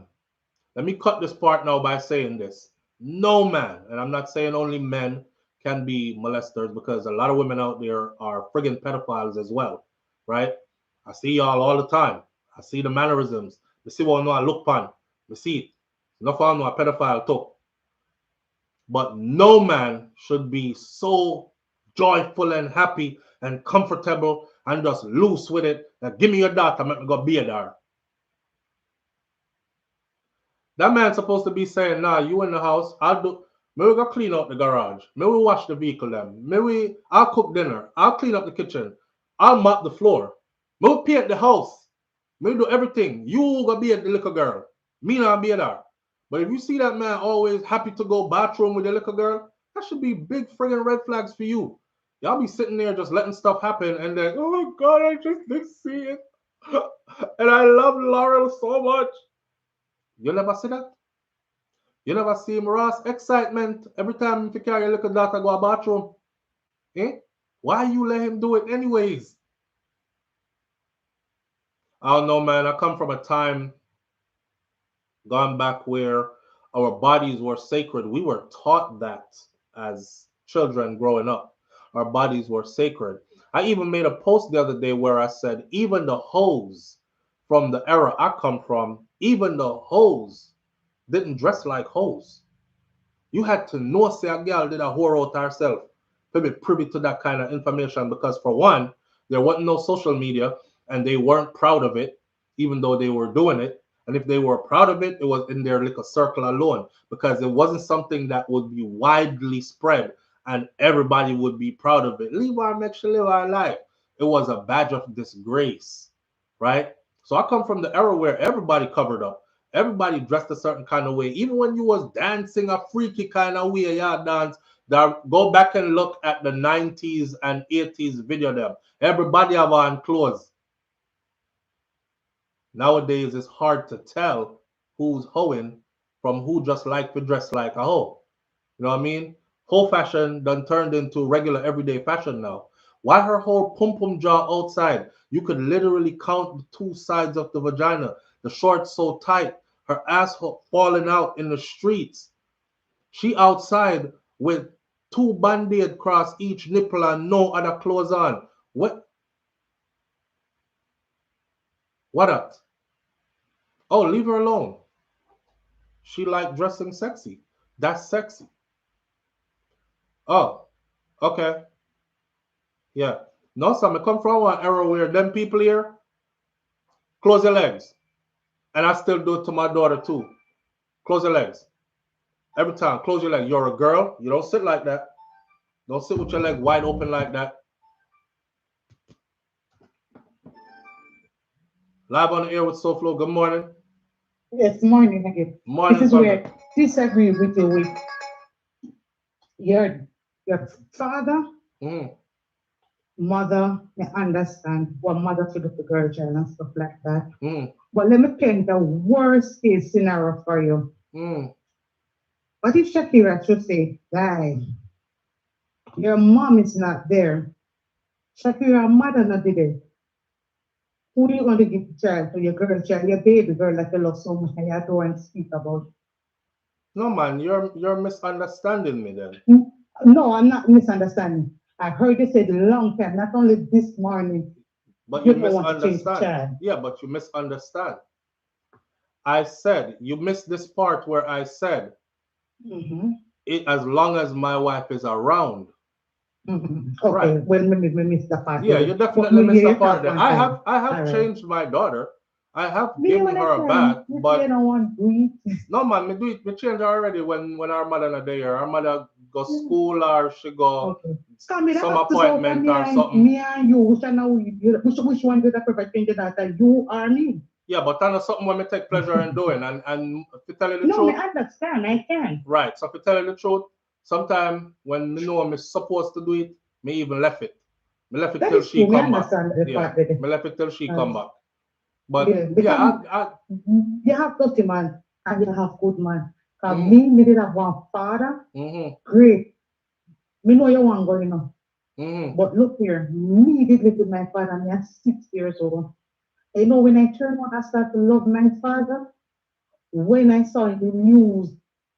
Let me cut this part now by saying this. No man, and I'm not saying only men can be molesters, because a lot of women out there are friggin' pedophiles as well, right? I see y'all all the time. I see the mannerisms. You see what I look pan. You see it. No fun no a pedophile too. But no man should be so joyful and happy and comfortable and just loose with it. Now, give me your daughter, let me go be there. That man's supposed to be saying, nah, you in the house, maybe we go clean out the garage. Maybe we wash the vehicle then. I'll cook dinner. I'll clean up the kitchen. I'll mop the floor. Maybe paint the house. Maybe do everything. You go be at the little girl. Me not be there. But if you see that man always happy to go bathroom with the little girl, that should be big friggin' red flags for you. Y'all be sitting there just letting stuff happen and then, oh God, I just didn't see it. And I love Laurel so much. You never see that? You never see Ross excitement every time you carry your little daughter go to the bathroom? Eh? Why you let him do it anyways? I don't know, man. I come from a time gone back where our bodies were sacred. We were taught that as children growing up. Our bodies were sacred. I even made a post the other day where I said, even the hoes from the era I come from, even the hoes didn't dress like hoes. You had to know say a girl did a whore out herself to be privy to that kind of information because for one, there wasn't no social media and they weren't proud of it, even though they were doing it. And if they were proud of it, it was in their little circle alone because it wasn't something that would be widely spread and everybody would be proud of it. Leave her, make sure live her life. It was a badge of disgrace, right? So I come from the era where everybody covered up. Everybody dressed a certain kind of way. Even when you was dancing a freaky kind of way, yeah, dance. Go back and look at the 90s and 80s video them. Everybody have on clothes. Nowadays, it's hard to tell who's hoeing from who just like to dress like a hoe. You know what I mean? Hoe fashion done turned into regular everyday fashion now. Why her whole pum-pum jaw outside? You could literally count the two sides of the vagina. The shorts so tight, her asshole falling out in the streets. She outside with two band-aid across each nipple and no other clothes on. What up? Oh, leave her alone. She like dressing sexy. That's sexy. Oh, okay. Yeah. No, son, I come from one era where them people here close your legs. And I still do it to my daughter too. Close your legs. Every time, close your legs. You're a girl. You don't sit like that. Don't sit with your leg wide open like that. Live on the air with SouFLo. Good morning. Yes, morning again. Morning. This is where I disagree with you with your father, mother, I understand what mother to do for girl child and stuff like that. But let me paint the worst case scenario for you. What if Shakira should say, guy, your mom is not there. Shakira, mother not there. Who are you going to give the child to your girl child, your baby girl that you love so much and you don't want to speak about? No, man, you're misunderstanding me then. No, I'm not misunderstanding. I heard you say it a long time, not only this morning. But you misunderstand. Yeah, but you misunderstand. I said, you missed this part where I said, it, as long as my wife is around. Okay, right. Well, maybe missed the part. Yeah, you definitely missed the part there. I have changed my daughter. I have given her a bath, but no man, me do it. Me change her already when our mother not there. Our mother go school or she go some appointment or something. Me and you, which one did I prefer change that? You or me? Yeah, but that's something when me take pleasure in doing. And to tell you the truth. No, I understand. I can. Right. So to tell you the truth, sometimes when me know I'm supposed to do it, me even left it. Me left it till she come back. Yeah. Me left it till she come back. But yeah, you have dirty man and you have good man. Cause me did have one father. Great. Me know you want going on. But look here, me did live with my father and I'm 6 years old. You know, when I turned out, I started to love my father. When I saw in the news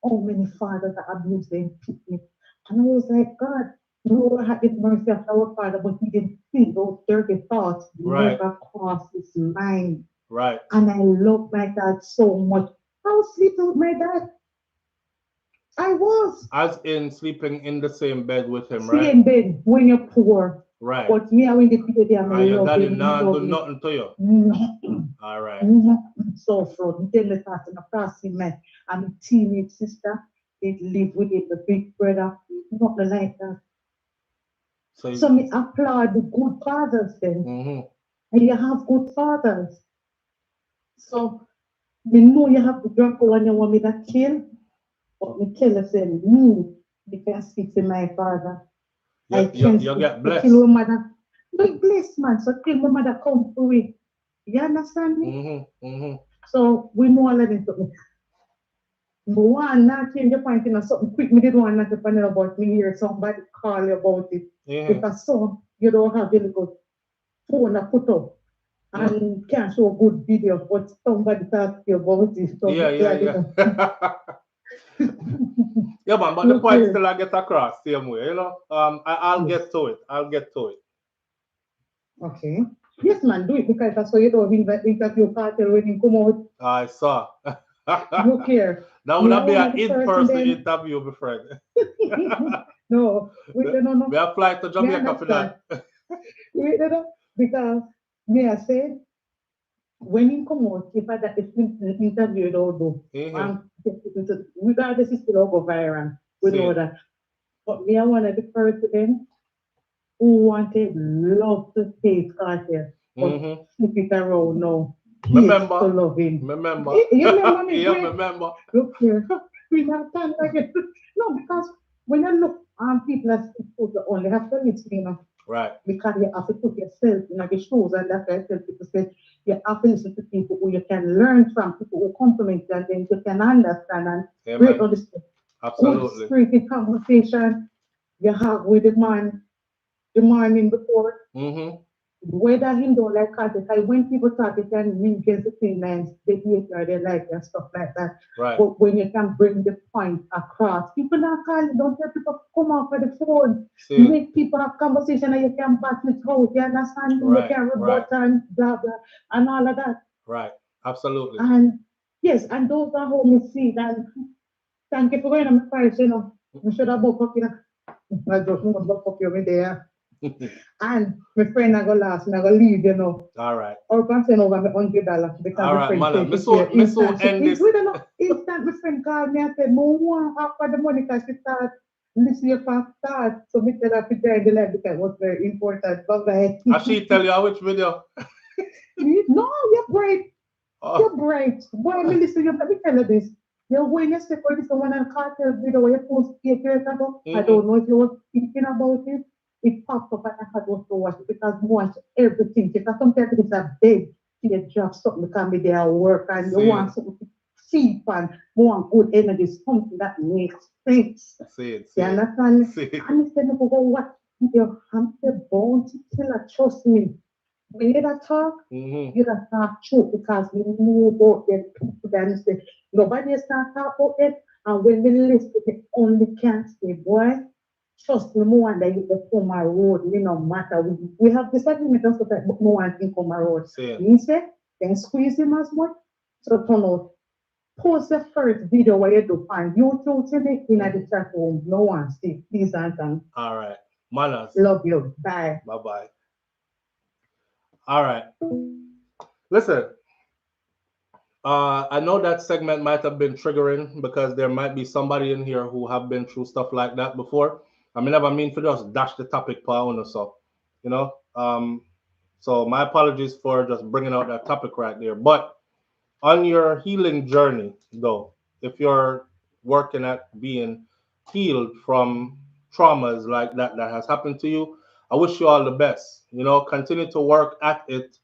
how many fathers that abused their people, and I was like, God, Lord had this mercy of our father, but he didn't think those dirty thoughts never crossed his mind. Right. And I love my dad so much. I was sleeping with my dad. I was. As in sleeping in the same bed with him, right? Same bed when you're poor. Right. But me, I went to the and your daddy not do nothing to you? Nothing. All right. So then the person across him, man, and the teenage sister, they live with it, the big brother, nothing like that. So me applaud the good fathers then. And you have good fathers. So me know you have to drop when you want me to kill. But me tell you, say, me, you can speak to my father. You get blessed. Kill my mother. Not blessed, man. So kill my mother come through it. You understand me? So we know all of this. But one, not change your point, something quick. Me didn't want to find out about me here. Somebody call you about it. Because so you don't have really good phone to put up. And can't show a good video, but somebody talk to you about it. So yeah, man, but the point still I get across same way, you know. I'll get to it. Okay. Yes, man, do it because that's why you don't interview cartel when you come out. I saw. You care. That would Me, not I be one an of the person in-person then. interview, my friend. No, no. We have flight to Me Jamaica for understand. that. Because me, I said, when you come out, if I that interview, you don't do. Regardless, it's still go viral. We know that. But me, I one of the person who wanted love to take cartel, but flip it around now. Remember? To love him. Remember? You remember me? Yeah, remember. Look here. We have time again. No, because when you look people are supposed to only have to listen, you know. Right. Because you have to put yourself in the shoes, and that's why I tell people say you have to listen to people who you can learn from, people who compliment you, and then you can understand and great understand. Absolutely. Good spirited conversation you have with the morning before. Whether him don't like content, like when people talk, they can mean against the thing and they hate or they like and stuff like that. Right. But when you can bring the point across, people not call you, don't tell people come off of the phone. Make people have conversation and you can back it out. You understand? Right. You can rebut and blah blah and all of that. Right. Absolutely. And yes, and those are how we see that. Thank you for going on my price, you know. We should have booked up, you know. I just want to book up you there. And my friend I go last and I go leave, you know. All right. Or can send over $100 because all my right, friend man. said instant. Instant my friend called me and said, "Mo want half of the money because she start listen from start." So me tell her to join the live because it was very important. Bye. Has she tell you which video? No, you're bright. You're bright. Boy, me listen, let me tell you this. You're going to say for this one and cartel video where you post 8 years ago. I don't know if you were thinking about it. It popped up and I had to watch it because I want everything. Because sometimes it's a big you drop something can be there at work and you want something to see and want good energy, something that makes sense. You understand? And instead of go what your hamster bones still trust me. When you talk, you talk true because we know about them people that say nobody else can talk about it. And when we listen, they only can say, boy, trust me more than you can come my road, you know, matter. We have disagreement and stuff like but no one can come my road. You say, then squeeze him as much. So turn out. Post the first video where you do on YouTube today in the chat room. No one see. Please and thank. All right. Manners. Love you. Bye. Bye-bye. All right. Listen. I know that segment might have been triggering because there might be somebody in here who have been through stuff like that before. I mean, never mean for just dash the topic per owner, so you know. So my apologies for just bringing out that topic right there. But on your healing journey, though, if you're working at being healed from traumas like that has happened to you, I wish you all the best. You know, continue to work at it.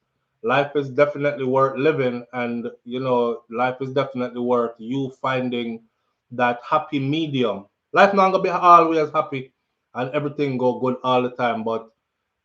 Life is definitely worth living, and you know, life is definitely worth you finding that happy medium. Life not gonna be always happy and everything go good all the time, but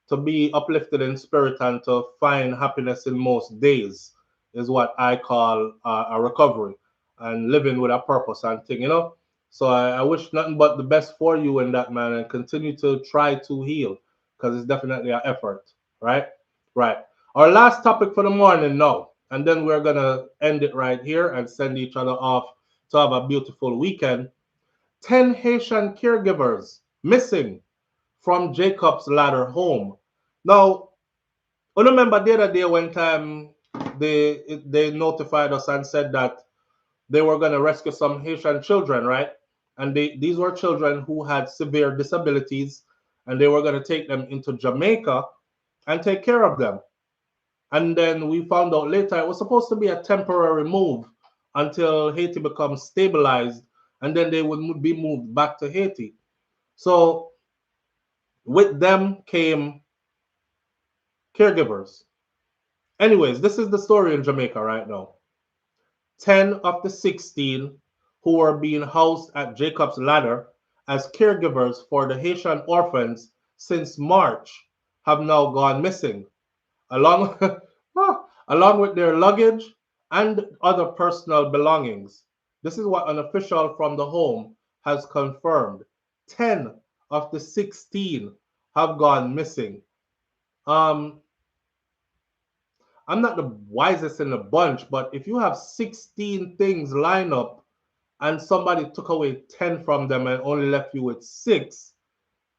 to be uplifted in spirit and to find happiness in most days is what I call a recovery and living with a purpose and thing, you know. So I wish nothing but the best for you in that, man, and continue to try to heal because it's definitely an effort, right? Right. Our last topic for the morning now, and then we're gonna end it right here and send each other off to have a beautiful weekend. 10 Haitian caregivers missing from Jacob's Ladder home. Now, I remember the other day when they notified us and said that they were going to rescue some Haitian children, right? And these were children who had severe disabilities, and they were going to take them into Jamaica and take care of them. And then we found out later it was supposed to be a temporary move until Haiti becomes stabilized, and then they would be moved back to Haiti. So with them came caregivers. Anyways, this is the story in Jamaica right now. 10 of the 16 who are being housed at Jacob's Ladder as caregivers for the Haitian orphans since March have now gone missing, along, along with their luggage and other personal belongings. This is what an official from the home has confirmed. 10 of the 16 have gone missing. I'm not the wisest in the bunch, but if you have 16 things lined up and somebody took away 10 from them and only left you with 6,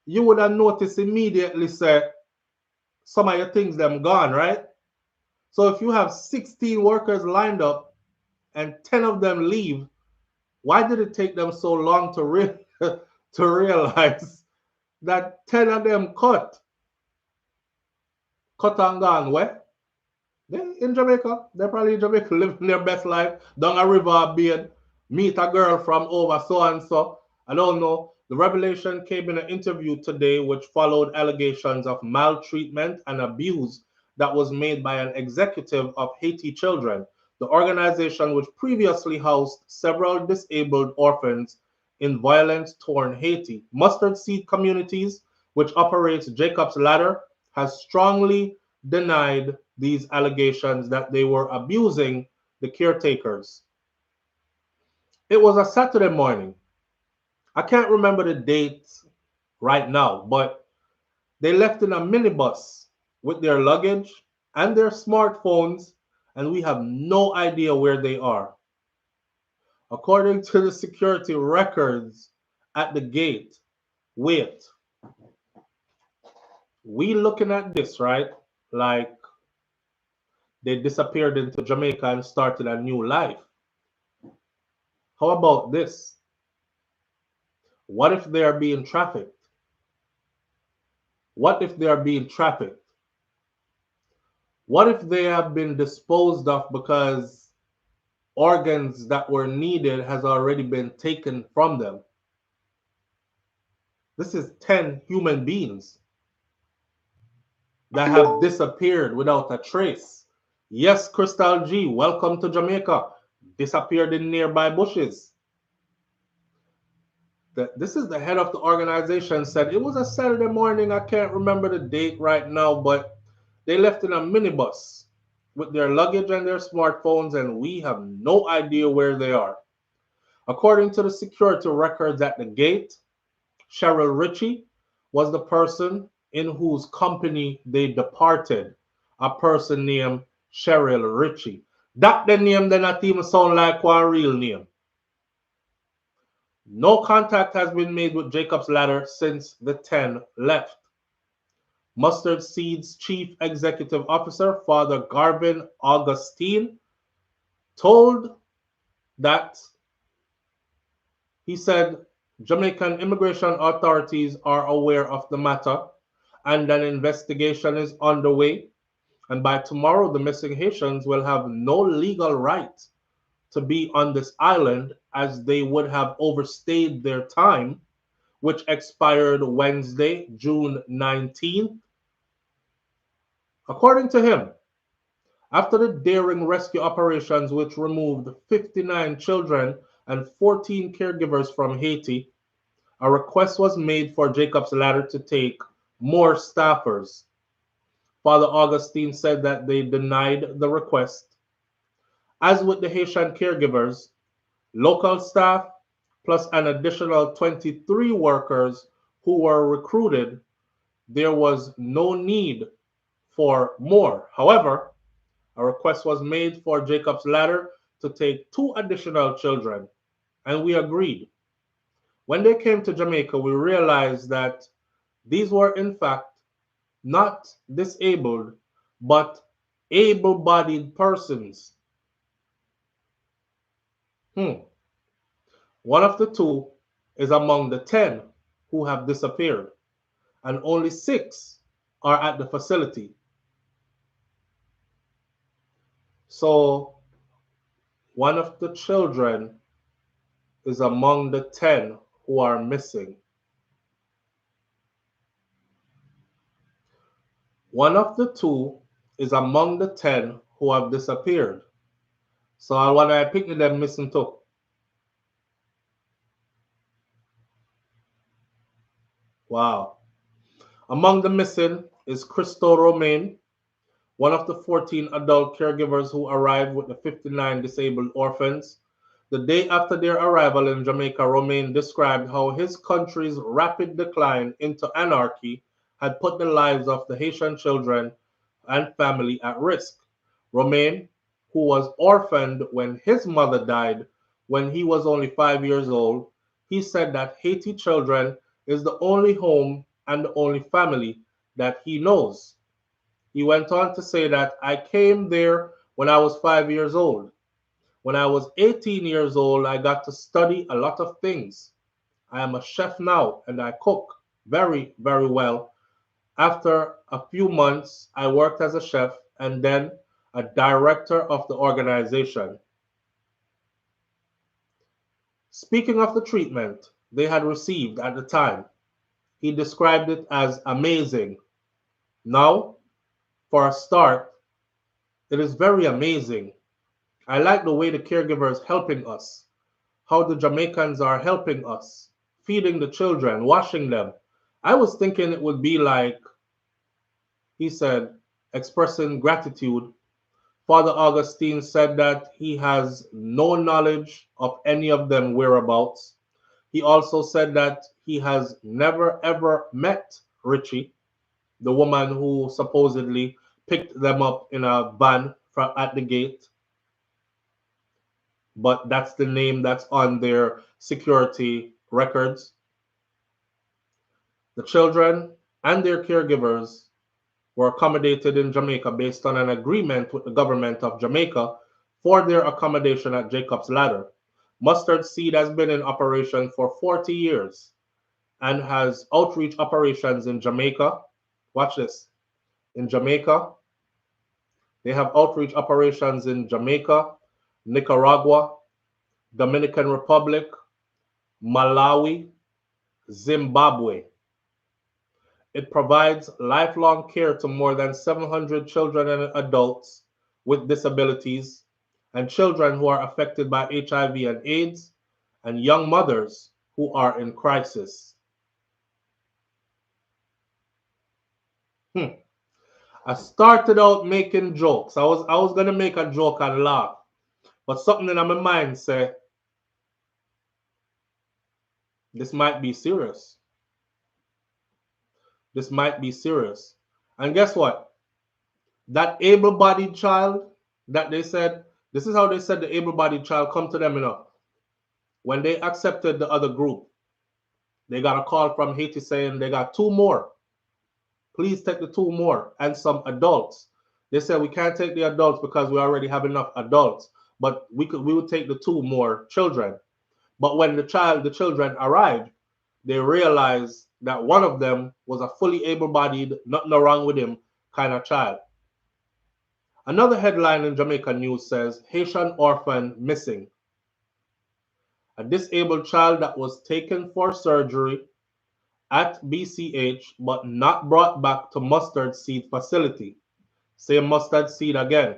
you would have noticed immediately, say, some of your things them gone, right? So if you have 16 workers lined up and 10 of them leave, why did it take them so long to to realize that 10 of them cut and gone? Where? They in Jamaica. They're probably in Jamaica living their best life down a river bed, meet a girl from over so and so. I don't know. The revelation came in an interview today, which followed allegations of maltreatment and abuse that was made by an executive of Haiti Children, the organization which previously housed several disabled orphans in violence-torn Haiti. Mustard Seed Communities, which operates Jacob's Ladder, has strongly denied these allegations that they were abusing the caretakers. It was a Saturday morning. I can't remember the date right now, but they left in a minibus with their luggage and their smartphones, and we have no idea where they are. According to the security records at the gate, wait, we looking at this, right? Like they disappeared into Jamaica and started a new life. How about this? What if they are being trafficked? What if they are being trafficked? What if they have been disposed of because organs that were needed has already been taken from them? This is 10 human beings that have disappeared without a trace. Yes, Crystal G, welcome to Jamaica. Disappeared in nearby bushes. This is the head of the organization said it was a Saturday morning. I can't remember the date right now, but they left in a minibus with their luggage and their smartphones, and we have no idea where they are. According to the security records at the gate, Cheryl Ritchie was the person in whose company they departed, a person named Cheryl Ritchie. That the name does not even sound like one real name. No contact has been made with Jacob's Ladder since the 10 left. Mustard Seed's Chief Executive Officer, Father Garvin Augustine, told that he said Jamaican immigration authorities are aware of the matter and an investigation is underway. And by tomorrow, the missing Haitians will have no legal right to be on this island as they would have overstayed their time, which expired Wednesday, June 19th. According to him, after the daring rescue operations which removed 59 children and 14 caregivers from Haiti, a request was made for Jacob's Ladder to take more staffers. Father Augustine said that they denied the request. As with the Haitian caregivers, local staff plus an additional 23 workers who were recruited, there was no need for more. However, a request was made for Jacob's Ladder to take 2 additional children, and we agreed. When they came to Jamaica, we realized that these were in fact not disabled, but able-bodied persons. One of the 2 is among the 10 who have disappeared, and only 6 are at the facility. So one of the children is among the 10 who are missing. One of the 2 is among the 10 who have disappeared. So I want to pick them missing too. Wow. Among the missing is Crystal Romaine, one of the 14 adult caregivers who arrived with the 59 disabled orphans. The day after their arrival in Jamaica, Romaine described how his country's rapid decline into anarchy had put the lives of the Haitian children and family at risk. Romain, who was orphaned when his mother died when he was only 5 years old, he said that Haiti children is the only home and the only family that he knows. He went on to say that I came there when I was 5 years old. When I was 18 years old, I got to study a lot of things. I am a chef now and I cook very, very well. After a few months, I worked as a chef and then a director of the organization. Speaking of the treatment they had received at the time, he described it as amazing. Now, for a start, it is very amazing. I like the way the caregivers helping us, how the Jamaicans are helping us, feeding the children, washing them. I was thinking it would be like, he said, expressing gratitude. Father Augustine said that he has no knowledge of any of them whereabouts. He also said that he has never ever met Richie, the woman who supposedly picked them up in a van at the gate, but that's the name that's on their security records. The children and their caregivers were accommodated in Jamaica based on an agreement with the government of Jamaica for their accommodation at Jacob's Ladder. Mustard Seed has been in operation for 40 years and has outreach operations in Jamaica. Watch this. In Jamaica, they have outreach operations in Jamaica, Nicaragua, Dominican Republic, Malawi, Zimbabwe. It provides lifelong care to more than 700 children and adults with disabilities and children who are affected by HIV and AIDS and young mothers who are in crisis. I started out making jokes. I was gonna make a joke and laugh, but something in my mind said, this might be serious. This might be serious. And guess what? That able-bodied child that they said, this is how they said the able-bodied child come to them, when they accepted the other group. They got a call from Haiti saying they got 2 more. Please take the 2 more and some adults. They said we can't take the adults because we already have enough adults, but we would take the 2 more children. But when the children arrived, they realized that one of them was a fully able-bodied, nothing wrong with him kind of child. Another headline in Jamaica news says, Haitian orphan missing. A disabled child that was taken for surgery at BCH but not brought back to Mustard Seed facility. Say Mustard Seed again.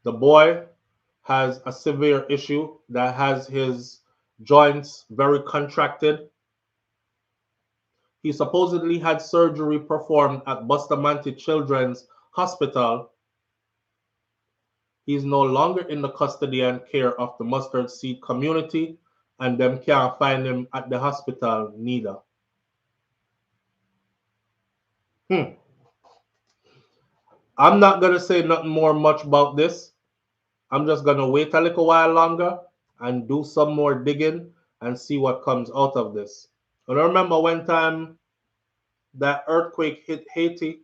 The boy has a severe issue that has his joints very contracted. He supposedly had surgery performed at Bustamante Children's Hospital. He is no longer in the custody and care of the Mustard Seed community, and them can't find him at the hospital neither. I'm not going to say nothing more much about this. I'm just going to wait a little while longer and do some more digging and see what comes out of this. And I remember one time that earthquake hit Haiti,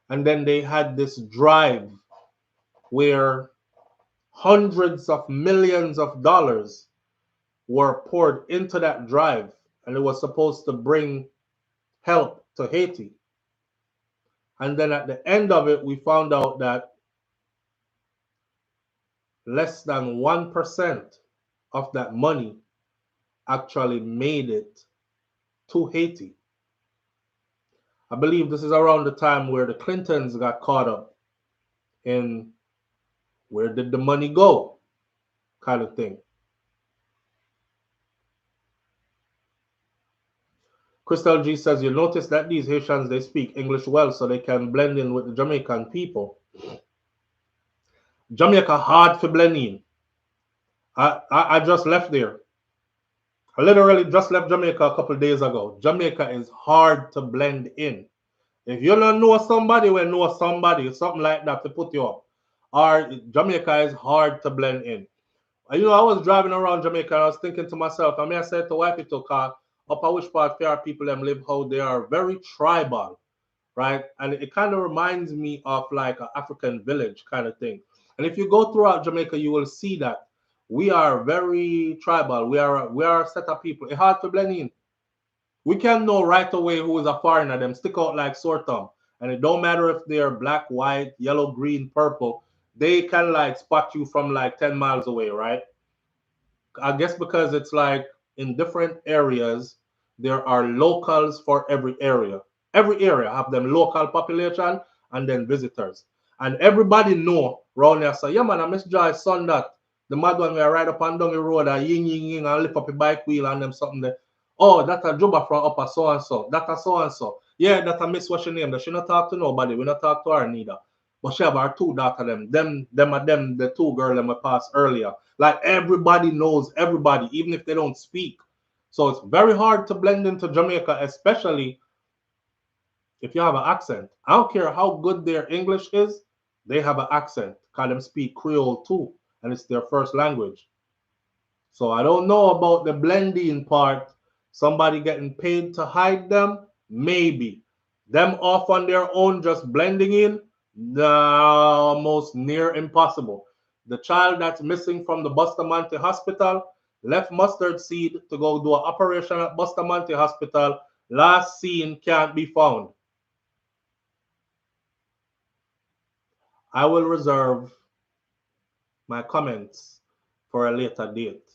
and then they had this drive where hundreds of millions of dollars were poured into that drive, and it was supposed to bring help to Haiti. And then at the end of it, we found out that less than 1% of that money actually made it to Haiti. I believe this is around the time where the Clintons got caught up in where did the money go kind of thing. Crystal G says, you notice that these Haitians, they speak English well so they can blend in with the Jamaican people. Jamaica hard for blend in. I just left there. I literally just left Jamaica a couple of days ago. Jamaica is hard to blend in. If you don't know somebody, we know somebody, something like that to put you up. Or Jamaica is hard to blend in. You know, I was driving around Jamaica and I was thinking to myself, I mean, I said to wife it took up a which part fair people them live how they are very tribal, right? And it kind of reminds me of like an African village kind of thing. And if you go throughout Jamaica, you will see that we are very tribal. We are a set of people. It's hard to blend in. We can know right away who is a foreigner. Them stick out like sore thumb. And it don't matter if they're black, white, yellow, green, purple. They can like spot you from like 10 miles away, right? I guess because it's like in different areas, there are locals for every area. Every area have them local population and then visitors. And everybody know round there say, yeah man, I miss Joy son that. The mad one where I ride up and down the road and ying ying ying and lift up a bike wheel and them something there. Oh, that a Juba from upper so and so. That a so and so. Yeah, that a miss what's your name. That she not talk to nobody. We not talk to her neither. But she have her two daughter them are them, the two girl them we passed earlier. Like everybody knows everybody, even if they don't speak. So it's very hard to blend into Jamaica, especially if you have an accent. I don't care how good their English is, they have an accent. Because them speak Creole too, and it's their first language. So I don't know about the blending part. Somebody getting paid to hide them? Maybe. Them off on their own just blending in? No, almost near impossible. The child that's missing from the Bustamante Hospital left mustard seed to go do an operation at Bustamante Hospital. Last seen can't be found. I will reserve my comments for a later date.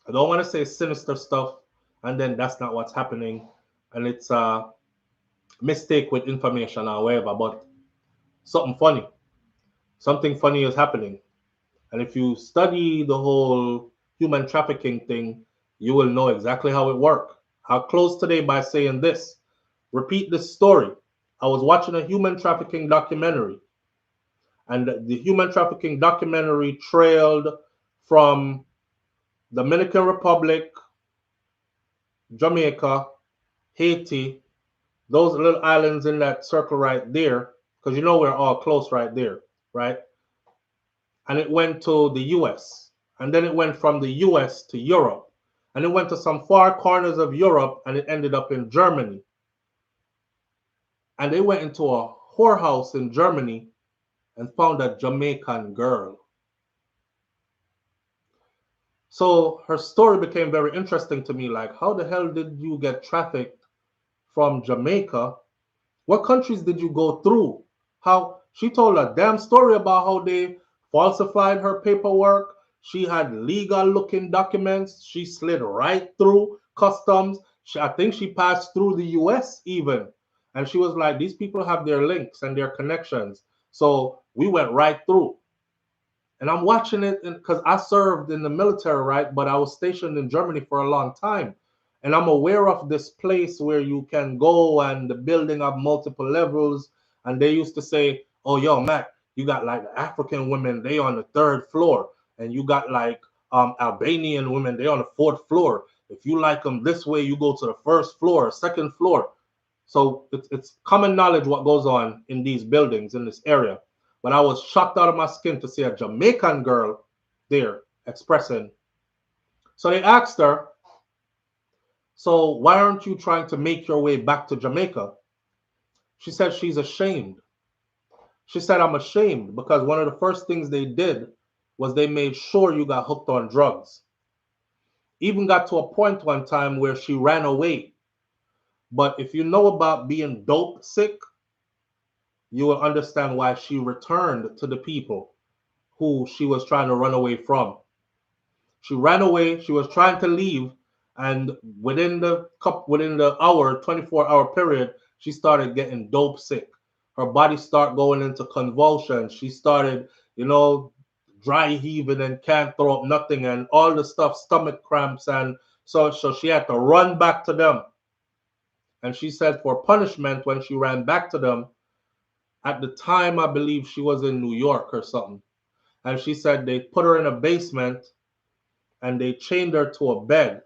I don't want to say sinister stuff, and then that's not what's happening, and it's a mistake with information or whatever, but something funny is happening. And if you study the whole human trafficking thing, you will know exactly how it works. I'll close today by saying this. Repeat this story. I was watching a human trafficking documentary, and the human trafficking documentary trailed from Dominican Republic, Jamaica, Haiti, those little islands in that circle right there, because you know we're all close right there, right? And it went to the US. And then it went from the US to Europe. And it went to some far corners of Europe and it ended up in Germany. And they went into a whorehouse in Germany and found a Jamaican girl. So her story became very interesting to me. Like, how the hell did you get trafficked from Jamaica? What countries did you go through? How she told a damn story about how they falsified her paperwork. She had legal looking documents. She slid right through customs. I think she passed through the US even. And she was like, these people have their links and their connections. So we went right through. And I'm watching it because I served in the military, right? But I was stationed in Germany for a long time. And I'm aware of this place where you can go and the building of multiple levels. And they used to say, oh, yo, Matt, you got like the African women, they on the 3rd floor. And you got like Albanian women, they on the 4th floor. If you like them this way, you go to the 1st floor, 2nd floor. So it's common knowledge what goes on in these buildings in this area. But I was shocked out of my skin to see a Jamaican girl there expressing. So they asked her, so why aren't you trying to make your way back to Jamaica? She said she's ashamed. She said, I'm ashamed because one of the first things they did was they made sure you got hooked on drugs. Even got to a point one time where she ran away. But if you know about being dope sick, you will understand why she returned to the people who she was trying to run away from. She ran away, she was trying to leave, and within the hour, 24-hour period, she started getting dope sick. Her body started going into convulsions. She started, dry heaving and can't throw up nothing and all the stuff, stomach cramps, and so she had to run back to them. And she said for punishment, when she ran back to them, at the time, I believe she was in New York or something. And she said they put her in a basement and they chained her to a bed.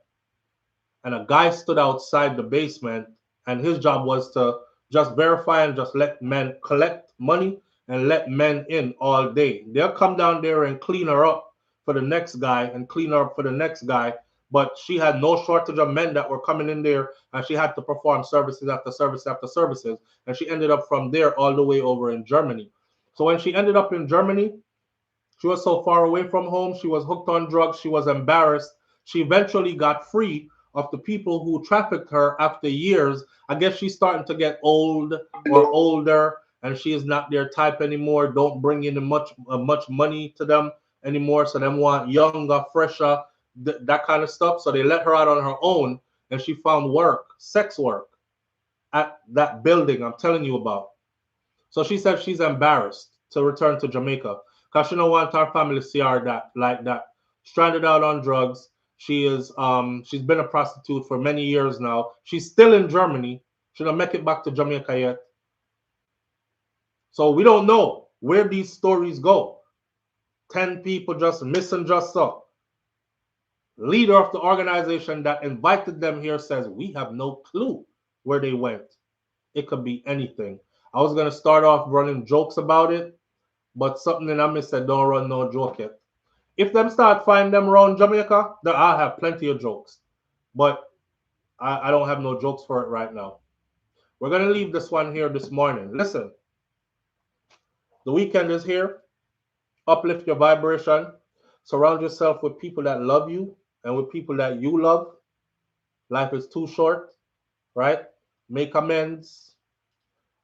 And a guy stood outside the basement and his job was to just verify and just let men collect money and let men in all day. They'll come down there and clean her up for the next guy and clean her up for the next guy. But she had no shortage of men that were coming in there, and she had to perform services after service after services. And she ended up from there all the way over in Germany. So when she ended up in Germany, she was so far away from home. She was hooked on drugs. She was embarrassed. She eventually got free of the people who trafficked her after years. I guess she's starting to get old or older, and she is not their type anymore. Don't bring in much money to them anymore. So them want younger, fresher, that kind of stuff. So they let her out on her own, and she found work, sex work, at that building I'm telling you about. So she said she's embarrassed to return to Jamaica because she don't want her family to see her like that. Stranded out on drugs. She's been a prostitute for many years now. She's still in Germany. She don't make it back to Jamaica yet. So we don't know where these stories go. 10 people just missing just so. Leader of the organization that invited them here says we have no clue where they went. It could be anything. I was going to start off running jokes about it, but something in me said don't run no joke yet. If them start finding them around Jamaica, then I'll have plenty of jokes. But I don't have no jokes for it right now. We're going to leave this one here this morning. Listen, the weekend is here. Uplift your vibration. Surround yourself with people that love you and with people that you love. Life is too short, right? Make amends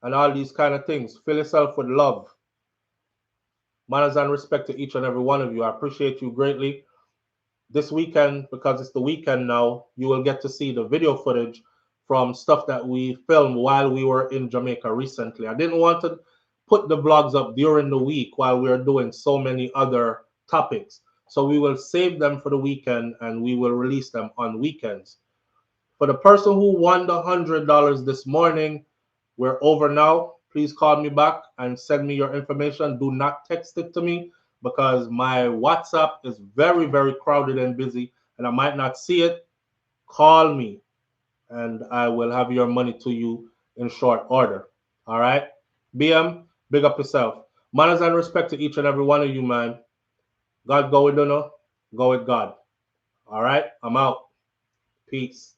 and all these kind of things. Fill yourself with love. Manners and respect to each and every one of you. I appreciate you greatly. This weekend, because it's the weekend now, you will get to see the video footage from stuff that we filmed while we were in Jamaica recently. I didn't want to put the vlogs up during the week while we are doing so many other topics. So we will save them for the weekend and we will release them on weekends. For the person who won the $100 this morning, we're over now. Please call me back and send me your information. Do not text it to me because my WhatsApp is very, very crowded and busy and I might not see it. Call me and I will have your money to you in short order. All right? BM, big up yourself. Manners and respect to each and every one of you, man. God go with you, go with God. All right? I'm out. Peace.